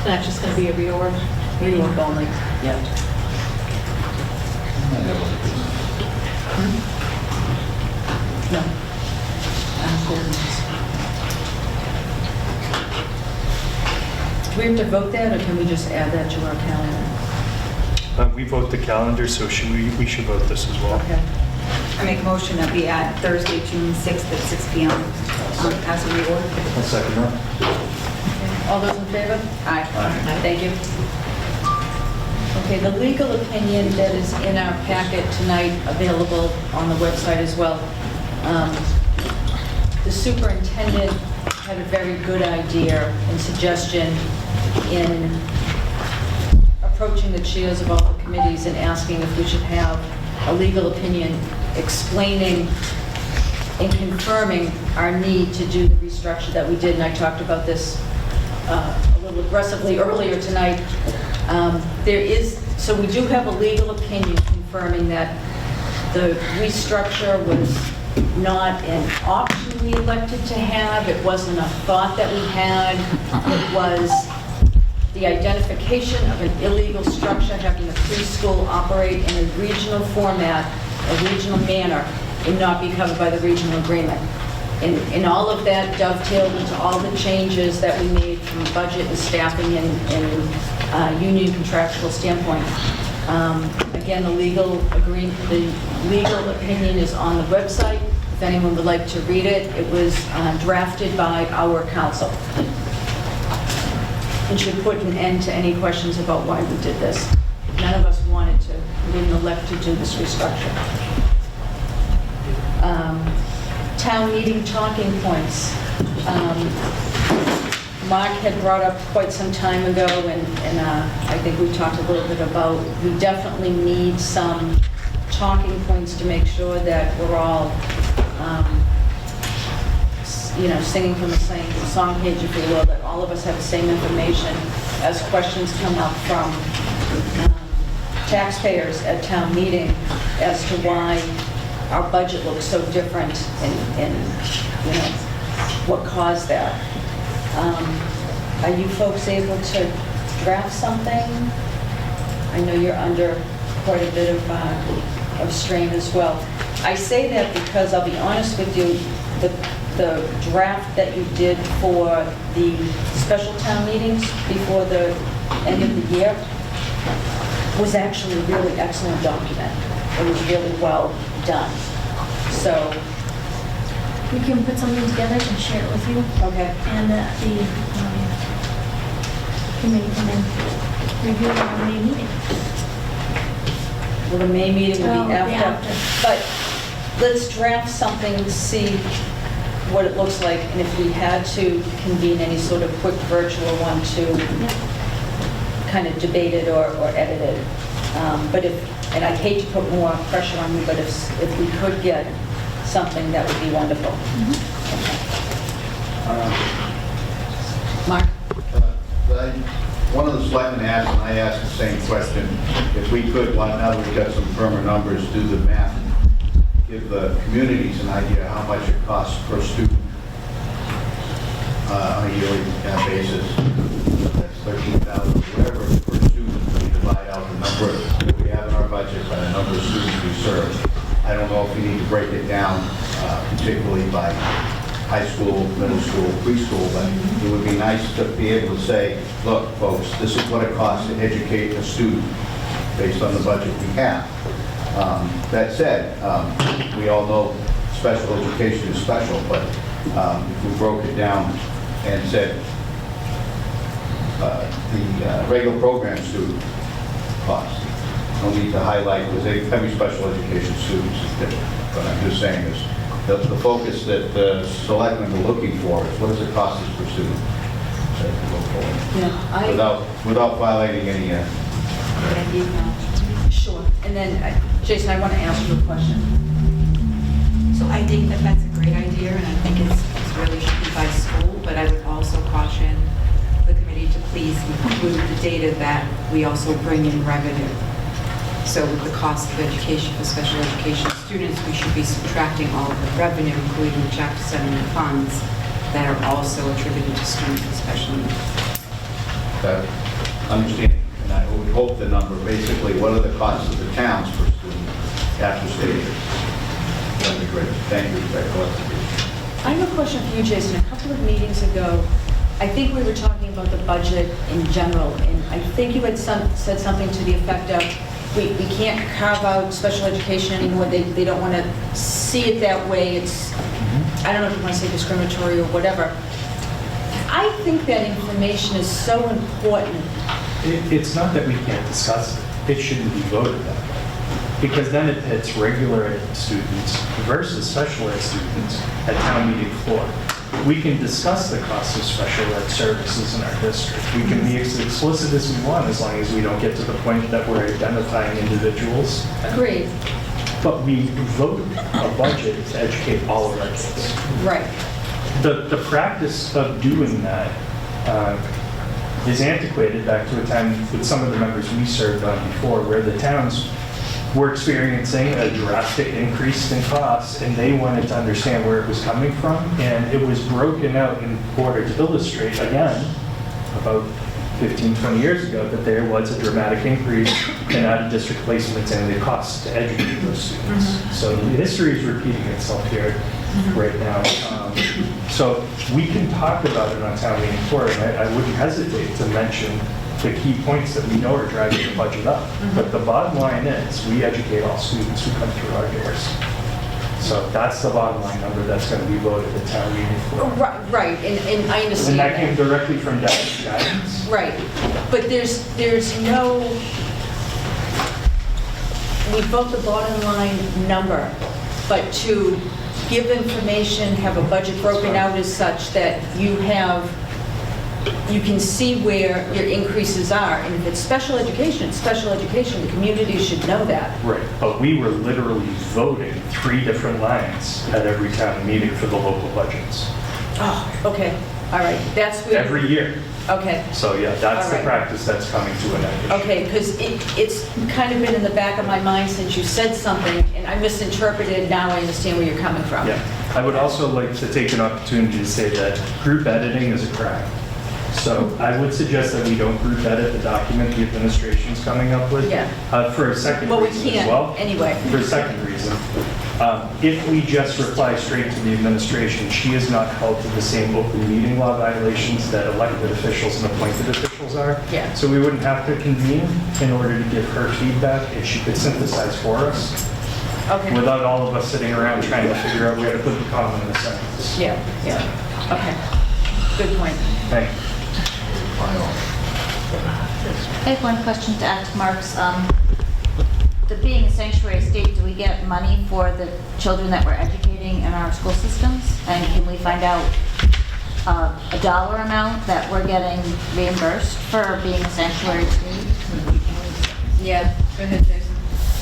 That's just going to be a reorg.
reorg only, yep. No. Do we have to vote that, or can we just add that to our calendar?
We vote the calendar, so we should vote this as well.
Okay.
I make a motion that we add Thursday, June 6th at 6 PM as a reorg.
I'll second that.
All those in favor?
Aye.
Thank you. Okay, the legal opinion that is in our packet tonight, available on the website as well. The superintendent had a very good idea and suggestion in approaching the chairs of all the committees and asking if we should have a legal opinion explaining and confirming our need to do the restructure that we did, and I talked about this a little aggressively earlier tonight. So we do have a legal opinion confirming that the restructure was not an option we elected to have, it wasn't a thought that we had, it was the identification of an illegal structure having a preschool operate in a regional format, a regional manner, and not be covered by the regional agreement. And all of that dovetailed into all the changes that we made from a budget and staffing and union contractual standpoint. Again, the legal opinion is on the website. If anyone would like to read it, it was drafted by our counsel. And should put an end to any questions about why we did this. None of us wanted to, we didn't elect to do this restructure. Town meeting talking points. Mark had brought up quite some time ago, and I think we talked a little bit about, we definitely need some talking points to make sure that we're all, singing from the same song page, if you will, that all of us have the same information as questions come up from taxpayers at town meeting as to why our budget looks so different and what caused that. Are you folks able to draft something? I know you're under quite a bit of strain as well. I say that because I'll be honest with you, the draft that you did for the special town meetings before the end of the year was actually a really excellent document. It was really well done. So
We can put something together and share it with you.
Okay.
And the committee can then review it at the May meeting.
Well, the May meeting will
Oh,
be
the
after.
after.
But let's draft something to see what it looks like, and if we had to convene any sort of quick virtual one to kind of debate it or edit it. But and I hate to put more pressure on you, but if we could get something, that would be wonderful. Mark?
One of the selectmen asked, and I asked the same question, if we could, now that we've got some firmer numbers, do the math, give the communities an idea how much it costs per student on a yearly basis. That's 13,000, whatever per student. We divide out the number that we have in our budget by the number of students we serve. I don't know if we need to break it down, particularly by high school, middle school, preschool, but it would be nice to be able to say, look, folks, this is what it costs to educate a student based on the budget we have. That said, we all know special education is special, but if we broke it down and said the regular program student cost, no need to highlight, because every special education student is different. But I'm just saying is, the focus that the selectmen were looking for is what does it cost us per student?
Yeah,
Without violating any
Sure. And then Jason, I want to ask you a question.
So I think that that's a great idea, and I think it's really should be by school, but I would also caution the committee to please include the data that we also bring in revenue. So with the cost of education for special education students, we should be subtracting all of the revenue, including Chapter 70 funds that are also attributed to students with special needs.
That understanding, and I would hope the number, basically, what are the costs of the towns per student after state? That'd be great. Thank you for that clarification.
I have a question for you, Jason. A couple of meetings ago, I think we were talking about the budget in general, and I think you had said something to the effect of, we can't carve out special education anymore. They don't want to see it that way. It's, I don't know if you want to say discriminatory or whatever. I think that information is so important.
It's not that we can't discuss it. It shouldn't be voted that way. Because then it hits regular ed students versus special ed students at town meeting floor. We can discuss the cost of special ed services in our district. We can be as explicit as we want, as long as we don't get to the point that we're identifying individuals.
Agreed.
But we vote a budget to educate all of our kids.
Right.
The practice of doing that is antiquated back to a time with some of the members we served on before, where the towns were experiencing a drastic increase in costs, and they wanted to understand where it was coming from, and it was broken out in order to illustrate, again, about 15, 20 years ago, that there was a dramatic increase in out-of-district placements and the costs to educate those students. So the history is repeating itself here right now. So we can talk about it on town meeting floor, and I wouldn't hesitate to mention the key points that we know are driving the budget up. But the bottom line is, we educate all students who come through our doors. So that's the bottom line number that's going to be voted at town meeting floor.
Right, and I understand
And that came directly from guidance.
Right, but there's no, we vote the bottom line number, but to give information, have a budget broken out as such that you can see where your increases are. And if it's special education, the community should know that.
Right, but we were literally voting 3 different lines at every town meeting for the local budgets.
Oh, okay, all right, that's where.
Every year.
Okay.
So yeah, that's
All
the
right.
practice that's coming to an end.
Okay, because it's kind of been in the back of my mind since you said something, and I misinterpreted, now I understand where you're coming from.
Yeah, I would also like to take an opportunity to say that group editing is a crime. So I would suggest that we don't group edit the document the administration's coming up with.
Yeah.
For a second
Well, we
reason as
can't,
well.
anyway.
For a second reason, if we just reply straight to the administration, she is not held to the same open meeting law violations that elected officials and appointed officials are.
Yeah.
So we wouldn't have to convene in order to give her feedback, and she could synthesize for us.
Okay.
Without all of us sitting around trying to figure out where to put the comma in the sentence.
Yeah, okay, good point.
Thank you.
I have one question to ask Mark's. The being a sanctuary state, do we get money for the children that we're educating in our school systems? And can we find out a dollar amount that we're getting reimbursed for being a sanctuary state?
Yeah, go ahead, Jason.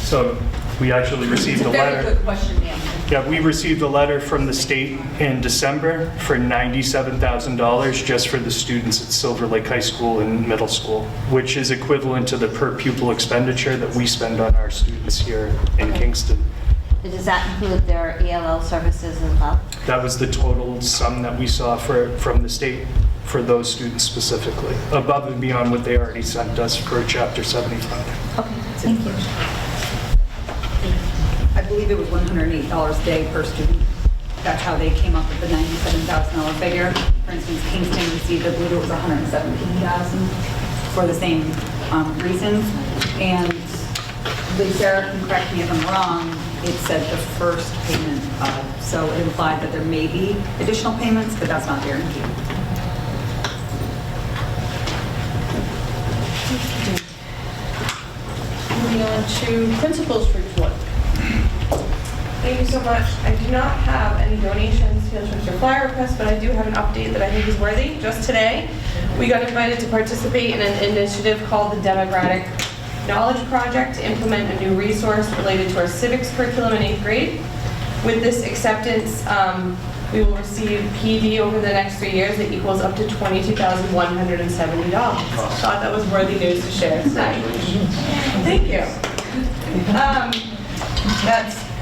So we actually received a letter.
Very good question, ma'am.
Yeah, we received a letter from the state in December for $97,000 just for the students at Silver Lake High School and middle school, which is equivalent to the per pupil expenditure that we spend on our students here in Kingston.
Does that include their ELL services as well?
That was the total sum that we saw from the state for those students specifically, above and beyond what they already sent us for Chapter 75.
Okay, thank you.
I believe it was $108 a day per student. That's how they came up with the $97,000 figure. For instance, Kingston received, I believe it was $117,000 for the same reasons. And Sarah can correct me if I'm wrong, it said the first payment, so it implied that there may be additional payments, but that's not guaranteed.
Moving on to principals report.
Thank you so much. I do not have any donations, field trips, or flyer requests, but I do have an update that I think is worthy. Just today, we got invited to participate in an initiative called the Democratic Knowledge Project to implement a new resource related to our civics curriculum in 8th grade. With this acceptance, we will receive PD over the next 3 years that equals up to $22,170. Thought that was worthy news to share tonight. Thank you.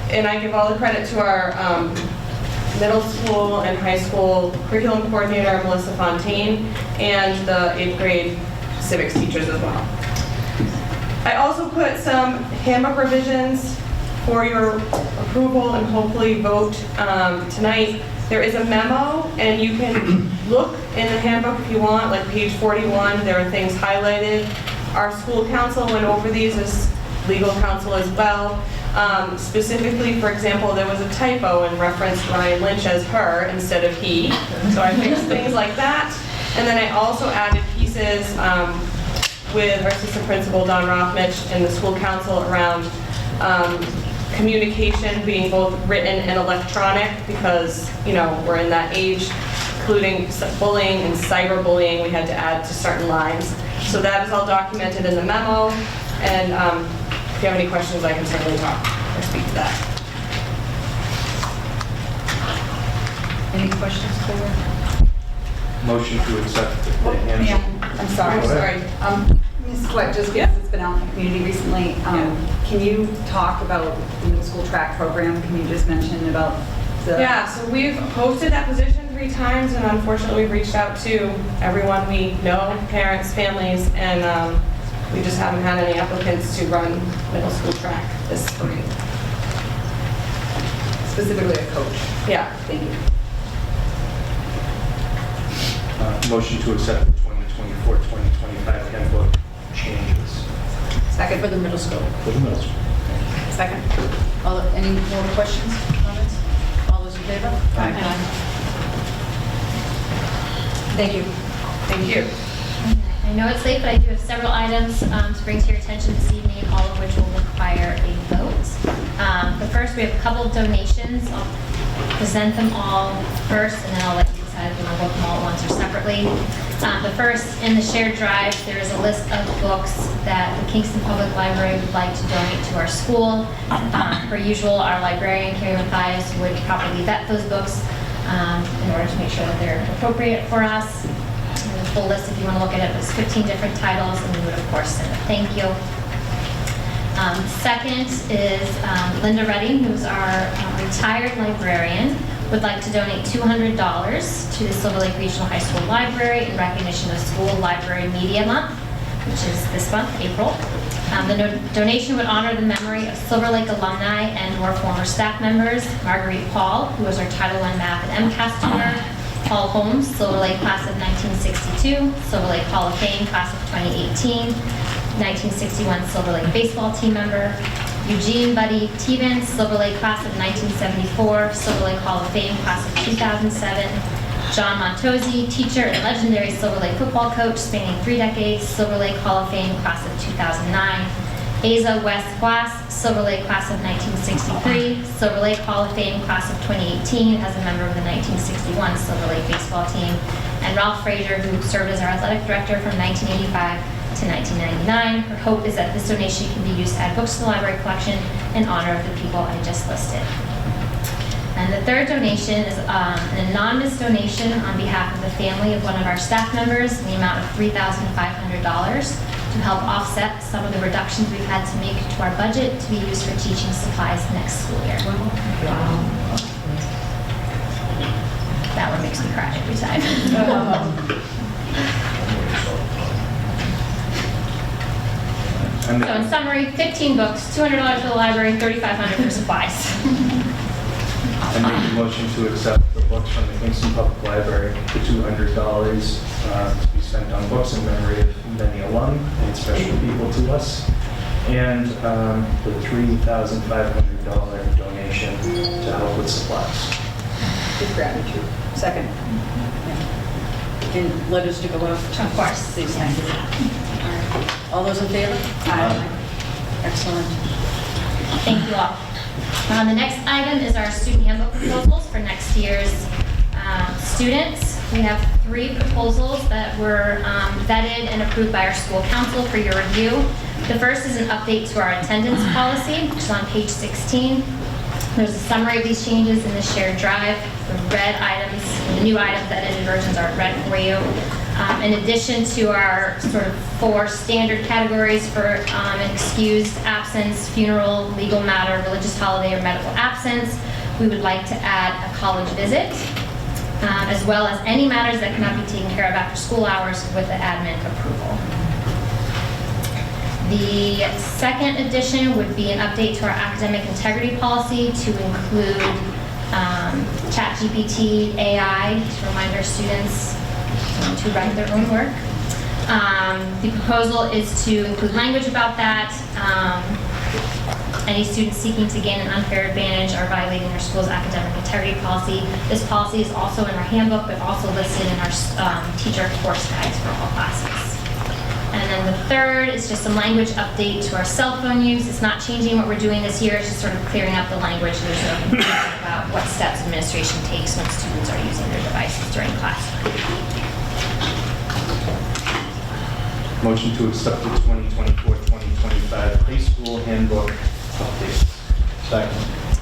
And I give all the credit to our middle school and high school curriculum coordinator, Melissa Fontaine, and the 8th grade civics teachers as well. I also put some handbook revisions for your approval and hopefully vote tonight. There is a memo, and you can look in the handbook if you want, like page 41, there are things highlighted. Our school council went over these as legal counsel as well. Specifically, for example, there was a typo and referenced Ryan Lynch as her instead of he. So I fixed things like that. And then I also added pieces with our assistant principal, Don Rothmich, and the school council around communication being both written and electronic because, you know, we're in that age, including bullying and cyberbullying, we had to add to certain lines. So that is all documented in the memo, and if you have any questions, I can certainly talk or speak to that.
Any questions for?
Motion to accept the handbook.
I'm sorry.
Go ahead.
Ms. Sweat, just because it's been out in the community recently, can you talk about the middle school track program? Can you just mention about the...
Yeah, so we've posted that position 3 times, and unfortunately we've reached out to everyone we know, parents, families, and we just haven't had any applicants to run middle school track this spring.
Specifically a coach?
Yeah.
Thank you.
Motion to accept the 2024-2025 handbook changes.
Second. For the middle school.
For the middle school.
Second.
Any more questions, comments? All those in favor? Aye. Thank you.
Thank you.
I know it's late, but I do have several items to bring to your attention this evening, all of which will require a vote. The first, we have a couple of donations. I'll present them all first, and then I'll let you decide if you want to vote them all at once or separately. The first, in the shared drive, there is a list of books that the Kingston Public Library would like to donate to our school. Per usual, our librarian, Carrie Mathias, would properly vet those books in order to make sure that they're appropriate for us. The full list, if you want to look at it, was 15 different titles, and we would, of course, send a thank you. Second is Linda Redding, who's our retired librarian, would like to donate $200 to the Silver Lake Regional High School Library in recognition of School Library Media Month, which is this month, April. The donation would honor the memory of Silver Lake alumni and/or former staff members, Marguerite Paul, who was our Title I Math and MCAS tutor, Paul Holmes, Silver Lake class of 1962, Silver Lake Hall of Fame class of 2018, 1961 Silver Lake baseball team member, Eugene Buddy Tevens, Silver Lake class of 1974, Silver Lake Hall of Fame class of 2007, John Montozzi, teacher and legendary Silver Lake football coach spanning 3 decades, Silver Lake Hall of Fame class of 2009, Asa West Glass, Silver Lake class of 1963, Silver Lake Hall of Fame class of 2018 as a member of the 1961 Silver Lake baseball team, and Ralph Frazier, who served as our athletic director from 1985 to 1999. Her hope is that this donation can be used to add books to the library collection in honor of the people I just listed. And the third donation is an anonymous donation on behalf of the family of one of our staff members in the amount of $3,500 to help offset some of the reductions we've had to make to our budget to be used for teaching supplies next school year. That one makes me cry every time. So in summary, 15 books, $200 for the library, $3,500 for supplies.
I make a motion to accept the books from the Kingston Public Library for $200 to be spent on books in memory of many alum and special people to us, and the $3,500 donation to help with supplies.
With gratitude. Second.
And letters to go out?
Of course.
Please, thank you. All those in favor? Aye. Excellent.
Thank you all. The next item is our student handbook proposals for next year's students. We have 3 proposals that were vetted and approved by our school council for your review. The first is an update to our attendance policy, which is on page 16. There's a summary of these changes in the shared drive. The red items, the new items, the edited versions are red for you. In addition to our sort of 4 standard categories for an excused absence, funeral, legal matter, religious holiday, or medical absence, we would like to add a college visit, as well as any matters that cannot be taken care of after school hours with the admin approval. The second addition would be an update to our academic integrity policy to include ChatGPT AI to remind our students to write their own work. The proposal is to include language about that. Any students seeking to gain an unfair advantage are violating their school's academic integrity policy. This policy is also in our handbook, but also listed in our teacher course guides for all classes. And then the third is just some language update to our cell phone use. It's not changing what we're doing this year, it's just sort of clearing up the language. There's a confusion about what steps administration takes when students are using their devices during class.
Motion to accept the 2024-2025 high school handbook updates.
Second.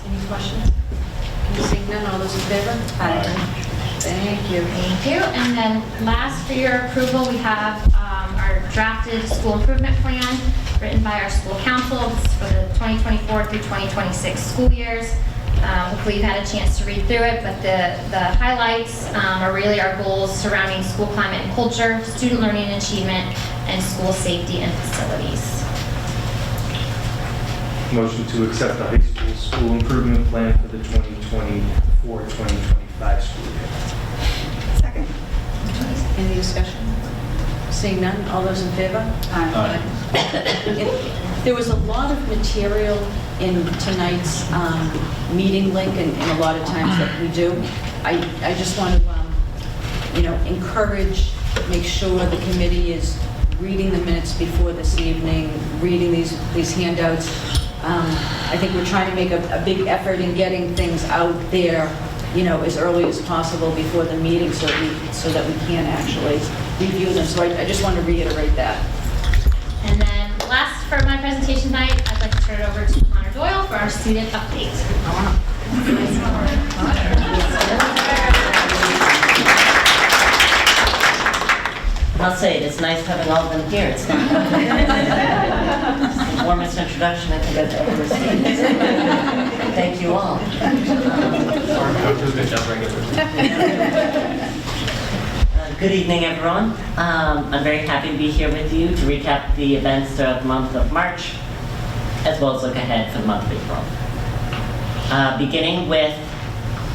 Any questions? Seeing none, all those in favor? Aye. Thank you.
Thank you. And then last for your approval, we have our drafted school improvement plan written by our school council. This is for the 2024 through 2026 school years. Hopefully you've had a chance to read through it, but the highlights are really our goals surrounding school climate and culture, student learning and achievement, and school safety and facilities.
Motion to accept the high school improvement plan for the 2024-2025 school year.
Second.
Any discussion? Seeing none, all those in favor? Aye. There was a lot of material in tonight's meeting link and a lot of times that we do. I just want to, encourage, make sure the committee is reading the minutes before this evening, reading these handouts. I think we're trying to make a big effort in getting things out there, as early as possible before the meeting so that we can actually review them. So I just want to reiterate that.
And then last for my presentation tonight, I'd like to turn it over to Connor Doyle for our student update.
I'll say it's nice having all of them here. It's not the warmest introduction I think I've ever received. Thank you all. Good evening, everyone. I'm very happy to be here with you to recap the events throughout the month of March, as well as look ahead for the month of April. Beginning with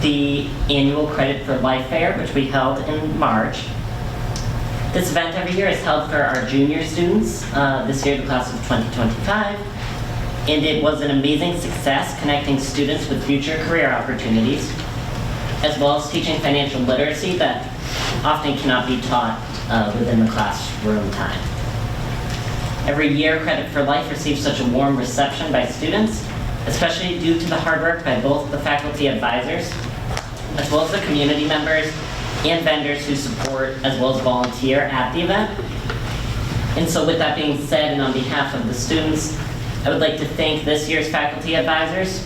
the annual Credit for Life Fair, which we held in March. This event every year is held for our junior students, this year the class of 2025, and it was an amazing success connecting students with future career opportunities, as well as teaching financial literacy that often cannot be taught within the classroom time. Every year, Credit for Life receives such a warm reception by students, especially due to the hard work by both the faculty advisors, as well as the community members and vendors who support as well as volunteer at the event. And so with that being said, and on behalf of the students, I would like to thank this year's faculty advisors,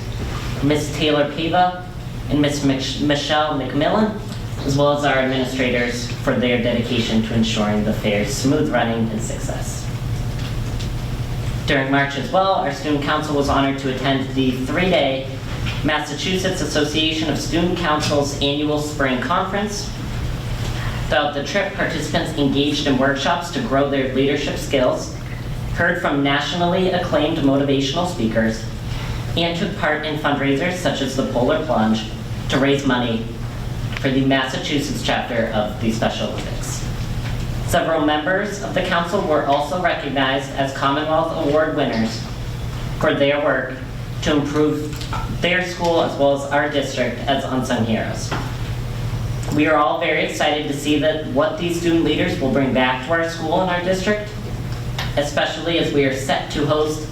Ms. Taylor Piva and Ms. Michelle McMillan, as well as our administrators for their dedication to ensuring the fair's smooth running and success. During March as well, our student council was honored to attend the 3-day Massachusetts Association of Student Councils annual spring conference. Throughout the trip, participants engaged in workshops to grow their leadership skills, heard from nationally acclaimed motivational speakers, and took part in fundraisers such as the Polar Plunge to raise money for the Massachusetts chapter of the Special Olympics. Several members of the council were also recognized as Commonwealth Award winners for their work to improve their school as well as our district as unsung heroes. We are all very excited to see what these student leaders will bring back to our school and our district, especially as we are set to host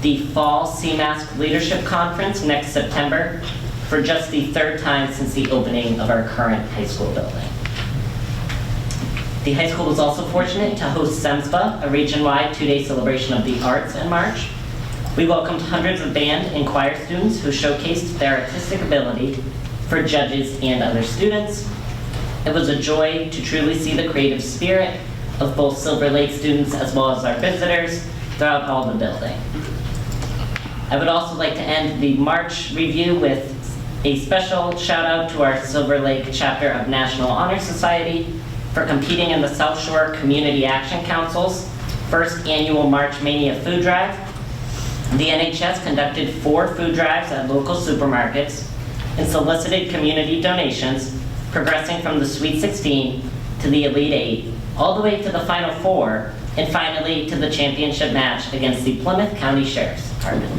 the Fall CMASC Leadership Conference next September for just the 3rd time since the opening of our current high school building. The high school was also fortunate to host SEMSPA, a region-wide 2-day celebration of the arts in March. We welcomed hundreds of band and choir students who showcased their artistic ability for judges and other students. It was a joy to truly see the creative spirit of both Silver Lake students as well as our visitors throughout all the building. I would also like to end the March review with a special shout out to our Silver Lake chapter of National Honor Society for competing in the South Shore Community Action Council's first annual March Mania food drive. The NHS conducted 4 food drives at local supermarkets and solicited community donations, progressing from the Sweet 16 to the Elite 8, all the way to the Final 4, and finally to the championship match against the Plymouth County Sheriff's Department.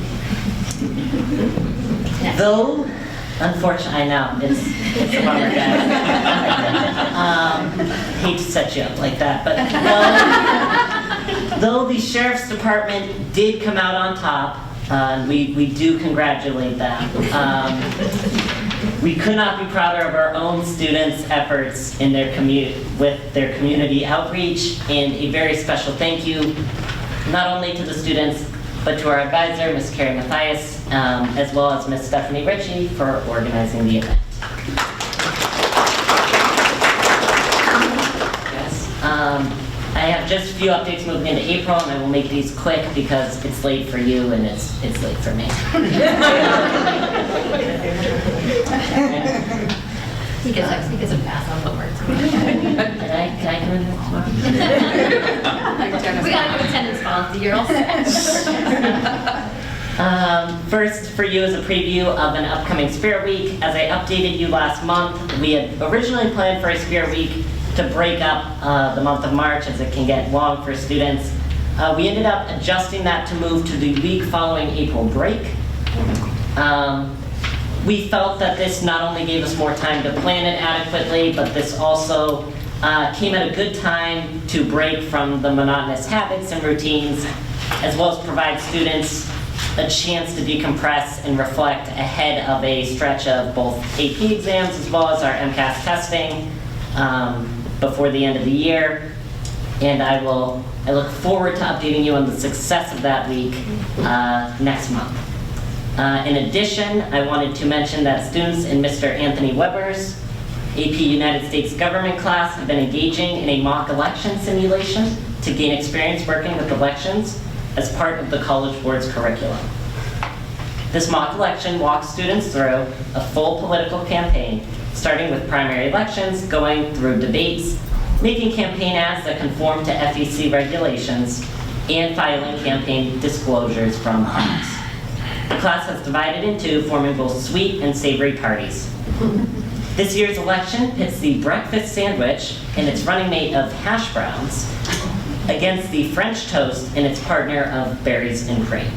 Though, unfortunately, I know, it's a bummer, guys. Hate to set you up like that, but though the Sheriff's Department did come out on top, we do congratulate them. We could not be prouder of our own students' efforts in their with their community outreach, and a very special thank you, not only to the students, but to our advisor, Ms. Carrie Mathias, as well as Ms. Stephanie Ritchie for organizing the event. Yes. I have just a few updates moving into April, and I will make these quick because it's late for you and it's late for me.
He gets a pass on homework.
Can I come in tomorrow?
We gotta give attendance policy, you're all set.
First, for you is a preview of an upcoming Spirit Week. As I updated you last month, we had originally planned for a Spirit Week to break up the month of March as it can get long for students. We ended up adjusting that to move to the week following April break. We felt that this not only gave us more time to plan it adequately, but this also came at a good time to break from the monotonous habits and routines, as well as provide students a chance to decompress and reflect ahead of a stretch of both AP exams as well as our MCAS testing before the end of the year. And I look forward to updating you on the success of that week next month. In addition, I wanted to mention that students in Mr. Anthony Weber's AP United States Government class have been engaging in a mock election simulation to gain experience working with elections as part of the College Board's curriculum. This mock election walks students through a full political campaign, starting with primary elections, going through debates, making campaign ads that conform to FEC regulations, and filing campaign disclosures from class. The class has divided into forming both sweet and savory parties. This year's election pits the breakfast sandwich and its running mate of hash browns against the French toast and its partner of berries and cream.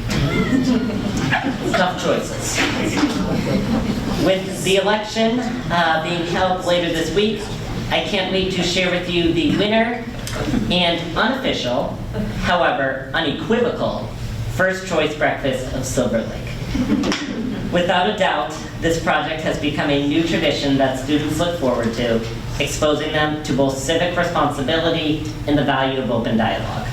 Tough choices. With the election being held later this week, I can't wait to share with you the winner and unofficial, however unequivocal, first choice breakfast of Silver Lake. Without a doubt, this project has become a new tradition that students look forward to, exposing them to both civic responsibility and the value of open dialogue.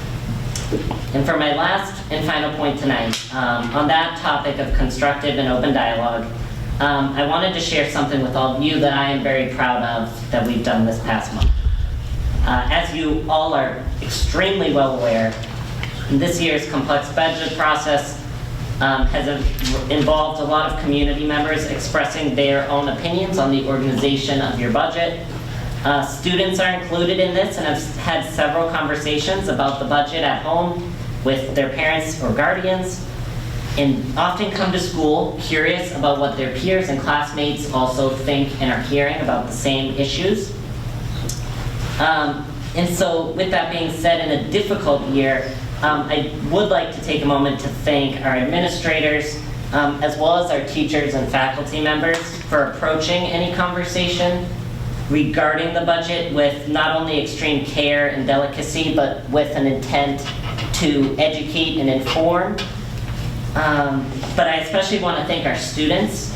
And for my last and final point tonight, on that topic of constructive and open dialogue, I wanted to share something with all of you that I am very proud of that we've done this past month. As you all are extremely well aware, this year's complex budget process has involved a lot of community members expressing their own opinions on the organization of your budget. Students are included in this and have had several conversations about the budget at home with their parents or guardians, and often come to school curious about what their peers and classmates also think and are hearing about the same issues. And so with that being said, in a difficult year, I would like to take a moment to thank our administrators, as well as our teachers and faculty members for approaching any conversation regarding the budget with not only extreme care and delicacy, but with an intent to educate and inform. But I especially want to thank our students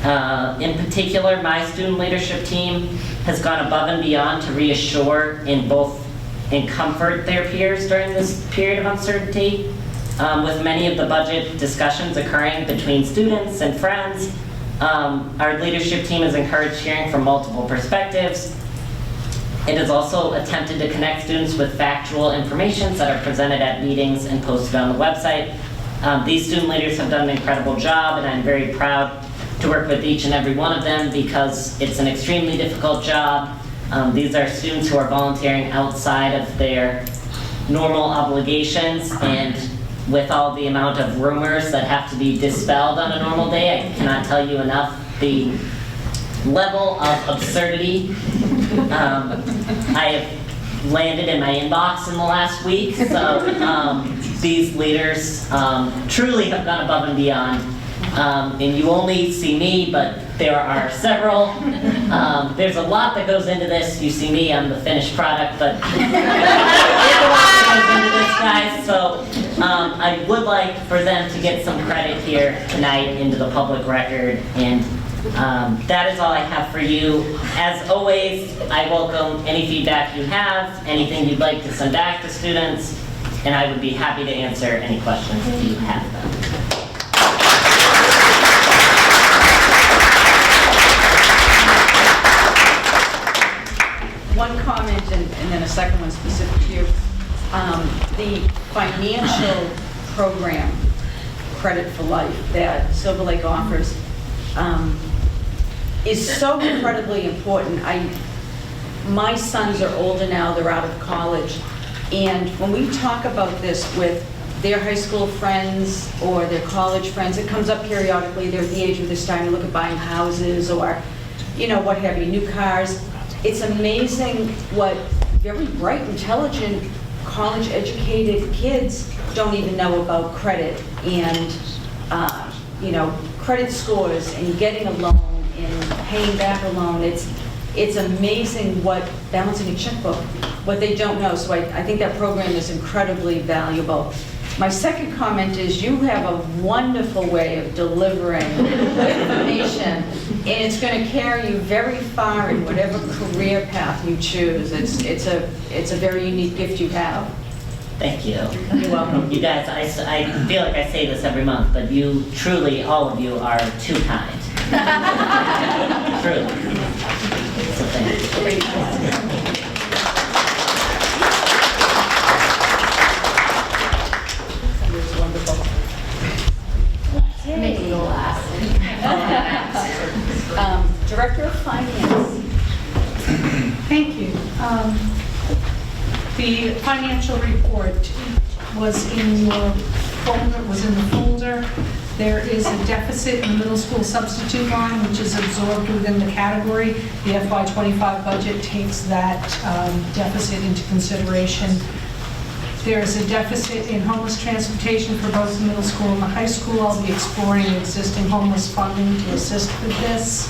In particular, my student leadership team has gone above and beyond to reassure and comfort their peers during this period of uncertainty. With many of the budget discussions occurring between students and friends, our leadership team has encouraged hearing from multiple perspectives. It has also attempted to connect students with factual information that are presented at meetings and posted on the website. These student leaders have done an incredible job, and I'm very proud to work with each and every one of them because it's an extremely difficult job. These are students who are volunteering outside of their normal obligations, and with all the amount of rumors that have to be dispelled on a normal day, I cannot tell you enough the level of absurdity I have landed in my inbox in the last week. So these leaders truly have gone above and beyond. And you only see me, but there are several. There's a lot that goes into this. You see me, I'm the finished product, but there's a lot that goes into this, guys. So I would like for them to get some credit here tonight into the public record. And that is all I have for you. As always, I welcome any feedback you have, anything you'd like to send back to students, and I would be happy to answer any questions if you have them.
One comment and then a second one specific to you. The financial program, Credit for Life, that Silver Lake offers is so incredibly important. My sons are older now, they're out of college, and when we talk about this with their high school friends or their college friends, it comes up periodically. They're at the age where they're starting to look at buying houses or, what have you, new cars. It's amazing what very bright, intelligent, college-educated kids don't even know about credit and, credit scores and getting a loan and paying back a loan. It's amazing what, balancing a checkbook, what they don't know. So I think that program is incredibly valuable. My second comment is you have a wonderful way of delivering information, and it's going to carry you very far in whatever career path you choose. It's a very unique gift you have.
Thank you.
You're welcome.
You guys, I feel like I say this every month, but you truly, all of you, are too kind. Truly. So thank you.
Make me laugh.
Director of Finance.
Thank you. The financial report was in your folder, in the folder. There is a deficit in the middle school substitute line, which is absorbed within the category. The FY25 budget takes that deficit into consideration. There's a deficit in homeless transportation for both the middle school and the high school. I'll be exploring existing homeless funding to assist with this.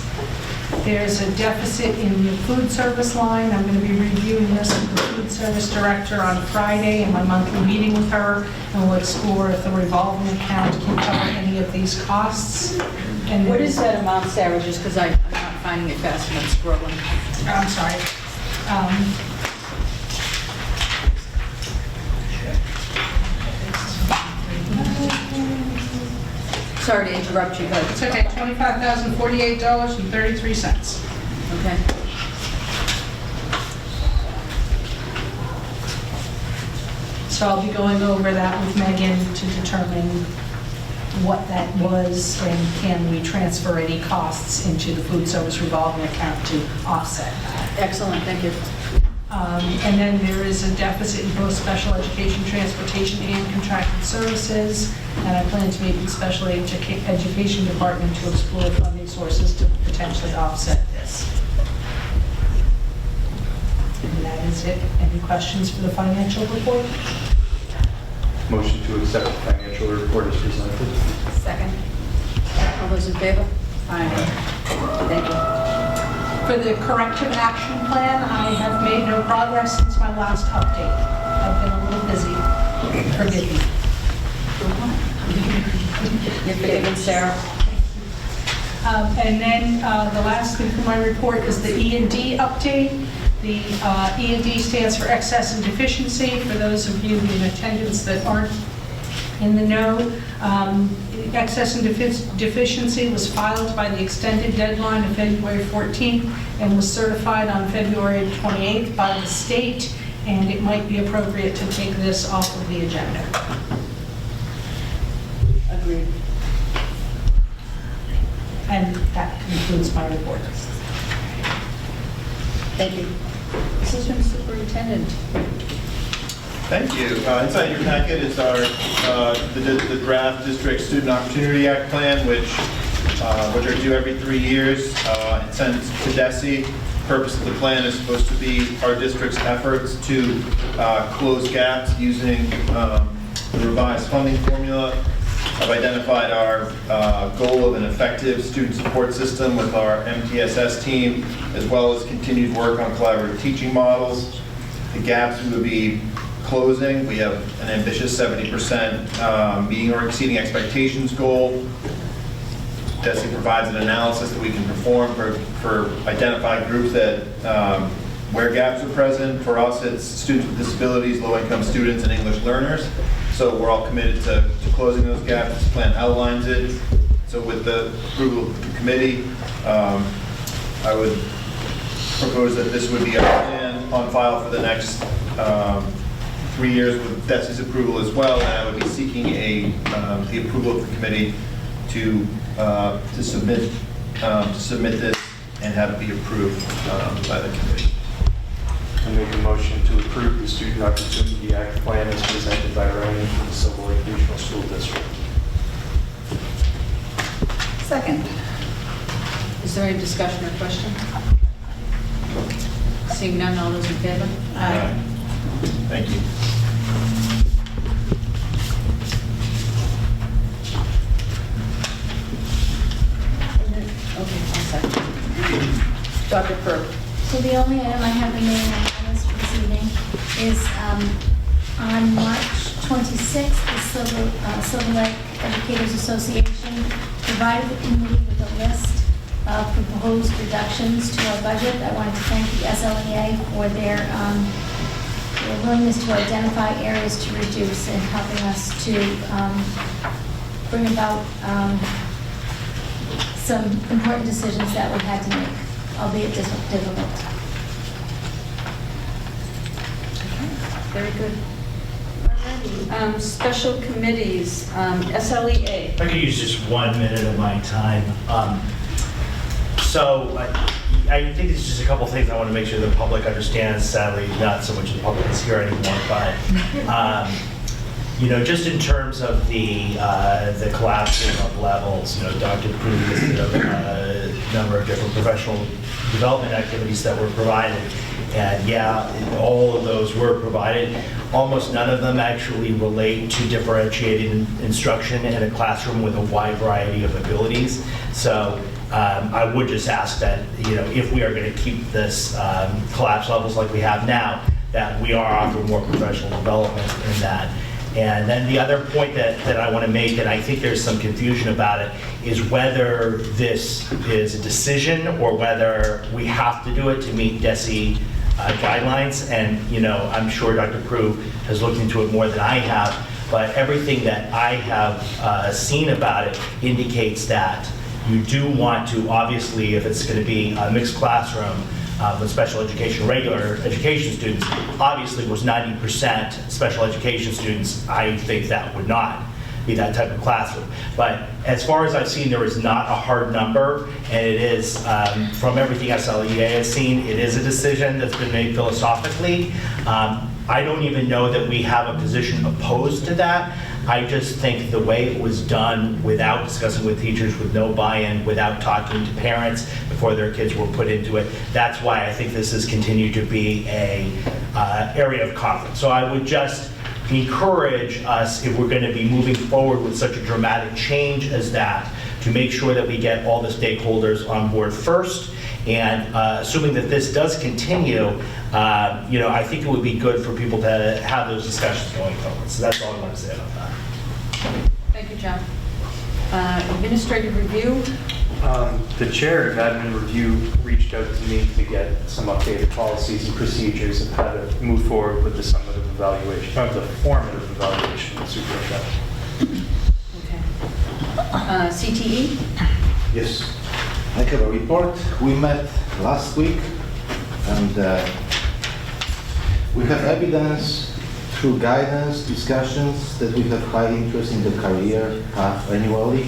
There's a deficit in the food service line. I'm going to be reviewing this with the food service director on Friday in my monthly meeting with her, and we'll explore if the revolving account can cover any of these costs. And
What is that amount, Sarah, just because I'm not finding it fast enough scrolling?
I'm sorry.
Sorry to interrupt you, but...
It's okay, $25,048.33.
Okay.
So I'll be going over that with Megan to determine what that was and can we transfer any costs into the food service revolving account to offset that.
Excellent, thank you.
And then there is a deficit in both special education, transportation, and contracted services. And I plan to meet with the special education department to explore funding sources to potentially offset this. And that is it. Any questions for the financial report?
Motion to accept the financial report as presented.
Second. All those in favor? Aye. Thank you.
For the corrective action plan, I have made no progress since my last update. I've been a little busy. Forgive me.
You're forgiven, Sarah.
And then the last thing from my report is the E&D update. The E&D stands for excess and deficiency. For those of you in attendance that aren't in the know, excess and deficiency was filed by the extended deadline of February 14th and was certified on February 28th by the state, and it might be appropriate to take this off of the agenda.
Agreed.
And that concludes my report.
Thank you. Assistant Superintendent.
Thank you. Inside your packet is our the draft District Student Opportunity Act plan, which are due every 3 years and sent to DESE. The purpose of the plan is supposed to be our district's efforts to close gaps using the revised funding formula. I've identified our goal of an effective student support system with our MTSS team, as well as continued work on collaborative teaching models. The gaps we would be closing, we have an ambitious 70% meeting or exceeding expectations goal. DESE provides an analysis that we can perform for identifying groups that where gaps are present. For us, it's students with disabilities, low-income students, and English learners. So we're all committed to closing those gaps. This plan outlines it. So with the approval of the committee, I would propose that this would be a plan on file for the next 3 years with DESE's approval as well. And I would be seeking the approval of the committee to submit this and have it be approved by the committee.
I make a motion to approve the Student Opportunity Act plan as presented by Ryan for the Silver Lake Regional School District.
Second. Is there any discussion or question? Seeing none, all those in favor?
Aye. Thank you.
Okay, I'll second. Dr. Pearl.
So the only item I have remaining on my list for this evening is on March 26th, the Silver Lake Educators Association provided the committee with a list of proposed reductions to our budget. I wanted to thank the SLEA for their willingness to identify areas to reduce and helping us to bring about some important decisions that we had to make, albeit difficult.
Very good. Alrighty. Special committees, SLEA.
If I could use just 1 minute of my time. So I think it's just a couple things I want to make sure the public understands. Sadly, not so much the public is here anymore, but just in terms of the collapsing of levels, Dr. Prue listed a number of different professional development activities that were provided. And yeah, all of those were provided. Almost none of them actually relate to differentiated instruction in a classroom with a wide variety of abilities. So I would just ask that, if we are going to keep this collapse levels like we have now, that we are offering more professional development in that. And then the other point that I want to make, and I think there's some confusion about it, is whether this is a decision or whether we have to do it to meet DESE guidelines. And, I'm sure Dr. Prue has looked into it more than I have, but everything that I have seen about it indicates that you do want to, obviously, if it's going to be a mixed classroom, with special education, regular education students, obviously was 90% special education students. I think that would not be that type of classroom. But as far as I've seen, there is not a hard number, and it is, from everything SLEA has seen, it is a decision that's been made philosophically. I don't even know that we have a position opposed to that. I just think the way it was done without discussing with teachers, with no buy-in, without talking to parents before their kids were put into it, that's why I think this has continued to be a area of conflict. So I would just encourage us, if we're going to be moving forward with such a dramatic change as that, to make sure that we get all the stakeholders on board first. And assuming that this does continue, I think it would be good for people to have those discussions going forward. So that's all I want to say about that.
Thank you, John. Administrative review.
The chair of admin review reached out to me to get some updated policies and procedures of how to move forward with the summative evaluation, the formative evaluation of the superintendent.
CTE?
Yes, I have a report. We met last week, and we have evidence through guidance, discussions, that we have high interest in the career path annually.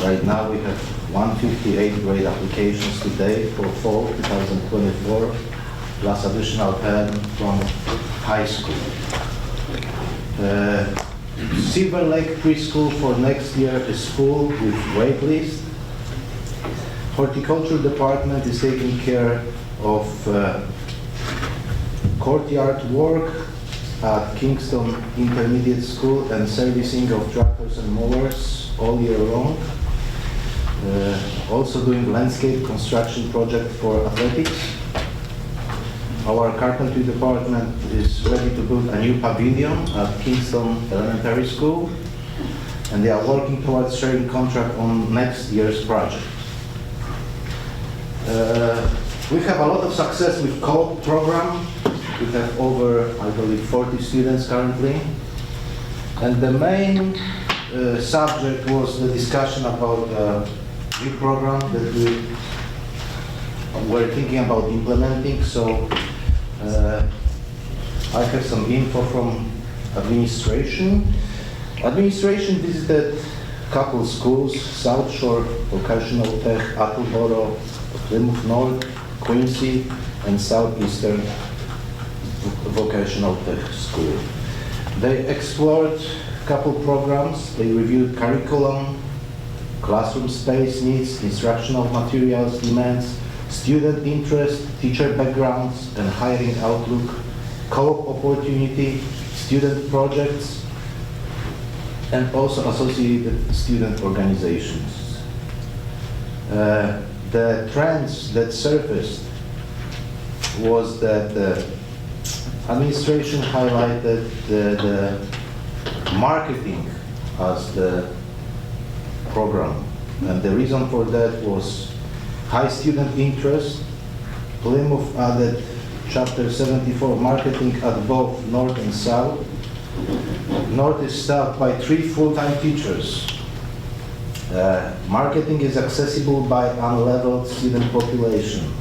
Right now we have 158 grade applications today for fall 2024, plus additional 10 from high school. Silver Lake Preschool for next year is full with wait list. Horticulture department is taking care of courtyard work at Kingston Intermediate School and servicing of tractors and mowers all year long. Also doing landscape construction project for athletics. Our carpentry department is ready to build a new pavilion at Kingston Elementary School, and they are working towards sharing contract on next year's project. We have a lot of success with co-op program. We have over, I believe, 40 students currently. And the main subject was the discussion about a new program that we were thinking about implementing. So I have some info from administration. Administration visited a couple schools: South Shore Vocational Tech, Attleboro, Plymouth North, Quincy, and Southeastern Vocational Tech School. They explored a couple programs. They reviewed curriculum, classroom space needs, instructional materials demands, student interest, teacher backgrounds, and hiring outlook, co-op opportunity, student projects, and also associated student organizations. The trends that surfaced was that the administration highlighted the marketing as the program, and the reason for that was high student interest. Plymouth added Chapter 74 marketing at both North and South. North is staffed by 3 full-time teachers. Marketing is accessible by unleveled student population.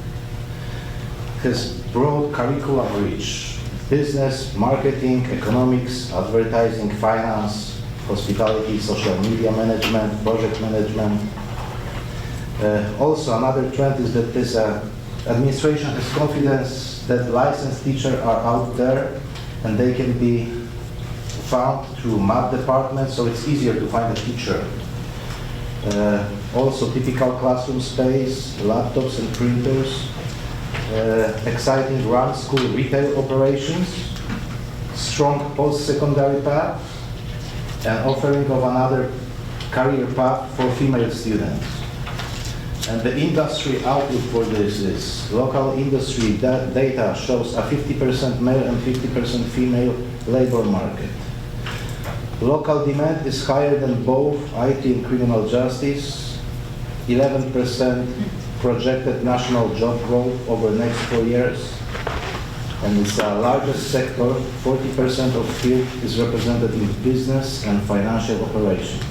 Has broad curriculum reach. Business, marketing, economics, advertising, finance, hospitality, social media management, project management. Also, another trend is that this administration has confidence that licensed teachers are out there and they can be found through math department, so it's easier to find a teacher. Also, typical classroom space, laptops and printers, exciting run school retail operations, strong post-secondary path, and offering of another career path for female students. And the industry outlook for this is local industry data shows a 50% male and 50% female labor market. Local demand is higher than both IT and criminal justice. 11% projected national job growth over the next 4 years. And it's the largest sector. 40% of field is represented in business and financial operations.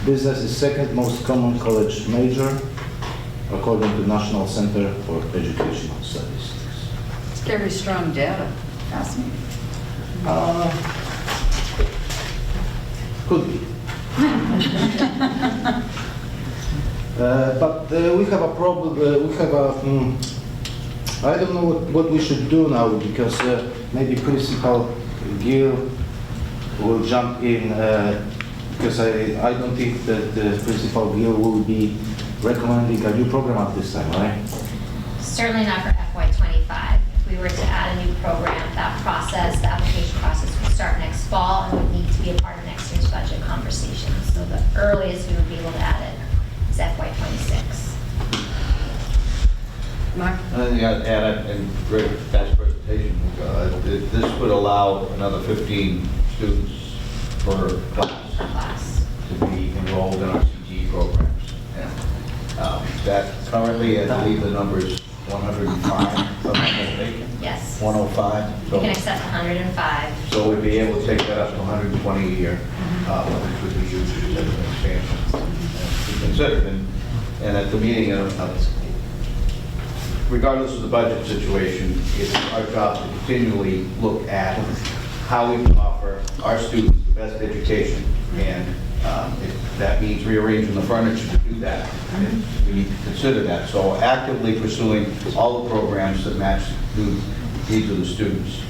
Business is second most common college major, according to National Center for Educational Statistics.
It's very strong data. Fascinating.
Could be. But we have a problem, we have a, I don't know what we should do now, because maybe Principal Gill will jump in, because I don't think that Principal Gill will be recommending a new program at this time, right?
Certainly not for FY25. If we were to add a new program, that process, the application process would start next fall and would need to be a part of next year's budget conversations. So the earliest we would be able to add it is FY26.
Mark?
I think I'd add, and great, fast presentation, this would allow another 15 students per class to be enrolled in our CTE programs. And That currently, I believe the number is 105, if I'm not mistaken.
Yes.
105.
We
So-
can accept 105.
So we'd be able to take that up to 120 a year, which would be huge as an expansion to consider. And at the meeting, regardless of the budget situation, it's our job to continually look at how we can offer our students the best education. And if that means rearranging the furniture to do that, we need to consider that. So actively pursuing all the programs that match the needs of the students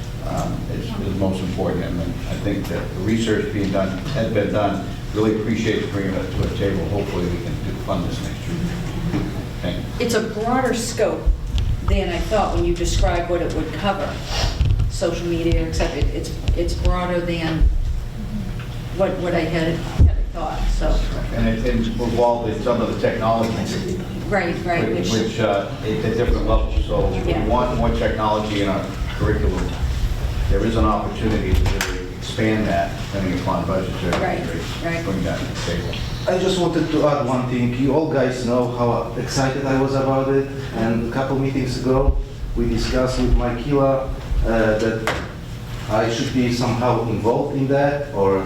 is most important. And I think that the research being done, has been done, really appreciate bringing it to a table. Hopefully we can fund this next year. Thank you.
It's a broader scope than I thought when you described what it would cover. Social media, etc. It's broader than what I had thought, so.
And it involved in some of the technology.
Right,
Which at different levels. So if we want more technology in our curriculum, there is an opportunity to really expand that depending upon budgetary
Right.
bring that to the table.
I just wanted to add one thing. You all guys know how excited I was about it, and a couple meetings ago, we discussed with Maikila that I should be somehow involved in that, or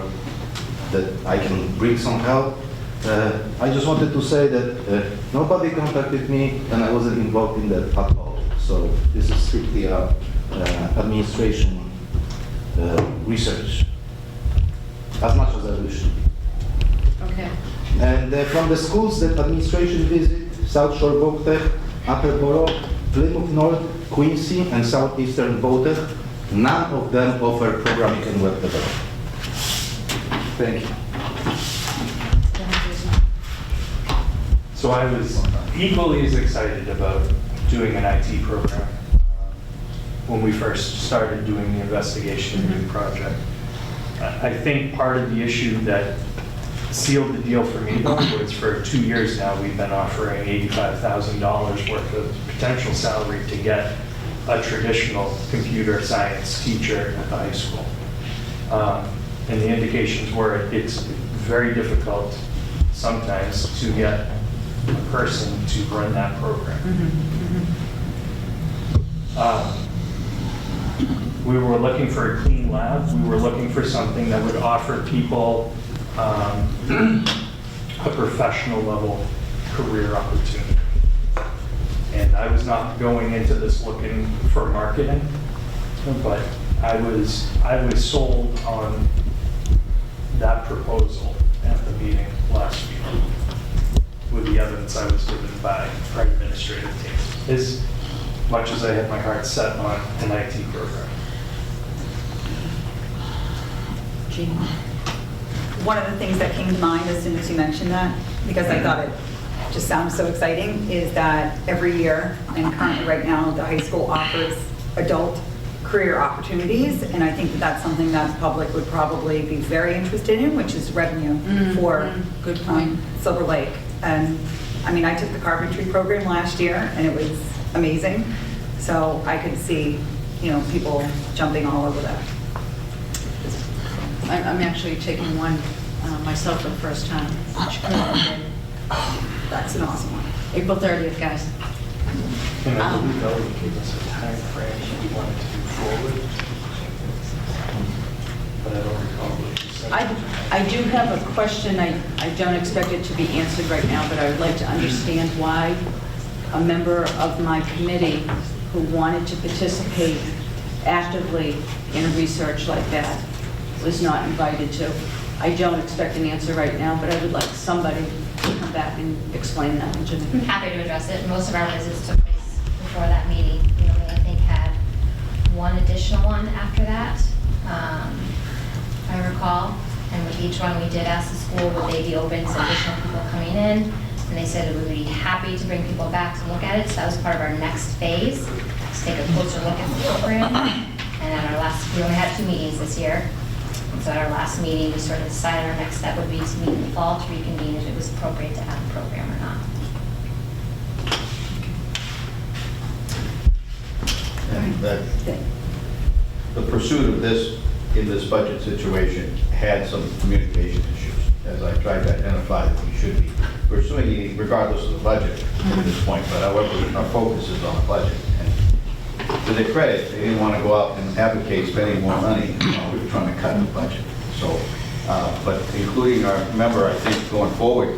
that I can bring some help. I just wanted to say that nobody contacted me, and I wasn't involved in that at all. So this is strictly administration research, as much as I wish to be.
Okay.
And from the schools that administration visit, South Shore Votek, Attleboro, Plymouth North, Quincy, and Southeastern Votek, none of them offer programming and web development. Thank you.
So I was equally as excited about doing an IT program when we first started doing the investigation into the project. I think part of the issue that sealed the deal for me, though, was for 2 years now, we've been offering $85,000 worth of potential salary to get a traditional computer science teacher at the high school. And the indications were it's very difficult sometimes to get a person to run that program. We were looking for a clean lab. We were looking for something that would offer people a professional level career opportunity. And I was not going into this looking for marketing, but I was sold on that proposal at the meeting last week with the evidence I was given by our administrative team, as much as I had my heart set on an IT program.
One of the things that came to mind as soon as you mentioned that, because I thought it just sounds so exciting, is that every year, and currently right now, the high school offers adult career opportunities, and I think that that's something that the public would probably be very interested in, which is revenue for
good point.
Silver Lake. And I mean, I took the carpentry program last year, and it was amazing. So I could see, people jumping all over that.
I'm actually taking one myself for the first time.
That's an awesome one.
April 30th, guys.
And I believe that would give us a time frame we wanted to move forward. But I don't recall what you said.
I do have a question. I don't expect it to be answered right now, but I would like to understand why a member of my committee who wanted to participate actively in research like that was not invited to. I don't expect an answer right now, but I would like somebody to come back and explain that to me.
I'm happy to address it. Most of our visits took place before that meeting. We only, I think, had one additional one after that, I recall. And with each one, we did ask the school, would they be open to additional people coming in? And they said that we would be happy to bring people back to look at it. So that was part of our next phase, to take a closer look at the program. And at our last, we only had 2 meetings this year. And so at our last meeting, we sort of decided our next step would be to meet in the fall to reconvene if it was appropriate to have a program or not.
And that the pursuit of this, in this budget situation, had some communication issues. as I tried to identify that we should be pursuing regardless of the budget at this point, but however, our focus is on the budget. And to their credit, they didn't want to go out and advocate spending more money. We were trying to cut the budget. So, but including our, remember, I think going forward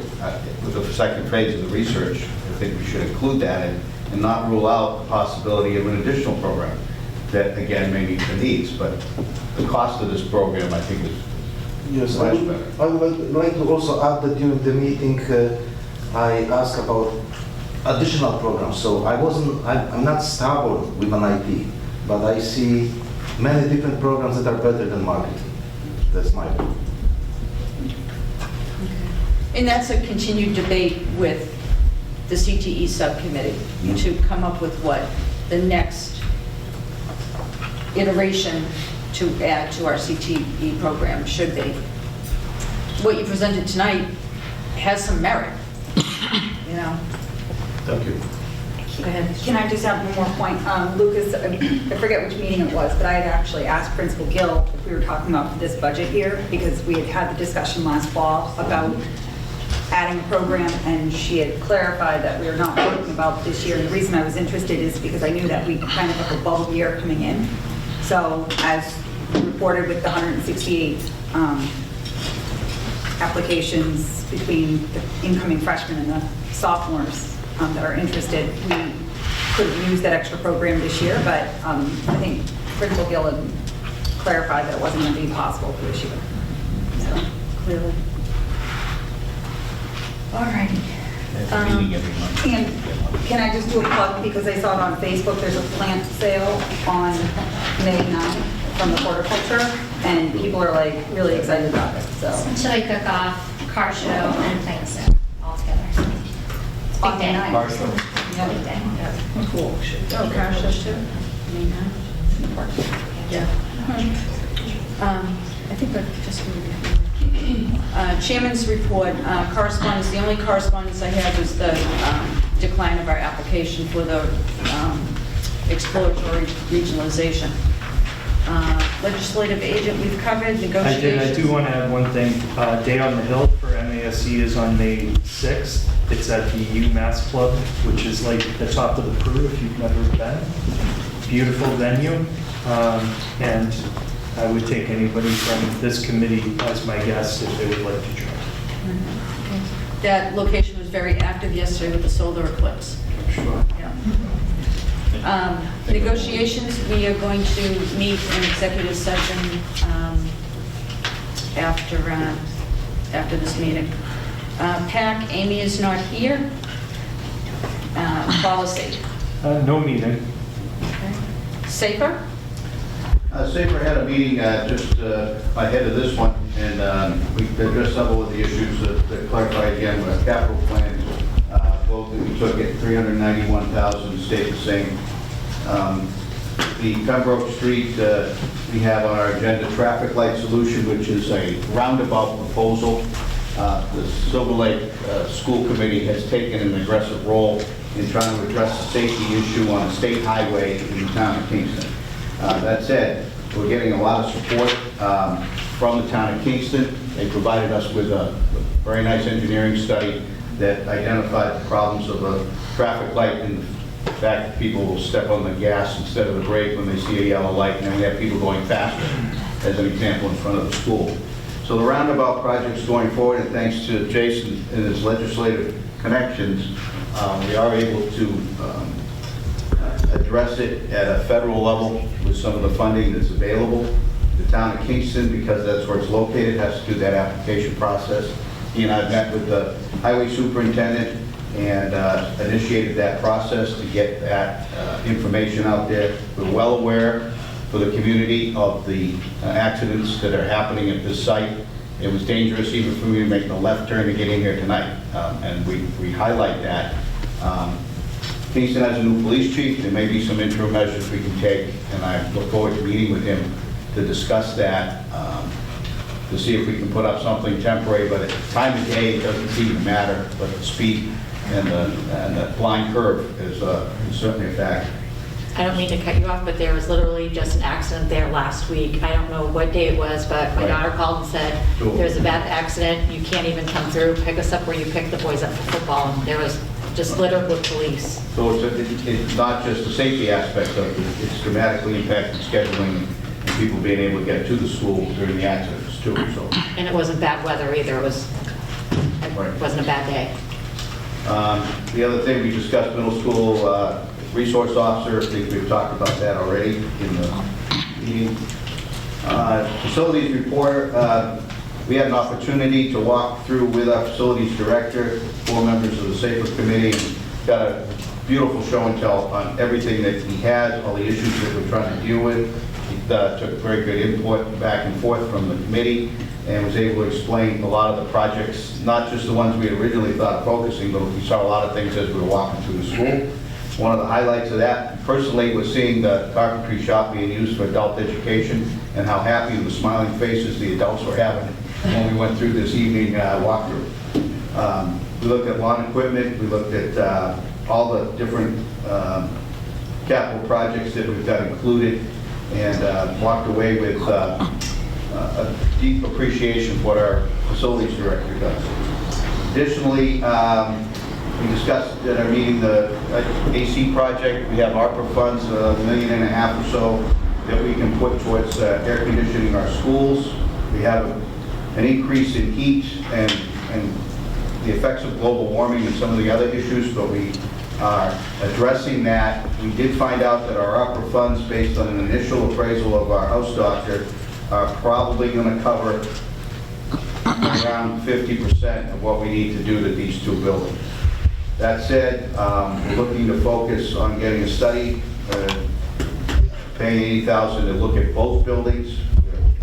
with the second phase of the research, I think we should include that and not rule out the possibility of an additional program that, again, may meet the needs. But the cost of this program, I think, is
Yes,
much better.
I would like to also add that during the meeting, I asked about additional programs. So I'm not stubborn with an IP, but I see many different programs that are better than marketing. That's my view.
And that's a continued debate with the CTE subcommittee to come up with what the next iteration to add to our CTE program should be. What you presented tonight has some merit, you know.
Thank you.
Go ahead.
Can I just add one more point? Lucas, I forget which meeting it was, but I had actually asked Principal Gill if we were talking about this budget year, because we had had the discussion last fall about adding a program, and she had clarified that we are not talking about this year. And the reason I was interested is because I knew that we kind of have a bubble year coming in. So as reported with the 168 applications between the incoming freshmen and the sophomores that are interested, we could have used that extra program this year, but I think Principal Gill had clarified that it wasn't going to be possible for this year. So clearly.
All righty.
And can I just do a plug, because I saw it on Facebook, there's a plant sale on May 9th from the horticulture, and people are like really excited about it, so.
Chili cook-off, car show, and plant sale all together. Big
On the
day.
9th.
Car show.
Yeah.
Big day.
Cool.
Oh, car show too? May 9th? Yeah. I think we're just going to Chairman's report, correspondence, the only correspondence I have is the decline of our application for the exploratory regionalization. Legislative agent, we've covered negotiations.
I do want to add one thing. Day on the Hill for MASC is on May 6th. It's at the UMass Club, which is like the top of the Peru if you've never been. Beautiful venue. And I would take anybody from this committee as my guest if they would like to join.
That location was very active yesterday with the solar eclipse.
Sure.
Yeah. Negotiations, we are going to meet in executive session after this meeting. PAC, Amy is not here. Policy.
No meeting.
Okay. Safer?
SAFER had a meeting just ahead of this one, and we addressed several of the issues that clarified again with capital plans. Both that we took at $391,000 stayed the same. The Pembroke Street, we have on our agenda traffic light solution, which is a roundabout proposal. The Silver Lake School Committee has taken an aggressive role in trying to address the safety issue on a state highway in the town of Kingston. That said, we're getting a lot of support from the town of Kingston. They provided us with a very nice engineering study that identified the problems of a traffic light and the fact that people will step on the gas instead of the brake when they see a yellow light, and then we have people going faster, as an example, in front of the school. So the roundabout project's going forward, and thanks to Jason and his legislative connections, we are able to address it at a federal level with some of the funding that's available. The town of Kingston, because that's where it's located, has to do that application process. He and I met with the highway superintendent and initiated that process to get that information out there. We're well aware for the community of the accidents that are happening at this site. It was dangerous even for me to make the left turn to get in here tonight, and we highlight that. Kingston has a new police chief. There may be some interim measures we can take, and I look forward to meeting with him to discuss that, to see if we can put up something temporary. But at the time of day, it doesn't seem to matter, but the speed and the blind curve is certainly a factor.
I don't mean to cut you off, but there was literally just an accident there last week. I don't know what day it was, but my
Right.
daughter called and said,
Sure.
there's a bad accident, you can't even come through, pick us up where you pick the boys up for football. And there was just littered with police.
So it's not just the safety aspect of it, it's dramatically impacted scheduling and people being able to get to the school during the accidents too, so.
And it wasn't bad weather either, it wasn't a bad day.
The other thing, we discussed middle school resource officer. I think we've talked about that already in the meeting. Facilities report, we had an opportunity to walk through with our facilities director, 4 members of the Safer Committee, and got a beautiful show and tell on everything that he has, all the issues that we're trying to deal with. He took very good input back and forth from the committee and was able to explain a lot of the projects, not just the ones we originally thought of focusing, but we saw a lot of things as we were walking through the school. One of the highlights of that, personally, was seeing the carpentry shop being used for adult education and how happy with the smiling faces the adults were having when we went through this evening walkthrough. We looked at lawn equipment, we looked at all the different capital projects that we've got included, and walked away with a deep appreciation for what our facilities director does. Additionally, we discussed at our meeting the AC project. We have ARPA funds, $1.5 million or so, that we can put towards air conditioning our schools. We have an increase in heat and the effects of global warming and some of the other issues, but we are addressing that. We did find out that our ARPA funds, based on an initial appraisal of our house doctor, are probably going to cover around 50% of what we need to do to these 2 buildings. That said, we're looking to focus on getting a study, paying $80,000 to look at both buildings,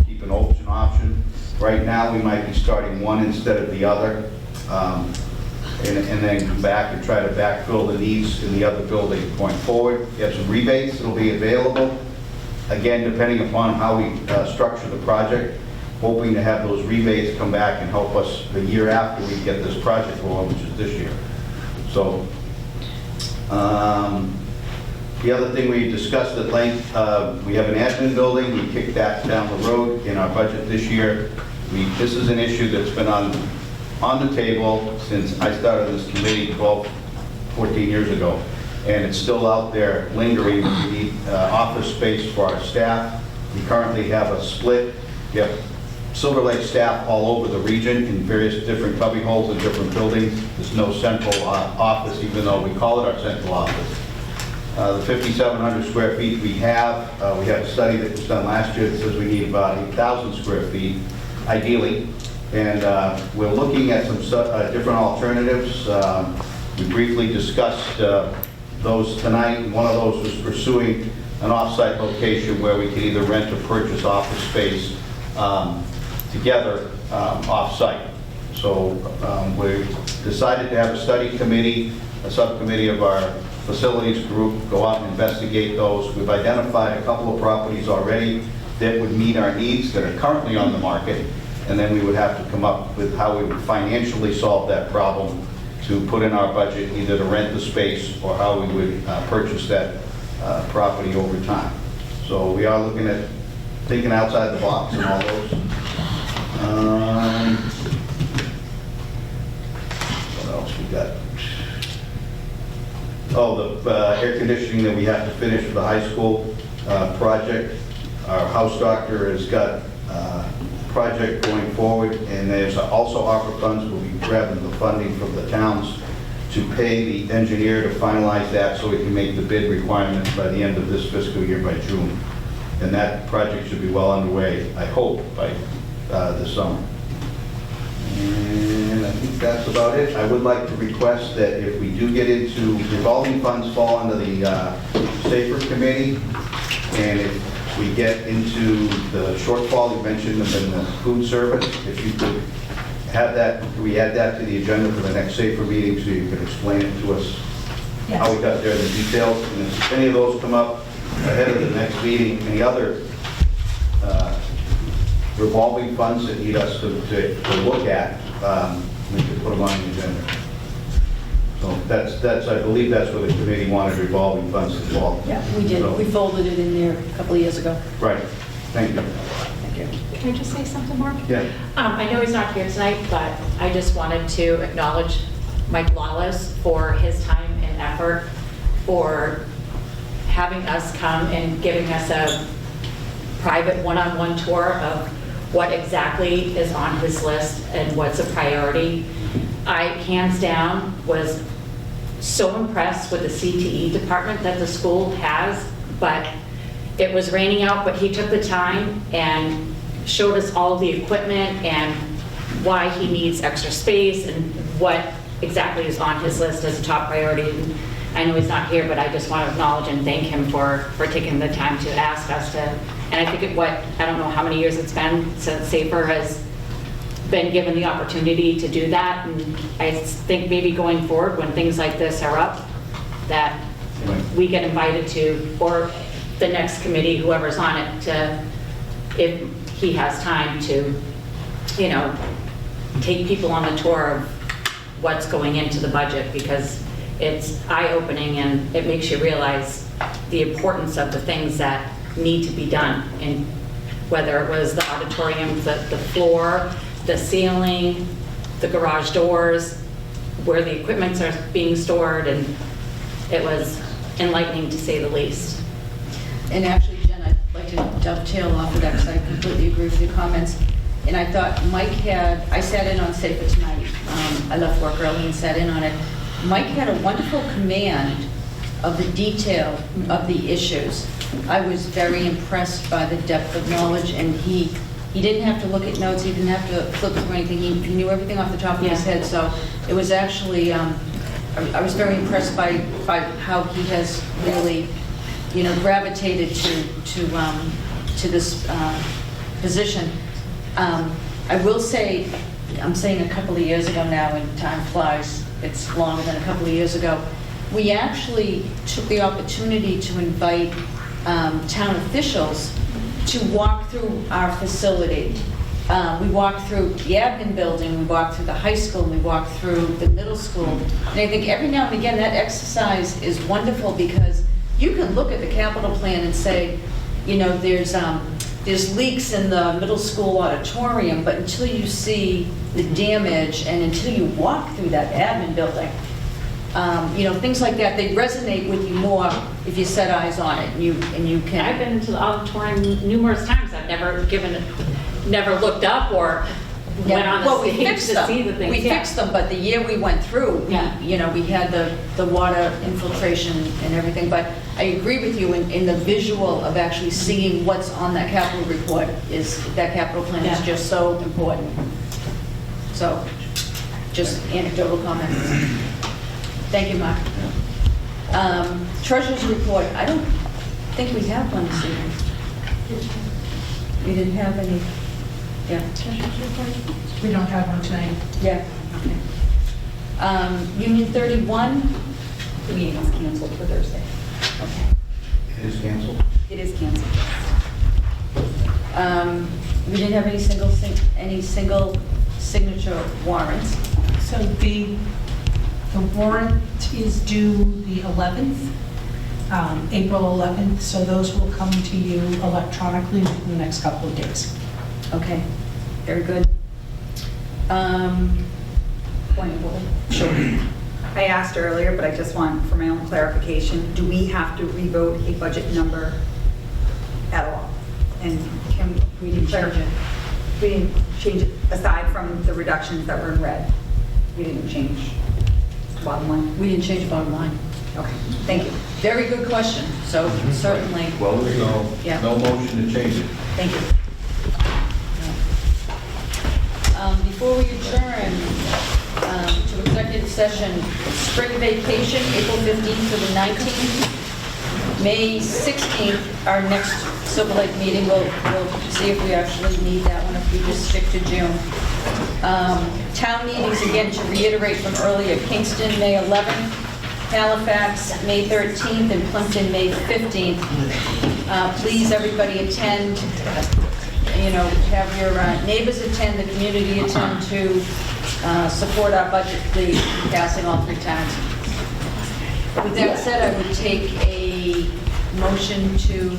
keep an option. Right now, we might be starting one instead of the other, and then come back and try to backfill the needs in the other building going forward. We have some rebates that'll be available, again, depending upon how we structure the project, hoping to have those rebates come back and help us the year after we get this project rolling, which is this year. So, the other thing we discussed at length, we have an admin building. We kicked that down the road in our budget this year. This is an issue that's been on the table since I started this committee 12, 14 years ago. And it's still out there lingering. We need office space for our staff. We currently have a split. We have Silver Lake staff all over the region in various different cubby holes in different buildings. There's no central office, even though we call it our central office. The 5,700 square feet we have a study that was done last year that says we need about 8,000 square feet, ideally. And we're looking at some different alternatives. We briefly discussed those tonight. One of those was pursuing an off-site location where we could either rent or purchase office space together off-site. So we decided to have a study committee, a subcommittee of our facilities group, go out and investigate those. We've identified a couple of properties already that would meet our needs that are currently on the market, and then we would have to come up with how we would financially solve that problem to put in our budget, either to rent the space or how we would purchase that property over time. So we are looking at thinking outside the box and all those. What else we got? Oh, the air conditioning that we have to finish for the high school project. Our house doctor has got a project going forward, and there's also ARPA funds. We'll be grabbing the funding from the towns to pay the engineer to finalize that so we can make the bid requirements by the end of this fiscal year, by June. And that project should be well underway, I hope, by this summer. And I think that's about it. I would like to request that if we do get into revolving funds fall under the Safer Committee, and if we get into the shortfall you mentioned in the food service, if you could have that, we add that to the agenda for the next Safer meeting so you can explain it to us, how we got there in the details. And if any of those come up ahead of the next meeting, any other revolving funds that need us to look at, we can put them on the agenda. So that's, I believe that's where the committee wanted revolving funds as well.
Yeah, we did.
So-
We folded it in there a couple of years ago.
Right, thank you.
Thank you.
Can I just say something, Mark?
Yeah.
I know he's not here tonight, but I just wanted to acknowledge Mike Lawless for his time and effort, for having us come and giving us a private one-on-one tour of what exactly is on his list and what's a priority. I, hands down, was so impressed with the CTE department that the school has, but it was raining out, but he took the time and showed us all the equipment and why he needs extra space and what exactly is on his list as a top priority. And I know he's not here, but I just want to acknowledge and thank him for taking the time to ask us to, and I think I don't know how many years it's been since SAFER has been given the opportunity to do that, and I think maybe going forward, when things like this are up, that we get invited to, or the next committee, whoever's on it, to, if he has time to, you know, take people on the tour of what's going into the budget, because it's eye-opening and it makes you realize the importance of the things that need to be done, and whether it was the auditorium, the floor, the ceiling, the garage doors, where the equipments are being stored, and it was enlightening to say the least.
And actually, Jen, I'd like to dovetail off of that because I completely agree with your comments. And I thought Mike had, I sat in on SAFER tonight. I left work early and sat in on it. Mike had a wonderful command of the detail of the issues. I was very impressed by the depth of knowledge, and he didn't have to look at notes, he didn't have to flip through anything, he knew everything off the top of his head, so it was actually, I was very impressed by how he has really, you know, gravitated to this position. I will say, I'm saying a couple of years ago now, and time flies, it's longer than a couple of years ago, we actually took the opportunity to invite town officials to walk through our facility. We walked through the admin building, we walked through the high school, we walked through the middle school. And I think every now and again, that exercise is wonderful because you can look at the capital plan and say, you know, there's leaks in the middle school auditorium, but until you see the damage and until you walk through that admin building, you know, things like that, they resonate with you more if you set eyes on it and you can.
I've been to the auditorium numerous times. I've never looked up or went on the stage to see the things.
We fixed them, but the year we went through, you know, we had the water infiltration and everything. But I agree with you in the visual of actually seeing what's on that capital report that capital plan is just so important. So, just anecdotal comments. Thank you, Mark. Treasurer's report, I don't think we have one this evening. We didn't have any, Treasurer's report?
We don't have one tonight.
Yeah, okay. Union 31?
The meeting is canceled for Thursday.
Okay.
It is canceled?
It is canceled.
We didn't have any single signature warrants.
So the warrant is due the 11th, April 11th, so those will come to you electronically in the next couple of days.
Okay, very good.
Point of order.
Sure.
I asked earlier, but I just want, for my own clarification, do we have to revote a budget number at all? And can we declare it? We didn't change it, aside from the reductions that were in red. We didn't change the bottom line?
We didn't change the bottom line.
Okay, thank you.
Very good question, so certainly.
Well, there's no motion to change it.
Thank you. Before we adjourn to executive session, spring vacation, April 15th to the 19th. May 16th, our next Silver Lake meeting, we'll see if we actually need that one, if we just stick to June. Town meetings, again, to reiterate from earlier, Kingston, May 11th, Halifax, May 13th, and Plimpton, May 15th. Please, everybody attend. You know, have your neighbors attend, the community attend to
support our budget, the passing all 3 towns. With that said, I would take a motion to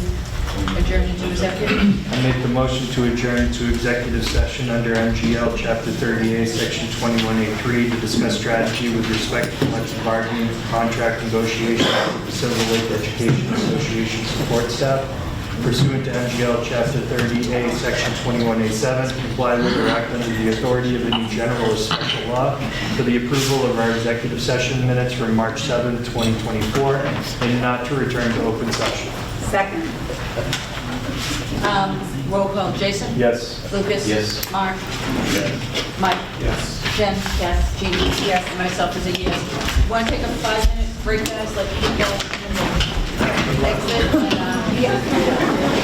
adjourn into executive.
I make the motion to adjourn to executive session under MGL Chapter 30A, Section 21A3 to discuss strategy with respect to collective bargaining, contract negotiations with the Silver Lake Education Association support staff pursuant to MGL Chapter 30A, Section 21A7, comply with or act under the authority of any general or special law for the approval of our executive session minutes from March 7, 2024, and not to return to open session.
Second. Roll call, Jason?
Yes.
Lucas?
Yes.
Mark? Mike?
Yes.
Jen? Yes. Jean? Yes. And myself is a yes. Want to take a 5-minute break, guys, like people exit? And, yeah.